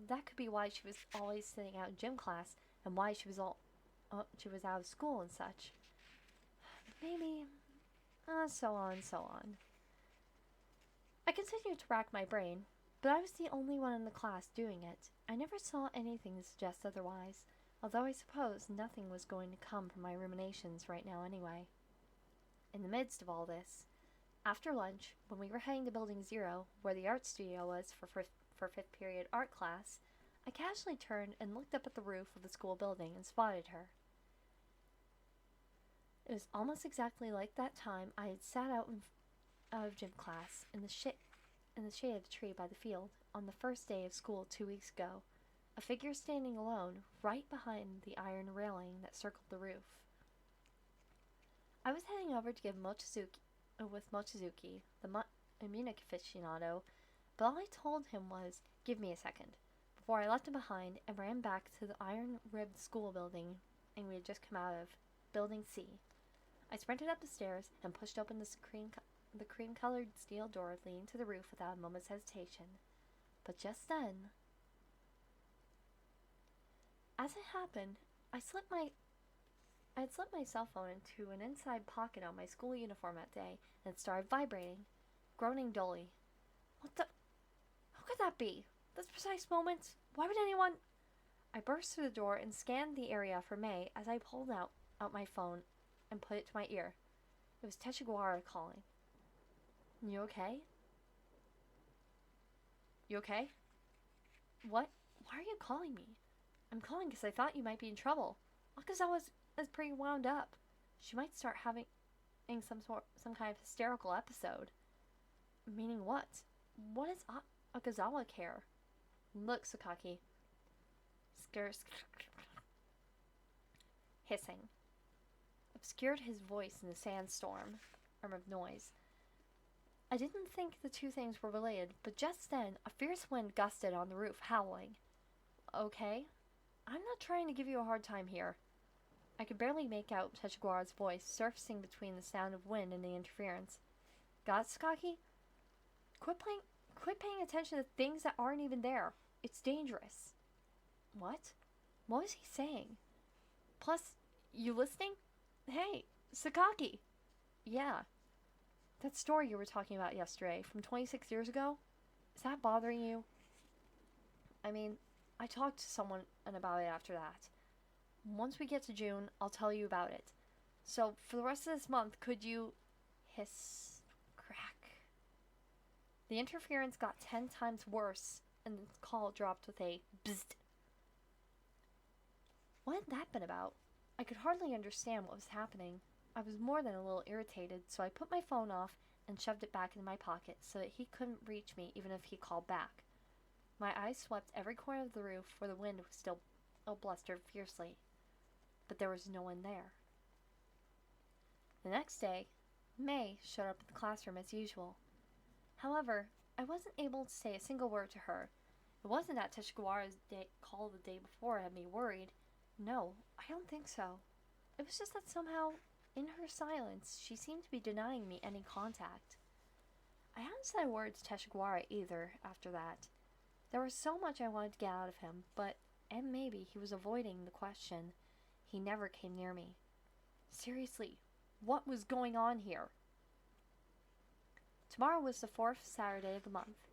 That could be why she was always sitting out in gym class and why she was out of school and such. Maybe, so on, so on. I continued to rack my brain, but I was the only one in the class doing it. I never saw anything to suggest otherwise, although I suppose nothing was going to come from my ruminations right now anyway. In the midst of all this, after lunch, when we were heading to Building 0, where the art studio was for 5th period art class, I casually turned and looked up at the roof of the school building and spotted her. It was almost exactly like that time I had sat out of gym class in the shade of the tree by the field on the first day of school 2 weeks ago, a figure standing alone right behind the iron railing that circled the roof. I was heading over to give Mochizuki, the Munich aficionado, but all I told him was, "Give me a second," before I left him behind and ran back to the iron-ribbed school building and we had just come out of, Building C. I sprinted up the stairs and pushed open the cream-colored steel door leading to the roof without a moment's hesitation. But just then, as it happened, I had slipped my cell phone into an inside pocket on my school uniform that day, and it started vibrating, groaning dully. What the? How could that be? This precise moment? Why would anyone? I burst through the door and scanned the area for May as I pulled out my phone and put it to my ear. It was Teshigawara calling. You okay? You okay? What? Why are you calling me? I'm calling because I thought you might be in trouble. Akazawa is pretty wound up. She might start having some kind of hysterical episode. Meaning what? What does Akazawa care? Look, Sakaki. Hissing obscured his voice in the sandstorm of noise. I didn't think the two things were related, but just then a fierce wind gusted on the roof, howling. Okay? I'm not trying to give you a hard time here. I could barely make out Teshigawara's voice surfacing between the sound of wind and the interference. Got it, Sakaki? Quit paying attention to things that aren't even there. It's dangerous. What? What was he saying? Plus, you listening? Hey, Sakaki! Yeah. That story you were talking about yesterday, from 26 years ago? Is that bothering you? I mean, I talked to someone about it after that. Once we get to June, I'll tell you about it. So, for the rest of this month, could you... Hiss. Crack. The interference got 10 times worse, and the call dropped with a bzzzt. What had that been about? I could hardly understand what was happening. I was more than a little irritated, so I put my phone off and shoved it back into my pocket so that he couldn't reach me even if he called back. My eyes swept every corner of the roof where the wind was still blustered fiercely, but there was no one there. The next day, May showed up at the classroom as usual. However, I wasn't able to say a single word to her. It wasn't that Teshigawara's call the day before had me worried. No, I don't think so. It was just that somehow, in her silence, she seemed to be denying me any contact. I hadn't said a word to Teshigawara either after that. There was so much I wanted to get out of him, and maybe he was avoiding the question. He never came near me. Seriously, what was going on here? Tomorrow was the 4th Saturday of the month,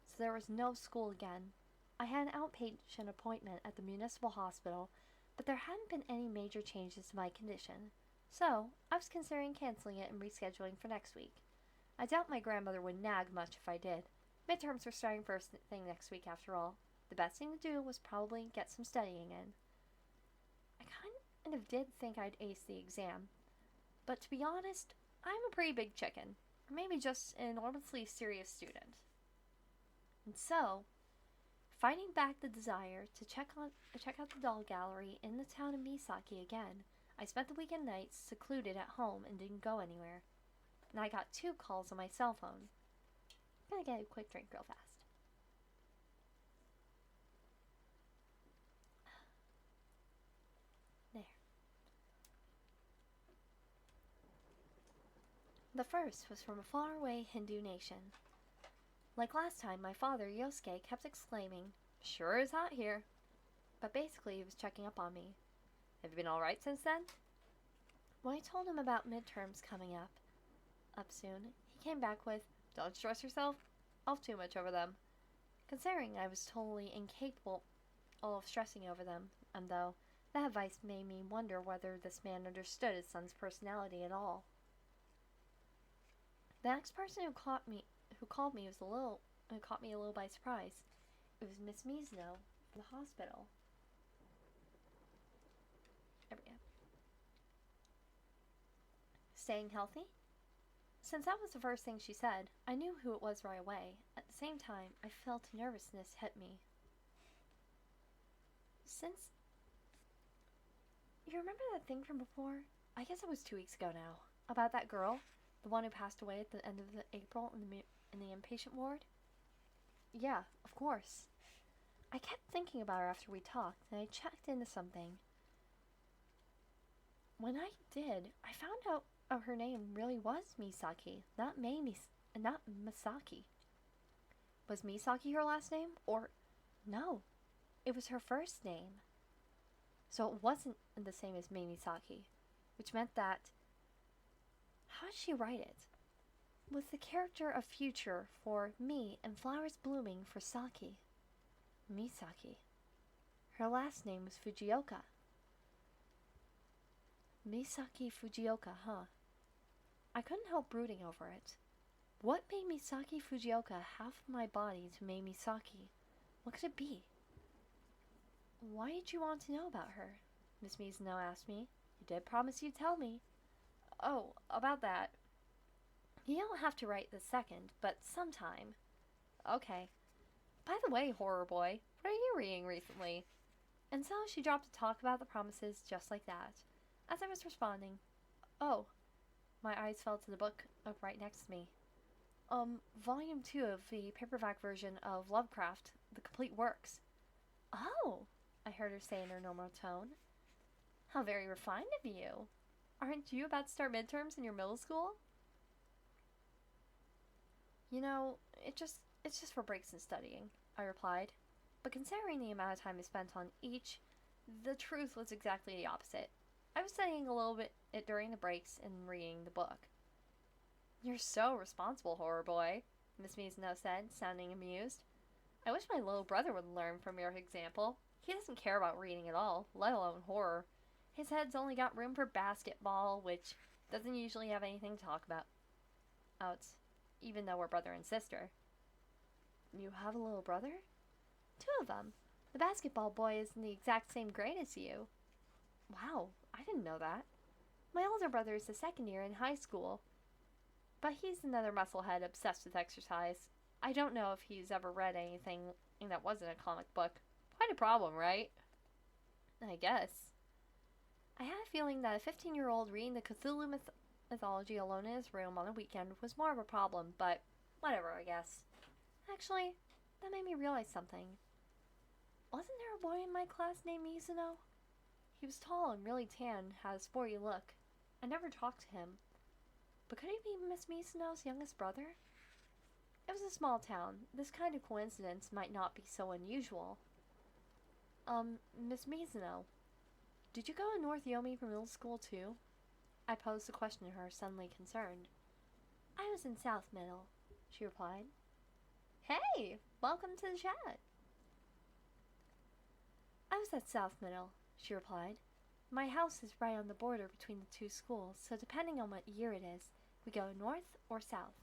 so there was no school again. I had an outpatient appointment at the municipal hospital, but there hadn't been any major changes to my condition, so I was considering canceling it and rescheduling for next week. I doubt my grandmother would nag much if I did. Midterms were starting first thing next week after all. The best thing to do was probably get some studying in. I kind of did think I'd ace the exam, but to be honest, I'm a pretty big chicken, or maybe just an enormously serious student. And so, fighting back the desire to check out the doll gallery in the town of Misaki again, I spent the weekend nights secluded at home and didn't go anywhere. And I got 2 calls on my cell phone. I'm gonna get a quick drink real fast. There. The first was from a faraway Hindu nation. Like last time, my father, Yosuke, kept exclaiming, "Sure is hot here." But basically, he was checking up on me. "Have you been alright since then?" When I told him about midterms coming up soon, he came back with, "Don't stress yourself off too much over them." Considering I was totally incapable of stressing over them, and though that advice made me wonder whether this man understood his son's personality at all. The next person who called me caught me a little by surprise. It was Miss Mizuno from the hospital. There we go. Staying healthy? Since that was the first thing she said, I knew who it was right away. At the same time, I felt nervousness hit me. Since... You remember that thing from before? I guess it was 2 weeks ago now. About that girl? The one who passed away at the end of April in the inpatient ward? Yeah, of course. I kept thinking about her after we talked, and I checked into something. When I did, I found out her name really was Misaki, not Masaki. Was Misaki her last name? Or, no, it was her first name. So it wasn't the same as Misaki, which meant that... How did she write it? With the character of future for me and flowers blooming for Saki. Misaki. Her last name was Fujioka. Misaki Fujioka, huh? I couldn't help brooding over it. What made Misaki Fujioka half of my body to make Misaki? What could it be? Why did you want to know about her? Miss Mizuno asked me. You did promise you'd tell me. Oh, about that. You don't have to write this second, but sometime. Okay. By the way, horror boy, what are you reading recently? And so she dropped to talk about the promises just like that. As I was responding, oh, my eyes fell to the book up right next to me. Volume 2 of the paperback version of Lovecraft, The Complete Works. Oh, I heard her say in her normal tone. How very refined of you. Aren't you about to start midterms in your middle school? You know, it's just for breaks in studying, I replied. But considering the amount of time I spent on each, the truth was exactly the opposite. I was studying a little bit during the breaks and reading the book. You're so responsible, horror boy, Miss Mizuno said, sounding amused. I wish my little brother would learn from your example. He doesn't care about reading at all, let alone horror. His head's only got room for basketball, which doesn't usually have anything to talk about. Even though we're brother and sister. You have a little brother? 2 of them. The basketball boy is in the exact same grade as you. Wow, I didn't know that. My older brother is the second year in high school. But he's another musclehead obsessed with exercise. I don't know if he's ever read anything that wasn't a comic book. Quite a problem, right? I guess. I had a feeling that a 15-year-old reading the Cthulhu mythology alone in his room on a weekend was more of a problem, but whatever, I guess. Actually, that made me realize something. Wasn't there a boy in my class named Mizuno? He was tall and really tan, had a sporty look. I never talked to him. But could he be Miss Mizuno's youngest brother? It was a small town. This kind of coincidence might not be so unusual. Miss Mizuno, did you go to North Yomiyama Middle School too? I posed the question to her, suddenly concerned. I was in South Middle, she replied. Hey, welcome to the chat. I was at South Middle, she replied. My house is right on the border between the 2 schools, so depending on what year it is, we go north or south.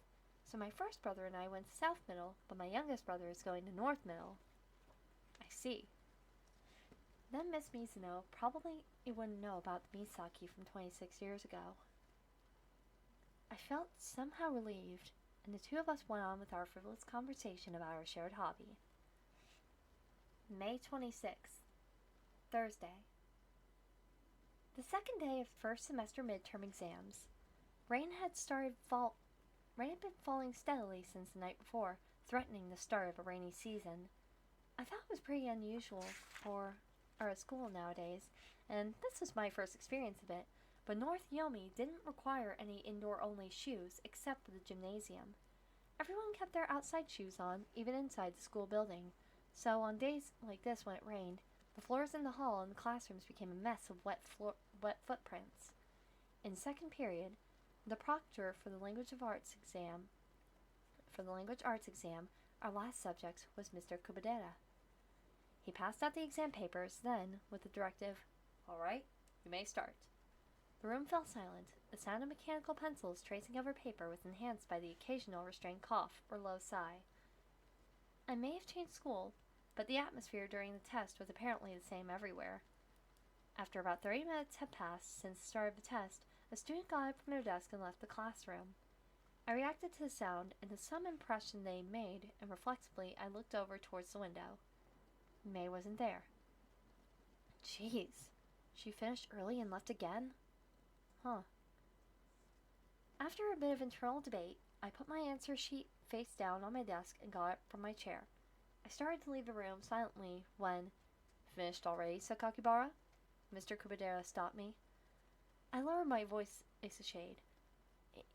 So my first brother and I went to South Middle, but my youngest brother is going to North Middle. I see. Then Miss Mizuno probably wouldn't know about the Misaki from 26 years ago. I felt somehow relieved, and the 2 of us went on with our frivolous conversation about our shared hobby. May 26th, Thursday. The second day of first semester midterm exams. Rain had been falling steadily since the night before, threatening the start of a rainy season. I thought it was pretty unusual for our school nowadays, and this was my first experience of it, but North Yomi didn't require any indoor-only shoes except for the gymnasium. Everyone kept their outside shoes on, even inside the school building, so on days like this when it rained, the floors in the hall and the classrooms became a mess of wet footprints. In second period, the proctor for the language arts exam, our last subject was Mr. Kubadera. He passed out the exam papers, then, with the directive, "All right, you may start." The room fell silent. The sound of mechanical pencils tracing over paper was enhanced by the occasional restrained cough or low sigh. I may have changed school, but the atmosphere during the test was apparently the same everywhere. After about 30 minutes had passed since the start of the test, a student got up from their desk and left the classroom. I reacted to the sound and to some impression they made, and reflexively I looked over towards the window. May wasn't there. Jeez, she finished early and left again? Huh. After a bit of internal debate, I put my answer sheet face down on my desk and got up from my chair. I started to leave the room silently when, "Finished already, Sakakibara?" Mr. Kubadera stopped me. I lowered my voice a shade.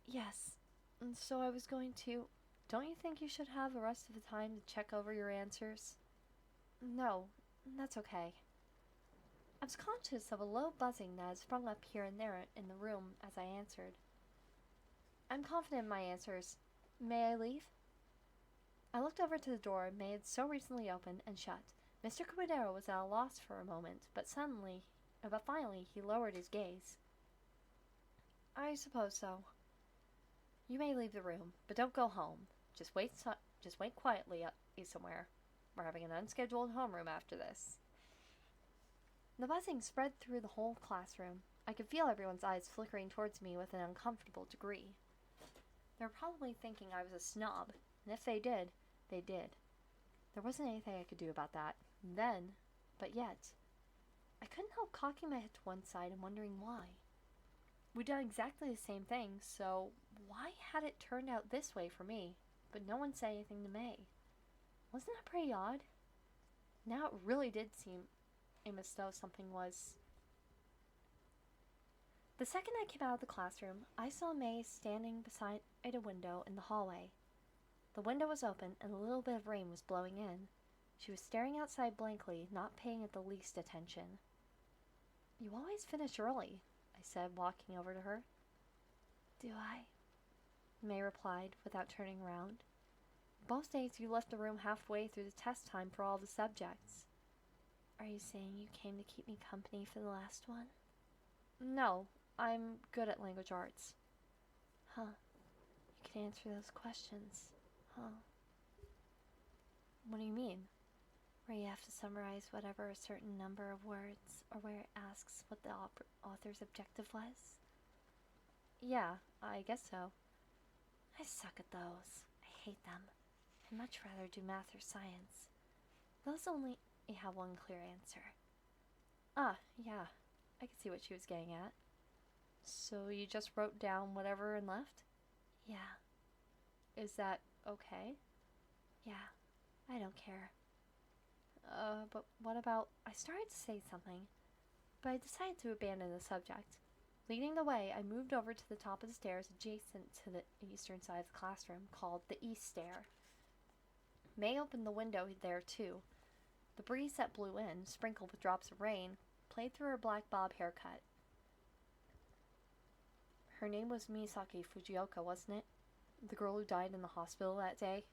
"Yes, and so I was going to... Don't you think you should have the rest of the time to check over your answers?" "No, that's okay." I was conscious of a low buzzing that had sprung up here and there in the room as I answered. "I'm confident in my answers. May I leave?" I looked over to the door May had so recently opened and shut. Mr. Kubadera was at a loss for a moment, but finally he lowered his gaze. "I suppose so. You may leave the room, but don't go home. Just wait quietly somewhere. We're having an unscheduled homeroom after this." The buzzing spread through the whole classroom. I could feel everyone's eyes flickering towards me with an uncomfortable degree. They were probably thinking I was a snob, and if they did, they did. There wasn't anything I could do about that then, but yet, I couldn't help cocking my head to one side and wondering why. We'd done exactly the same thing, so why had it turned out this way for me, but no one said anything to May? Wasn't that pretty odd? Now it really did seem as though something was... The second I came out of the classroom, I saw May standing beside a window in the hallway. The window was open, and a little bit of rain was blowing in. She was staring outside blankly, not paying it the least attention. "You always finish early," I said, walking over to her. "Do I?" May replied, without turning around. "Most days you left the room halfway through the test time for all the subjects." "Are you saying you came to keep me company for the last one?" "No, I'm good at language arts." "Huh. You can answer those questions, huh?" "What do you mean?" "Where you have to summarize whatever a certain number of words, or where it asks what the author's objective was?" "Yeah, I guess so." "I suck at those. I hate them. I'd much rather do math or science. Those only have one clear answer." "Ah, yeah. I could see what she was getting at." "So you just wrote down whatever and left?" "Yeah." "Is that okay?" "Yeah. I don't care." But what about... I started to say something, but I decided to abandon the subject. Leading the way, I moved over to the top of the stairs adjacent to the eastern side of the classroom, called the East Stair. May opened the window there, too. The breeze that blew in, sprinkled with drops of rain, played through her black bob haircut. "Her name was Misaki Fujioka, wasn't it? The girl who died in the hospital that day?"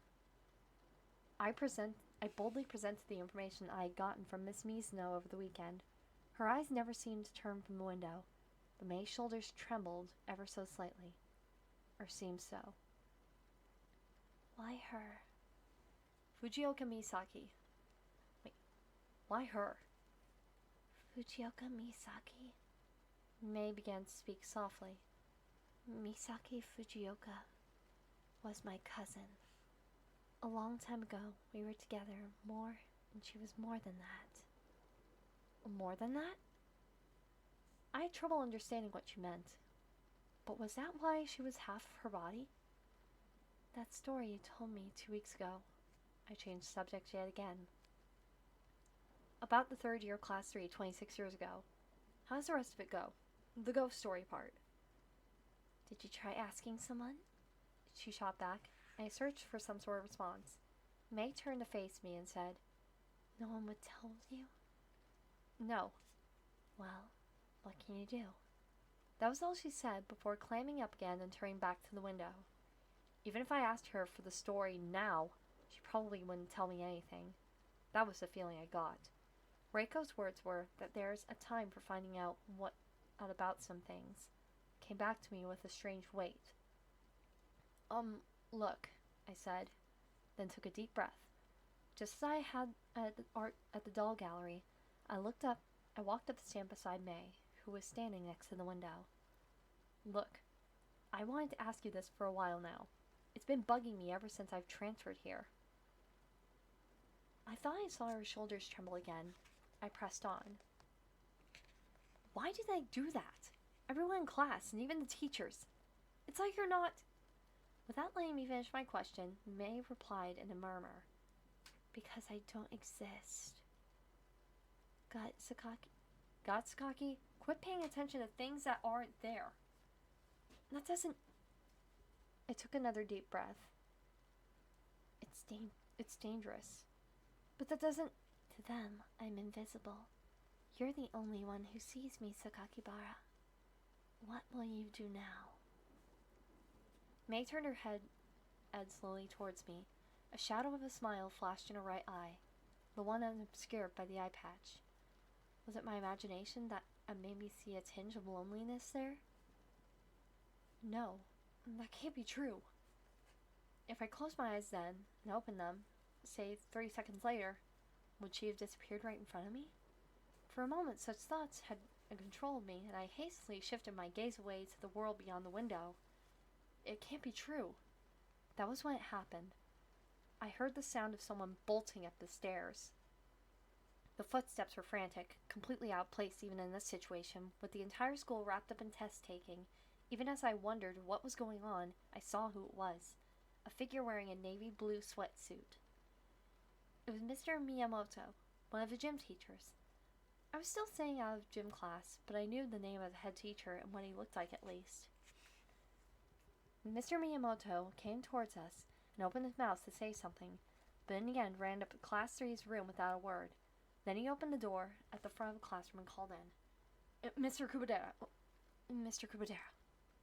I boldly presented the information I had gotten from Miss Mizuno over the weekend. Her eyes never seemed to turn from the window, but May's shoulders trembled ever so slightly. Or seemed so. "Why her?" "Fujioka Misaki." "Wait, why her?" "Fujioka Misaki." May began to speak softly. "Misaki Fujioka was my cousin. A long time ago, we were together more, and she was more than that." "More than that?" I had trouble understanding what she meant. But was that why she was half of her body? "That story you told me 2 weeks ago." I changed subject yet again. "About the third year class 3 26 years ago. How does the rest of it go? The ghost story part. Did you try asking someone? She shot back, and I searched for some sort of response. May turned to face me and said, No one would tell you? No. Well, what can you do? That was all she said before clamming up again and turning back to the window. Even if I asked her for the story now, she probably wouldn't tell me anything. That was the feeling I got. Reiko's words were that there's a time for finding out about some things. Came back to me with a strange weight. Look, I said, then took a deep breath. Just as I had at the doll gallery, I walked up the stand beside May, who was standing next to the window. Look, I wanted to ask you this for a while now. It's been bugging me ever since I've transferred here. I thought I saw her shoulders tremble again. I pressed on. Why did I do that? Everyone in class, and even the teachers. It's like you're not... Without letting me finish my question, May replied in a murmur. Because I don't exist. God, Sakaki, quit paying attention to things that aren't there. That doesn't... I took another deep breath. It's dangerous. But that doesn't... To them, I'm invisible. You're the only one who sees me, Sakakibara. What will you do now? May turned her head slowly towards me. A shadow of a smile flashed in her right eye, the one obscured by the eye patch. Was it my imagination that made me see a tinge of loneliness there? No, that can't be true. If I closed my eyes then, and opened them, say 30 seconds later, would she have disappeared right in front of me? For a moment such thoughts had controlled me, and I hastily shifted my gaze away to the world beyond the window. It can't be true. That was when it happened. I heard the sound of someone bolting up the stairs. The footsteps were frantic, completely out of place even in this situation, with the entire school wrapped up in test-taking. Even as I wondered what was going on, I saw who it was. A figure wearing a navy blue sweatsuit. It was Mr. Miyamoto, one of the gym teachers. I was still staying out of gym class, but I knew the name of the head teacher and what he looked like at least. Mr. Miyamoto came towards us and opened his mouth to say something, but in the end ran up to Class 3's room without a word. Then he opened the door at the front of the classroom and called in. Mr. Kubadera,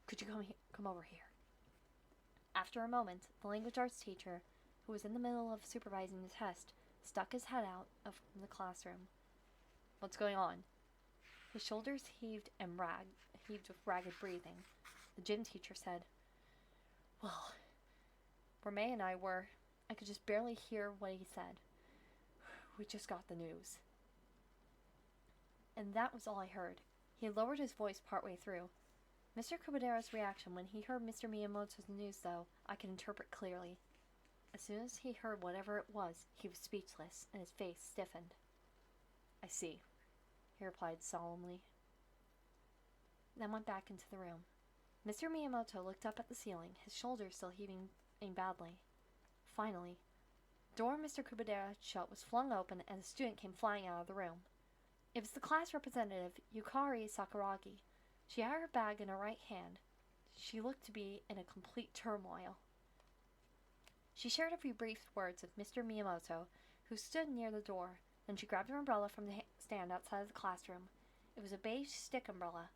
could you come over here? After a moment, the language arts teacher, who was in the middle of supervising the test, stuck his head out of the classroom. What's going on? His shoulders heaved with ragged breathing. The gym teacher said, Well, where May and I were, I could just barely hear what he said. We just got the news. And that was all I heard. He lowered his voice partway through. Mr. Kubadera's reaction when he heard Mr. Miyamoto's news, though, I could interpret clearly. As soon as he heard whatever it was, he was speechless, and his face stiffened. I see, he replied solemnly. Then went back into the room. Mr. Miyamoto looked up at the ceiling, his shoulders still heaving badly. Finally, the door Mr. Kubadera shut was flung open, and a student came flying out of the room. It was the class representative, Yukari Sakuragi. She had her bag in her right hand. She looked to be in a complete turmoil. She shared a few brief words with Mr. Miyamoto, who stood near the door. Then she grabbed an umbrella from the stand outside of the classroom. It was a beige stick umbrella.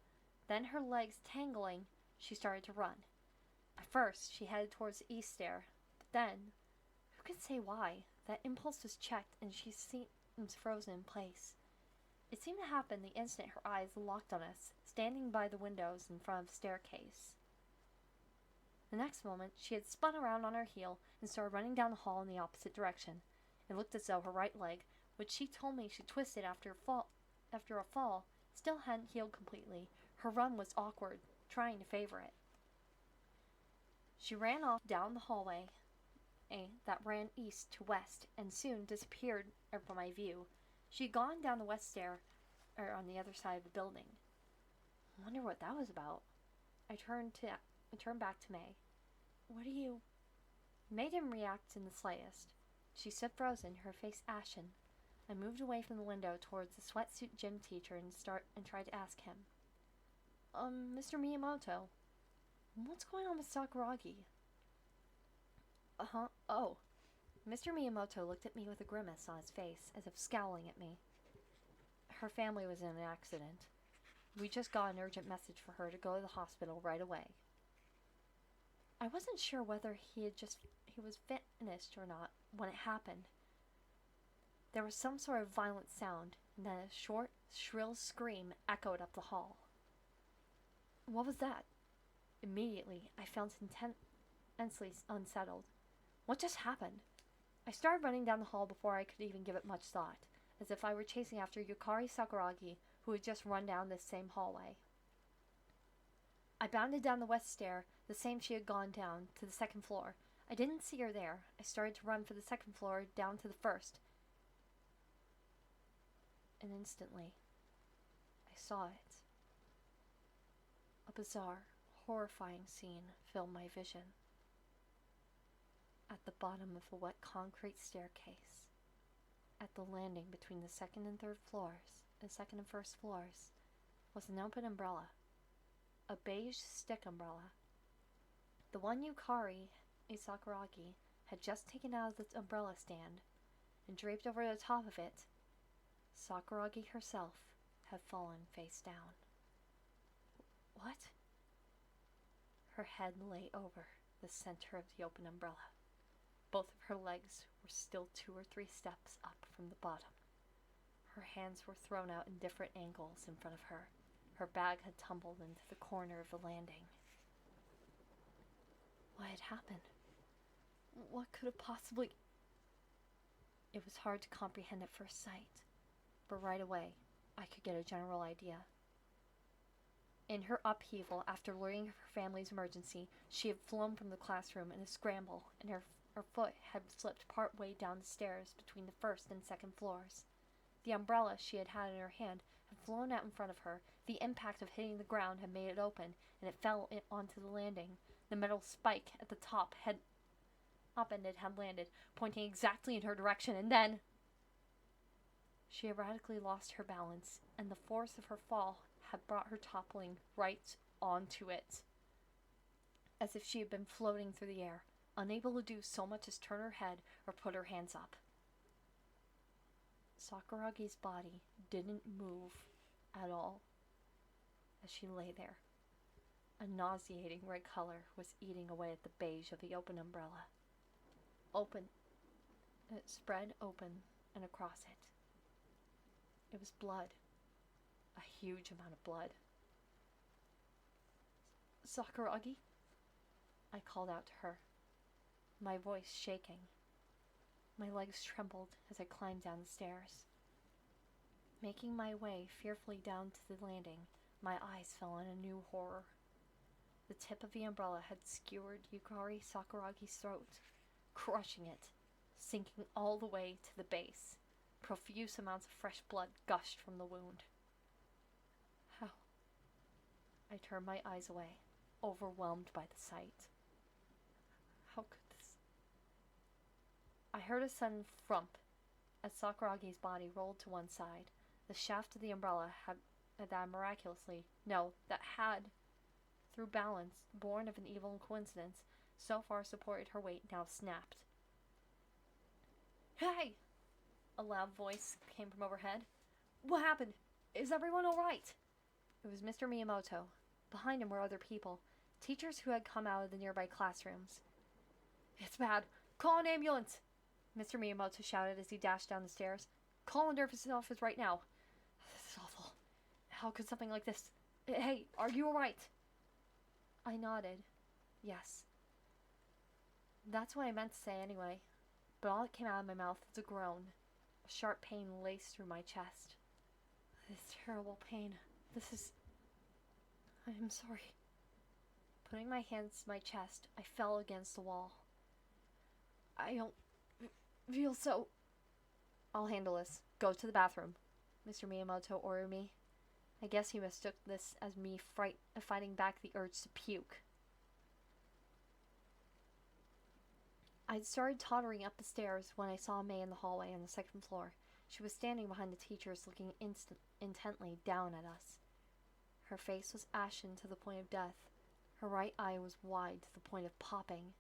Then, her legs tangling, she started to run. At first, she headed towards the east stair, but then, who can say why, that impulse was checked and she seemed frozen in place. It seemed to happen the instant her eyes locked on us, standing by the windows in front of the staircase. The next moment, she had spun around on her heel and started running down the hall in the opposite direction. It looked as though her right leg, which she told me she twisted after a fall, still hadn't healed completely. Her run was awkward, trying to favor it. She ran off down the hallway that ran east to west and soon disappeared from my view. She had gone down the west stair, on the other side of the building. I wonder what that was about. I turned back to May. What are you... May didn't react in the slightest. She stood frozen, her face ashen. I moved away from the window towards the sweatsuit gym teacher and tried to ask him. Mr. Miyamoto, what's going on with Sakuragi? Uh-huh. Oh. Mr. Miyamoto looked at me with a grimace on his face, as if scowling at me. Her family was in an accident. We just got an urgent message for her to go to the hospital right away. I wasn't sure whether he was finished or not when it happened. There was some sort of violent sound, and then a short, shrill scream echoed up the hall. What was that? Immediately, I felt intensely unsettled. What just happened? I started running down the hall before I could even give it much thought, as if I were chasing after Yukari Sakuragi, who had just run down this same hallway. I bounded down the west stair, the same she had gone down, to the second floor. I didn't see her there. I started to run for the second floor, down to the first. And instantly, I saw it. A bizarre, horrifying scene filled my vision. At the bottom of a wet concrete staircase, at the landing between the second and first floors, was an open umbrella. A beige stick umbrella. The one Yukari Sakuragi had just taken out of the umbrella stand, and draped over the top of it, Sakuragi herself had fallen face down. What? Her head lay over the center of the open umbrella. Both of her legs were still 2 or 3 steps up from the bottom. Her hands were thrown out in different angles in front of her. Her bag had tumbled into the corner of the landing. What had happened? What could have possibly... It was hard to comprehend at first sight, but right away I could get a general idea. In her upheaval after learning of her family's emergency, she had flown from the classroom in a scramble, and her foot had slipped part way down the stairs between the first and second floors. The umbrella she had had in her hand had flown out in front of her. The impact of hitting the ground had made it open, and it fell onto the landing. The metal spike at the top had upended had landed, pointing exactly in her direction, and then... She erratically lost her balance, and the force of her fall had brought her toppling right onto it, as if she had been floating through the air, unable to do so much as turn her head or put her hands up. Sakuragi's body didn't move at all as she lay there. A nauseating red color was eating away at the beige of the open umbrella. It spread open and across it. It was blood. A huge amount of blood. Sakuragi? I called out to her, my voice shaking. My legs trembled as I climbed down the stairs. Making my way fearfully down to the landing, my eyes fell on a new horror. The tip of the umbrella had skewered Yukari Sakuragi's throat, crushing it, sinking all the way to the base. Profuse amounts of fresh blood gushed from the wound. How? I turned my eyes away, overwhelmed by the sight. How could this... I heard a sudden thump as Sakuragi's body rolled to one side. The shaft of the umbrella had through balance, born of an evil coincidence, so far supported her weight, now snapped. Hey! A loud voice came from overhead. What happened? Is everyone alright? It was Mr. Miyamoto. Behind him were other people, teachers who had come out of the nearby classrooms. It's bad. Call an ambulance! Mr. Miyamoto shouted as he dashed down the stairs. Call a nurse's office right now. This is awful. How could something like this... Hey, are you alright? I nodded. Yes. That's what I meant to say anyway. But all that came out of my mouth was a groan. A sharp pain laced through my chest. This terrible pain. I am sorry. Putting my hands to my chest, I fell against the wall. I don't feel so... I'll handle this. Go to the bathroom, Mr. Miyamoto ordered me. I guess he mistook this as me fighting back the urge to puke. I'd started tottering up the stairs when I saw May in the hallway on the second floor. She was standing behind the teachers, looking intently down at us. Her face was ashen to the point of death. Her right eye was wide to the point of popping.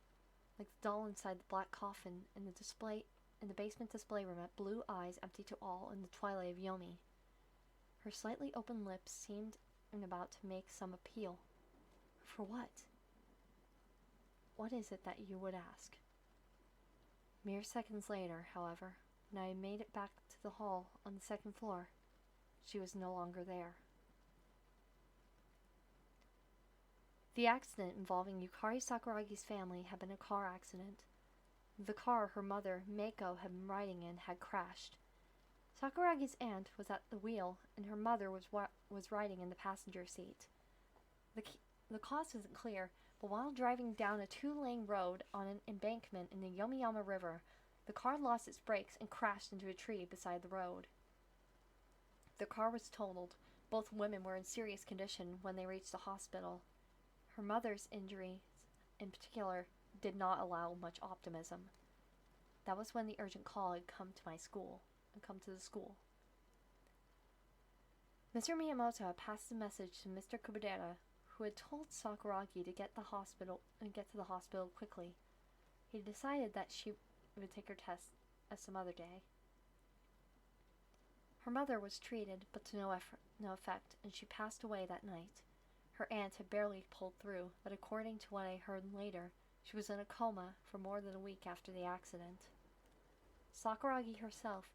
Like the doll inside the black coffin in the basement display room at blue eyes empty to all in the twilight of Yomi. Her slightly open lips seemed about to make some appeal. For what? What is it that you would ask? Mere seconds later, however, when I made it back to the hall on the second floor, she was no longer there. The accident involving Yukari Sakuragi's family had been a car accident. The car her mother, Meiko, had been riding in had crashed. Sakuragi's aunt was at the wheel, and her mother was riding in the passenger seat. The cause isn't clear, but while driving down a 2-lane road on an embankment in the Yomiyama River, the car lost its brakes and crashed into a tree beside the road. The car was totaled. Both women were in serious condition when they reached the hospital. Her mother's injuries, in particular, did not allow much optimism. That was when the urgent call had come to the school. Mr. Miyamoto had passed the message to Mr. Kubadera, who had told Sakuragi to get to the hospital quickly. He decided that she would take her test some other day. Her mother was treated, but to no effect, and she passed away that night. Her aunt had barely pulled through, but according to what I heard later, she was in a coma for more than a week after the accident. Sakuragi herself,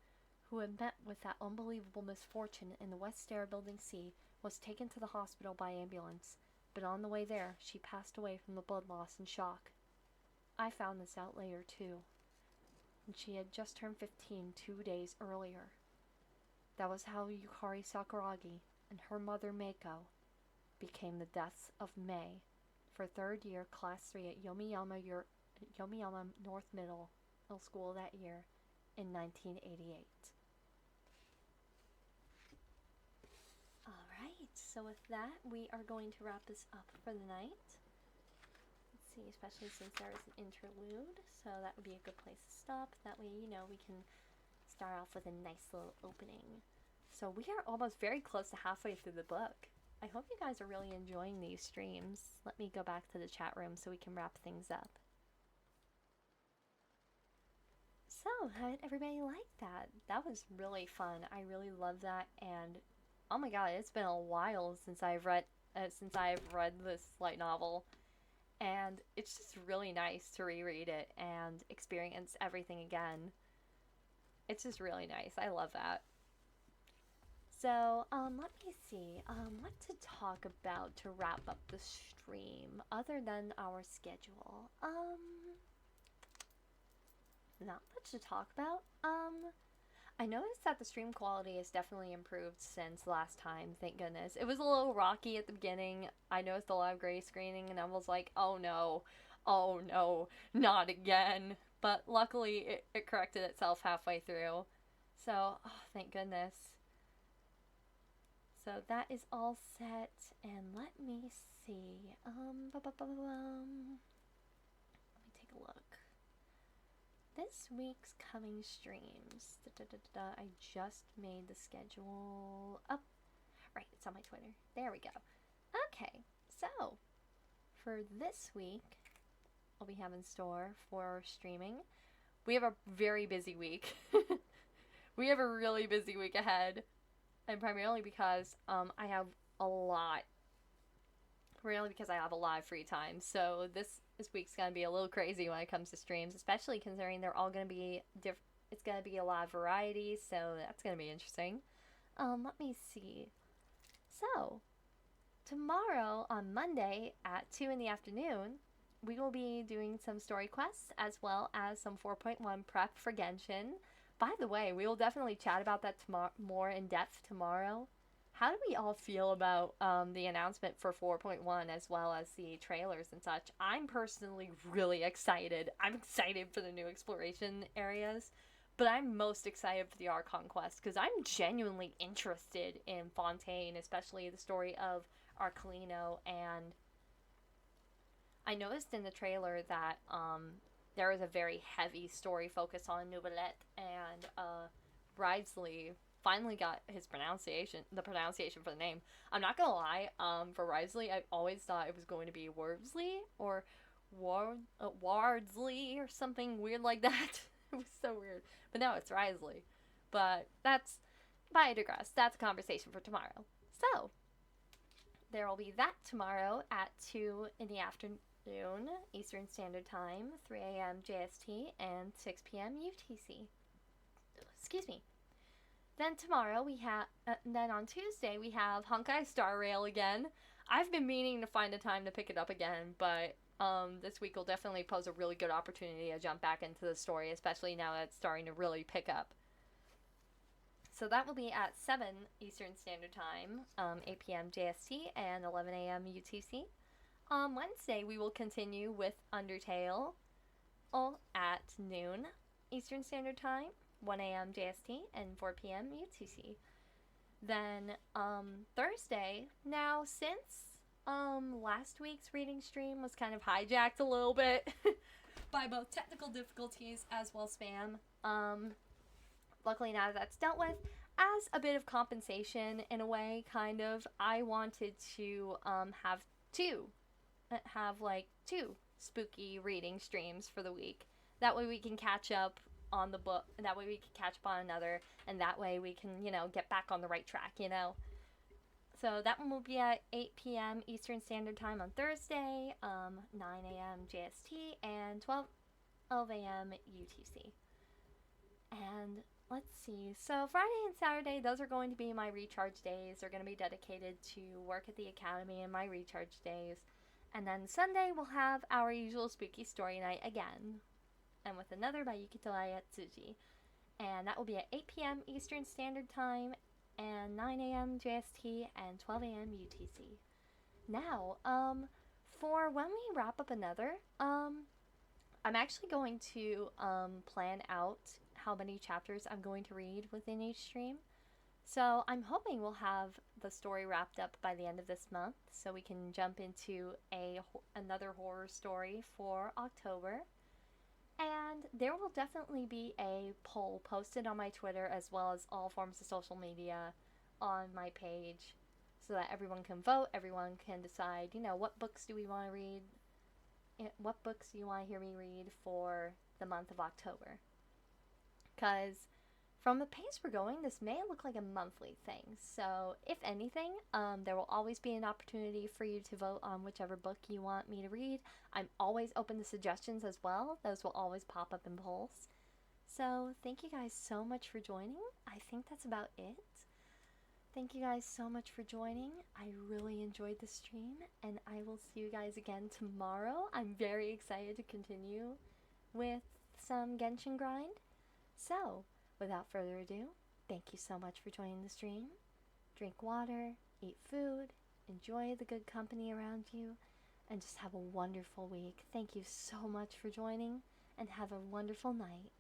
who had met with that unbelievable misfortune in the West Stair Building C, was taken to the hospital by ambulance, but on the way there, she passed away from the blood loss and shock. I found this out later, too, and she had just turned 15 2 days earlier. That was how Yukari Sakuragi and her mother Meiko became the deaths of May for third year Class 3 at Yomiyama North Middle School that year in 1988. Alright, so with that, we are going to wrap this up for the night. Let's see, especially since there is an interlude, so that would be a good place to stop. That way, we can start off with a nice little opening. So we are almost very close to halfway through the book. I hope you guys are really enjoying these streams. Let me go back to the chat room so we can wrap things up. So, how did everybody like that? That was really fun. I really love that, and oh my god, it's been a while since I've read this light novel, and it's just really nice to reread it and experience everything again. It's just really nice. I love that. So, let me see, what to talk about to wrap up the stream, other than our schedule. Not much to talk about. I noticed that the stream quality has definitely improved since last time, thank goodness. It was a little rocky at the beginning. I noticed a lot of gray screening, and I was like, oh no, not again. But luckily, it corrected itself halfway through. So, thank goodness. So that is all set, and let me see, let me take a look. This week's coming streams, I just made the schedule up, right, it's on my Twitter, there we go. Okay, so, for this week, what we have in store for streaming, we have a very busy week. We have a really busy week ahead. And primarily because I have a lot of free time. So this week's going to be a little crazy when it comes to streams, especially considering they're all going to be it's going to be a lot of variety, so that's going to be interesting. Let me see. So, tomorrow on Monday at 2 in the afternoon, we will be doing some story quests as well as some 4.1 prep for Genshin. By the way, we will definitely chat about that more in depth tomorrow. How do we all feel about the announcement for 4.1 as well as the trailers and such? I'm personally really excited. I'm excited for the new exploration areas, but I'm most excited for the Archon quest because I'm genuinely interested in Fontaine, especially the story of Arcolino, and I noticed in the trailer that there is a very heavy story focus on Nouvellette and Ridesley finally got the pronunciation for the name. I'm not gonna lie, for Risley, I always thought it was going to be Wordsley or Wardsley or something weird like that. It was so weird. But no, it's Risley. But I digress. That's a conversation for tomorrow. So, there will be that tomorrow at 2 in the afternoon Eastern Standard Time, 3 a.m. JST, and 6 p.m. UTC. Excuse me. Then tomorrow we have, then on Tuesday we have Honkai Star Rail again. I've been meaning to find a time to pick it up again, but this week will definitely pose a really good opportunity to jump back into the story, especially now that it's starting to really pick up. So that will be at 7 Eastern Standard Time, 8 p.m. JST, and 11 a.m. UTC. On Wednesday, we will continue with Undertale at noon Eastern Standard Time, 1 a.m. JST, and 4 p.m. UTC. Then Thursday, now since last week's reading stream was kind of hijacked a little bit by both technical difficulties as well as spam, luckily now that's dealt with, as a bit of compensation in a way, kind of, I wanted to have two spooky reading streams for the week. That way we can catch up on the book, and that way we can catch up on another, and that way we can, get back on the right track, So that one will be at 8 p.m. Eastern Standard Time on Thursday, 9 a.m. JST, and 12 a.m. UTC. And let's see. So Friday and Saturday, those are going to be my recharge days. They're going to be dedicated to work at the academy and my recharge days. And then Sunday, we'll have our usual spooky story night again. And with another by Yukito Ayatsuji. And that will be at 8 p.m. Eastern Standard Time, and 9 a.m. JST, and 12 a.m. UTC. Now, for when we wrap up another, I'm actually going to plan out how many chapters I'm going to read within each stream. So I'm hoping we'll have the story wrapped up by the end of this month, so we can jump into another horror story for October. And there will definitely be a poll posted on my Twitter as well as all forms of social media on my page, so that everyone can vote, everyone can decide, what books do we want to read, what books do you want to hear me read for the month of October. Because from the pace we're going, this may look like a monthly thing. So if anything, there will always be an opportunity for you to vote on whichever book you want me to read. I'm always open to suggestions as well. Those will always pop up in polls. So thank you guys so much for joining. I think that's about it. Thank you guys so much for joining. I really enjoyed the stream, and I will see you guys again tomorrow. I'm very excited to continue with some Genshin grind. So, without further ado, thank you so much for joining the stream. Drink water, eat food, enjoy the good company around you, and just have a wonderful week. Thank you so much for joining, and have a wonderful night.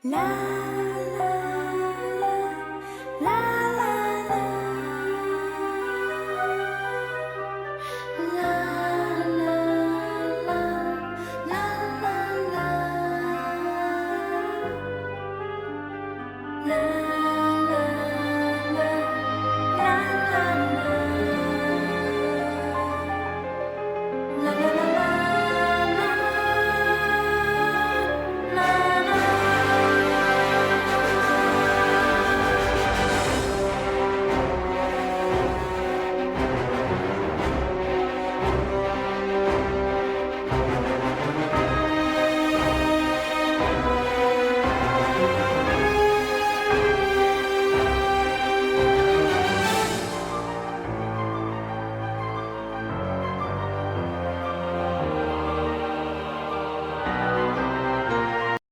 La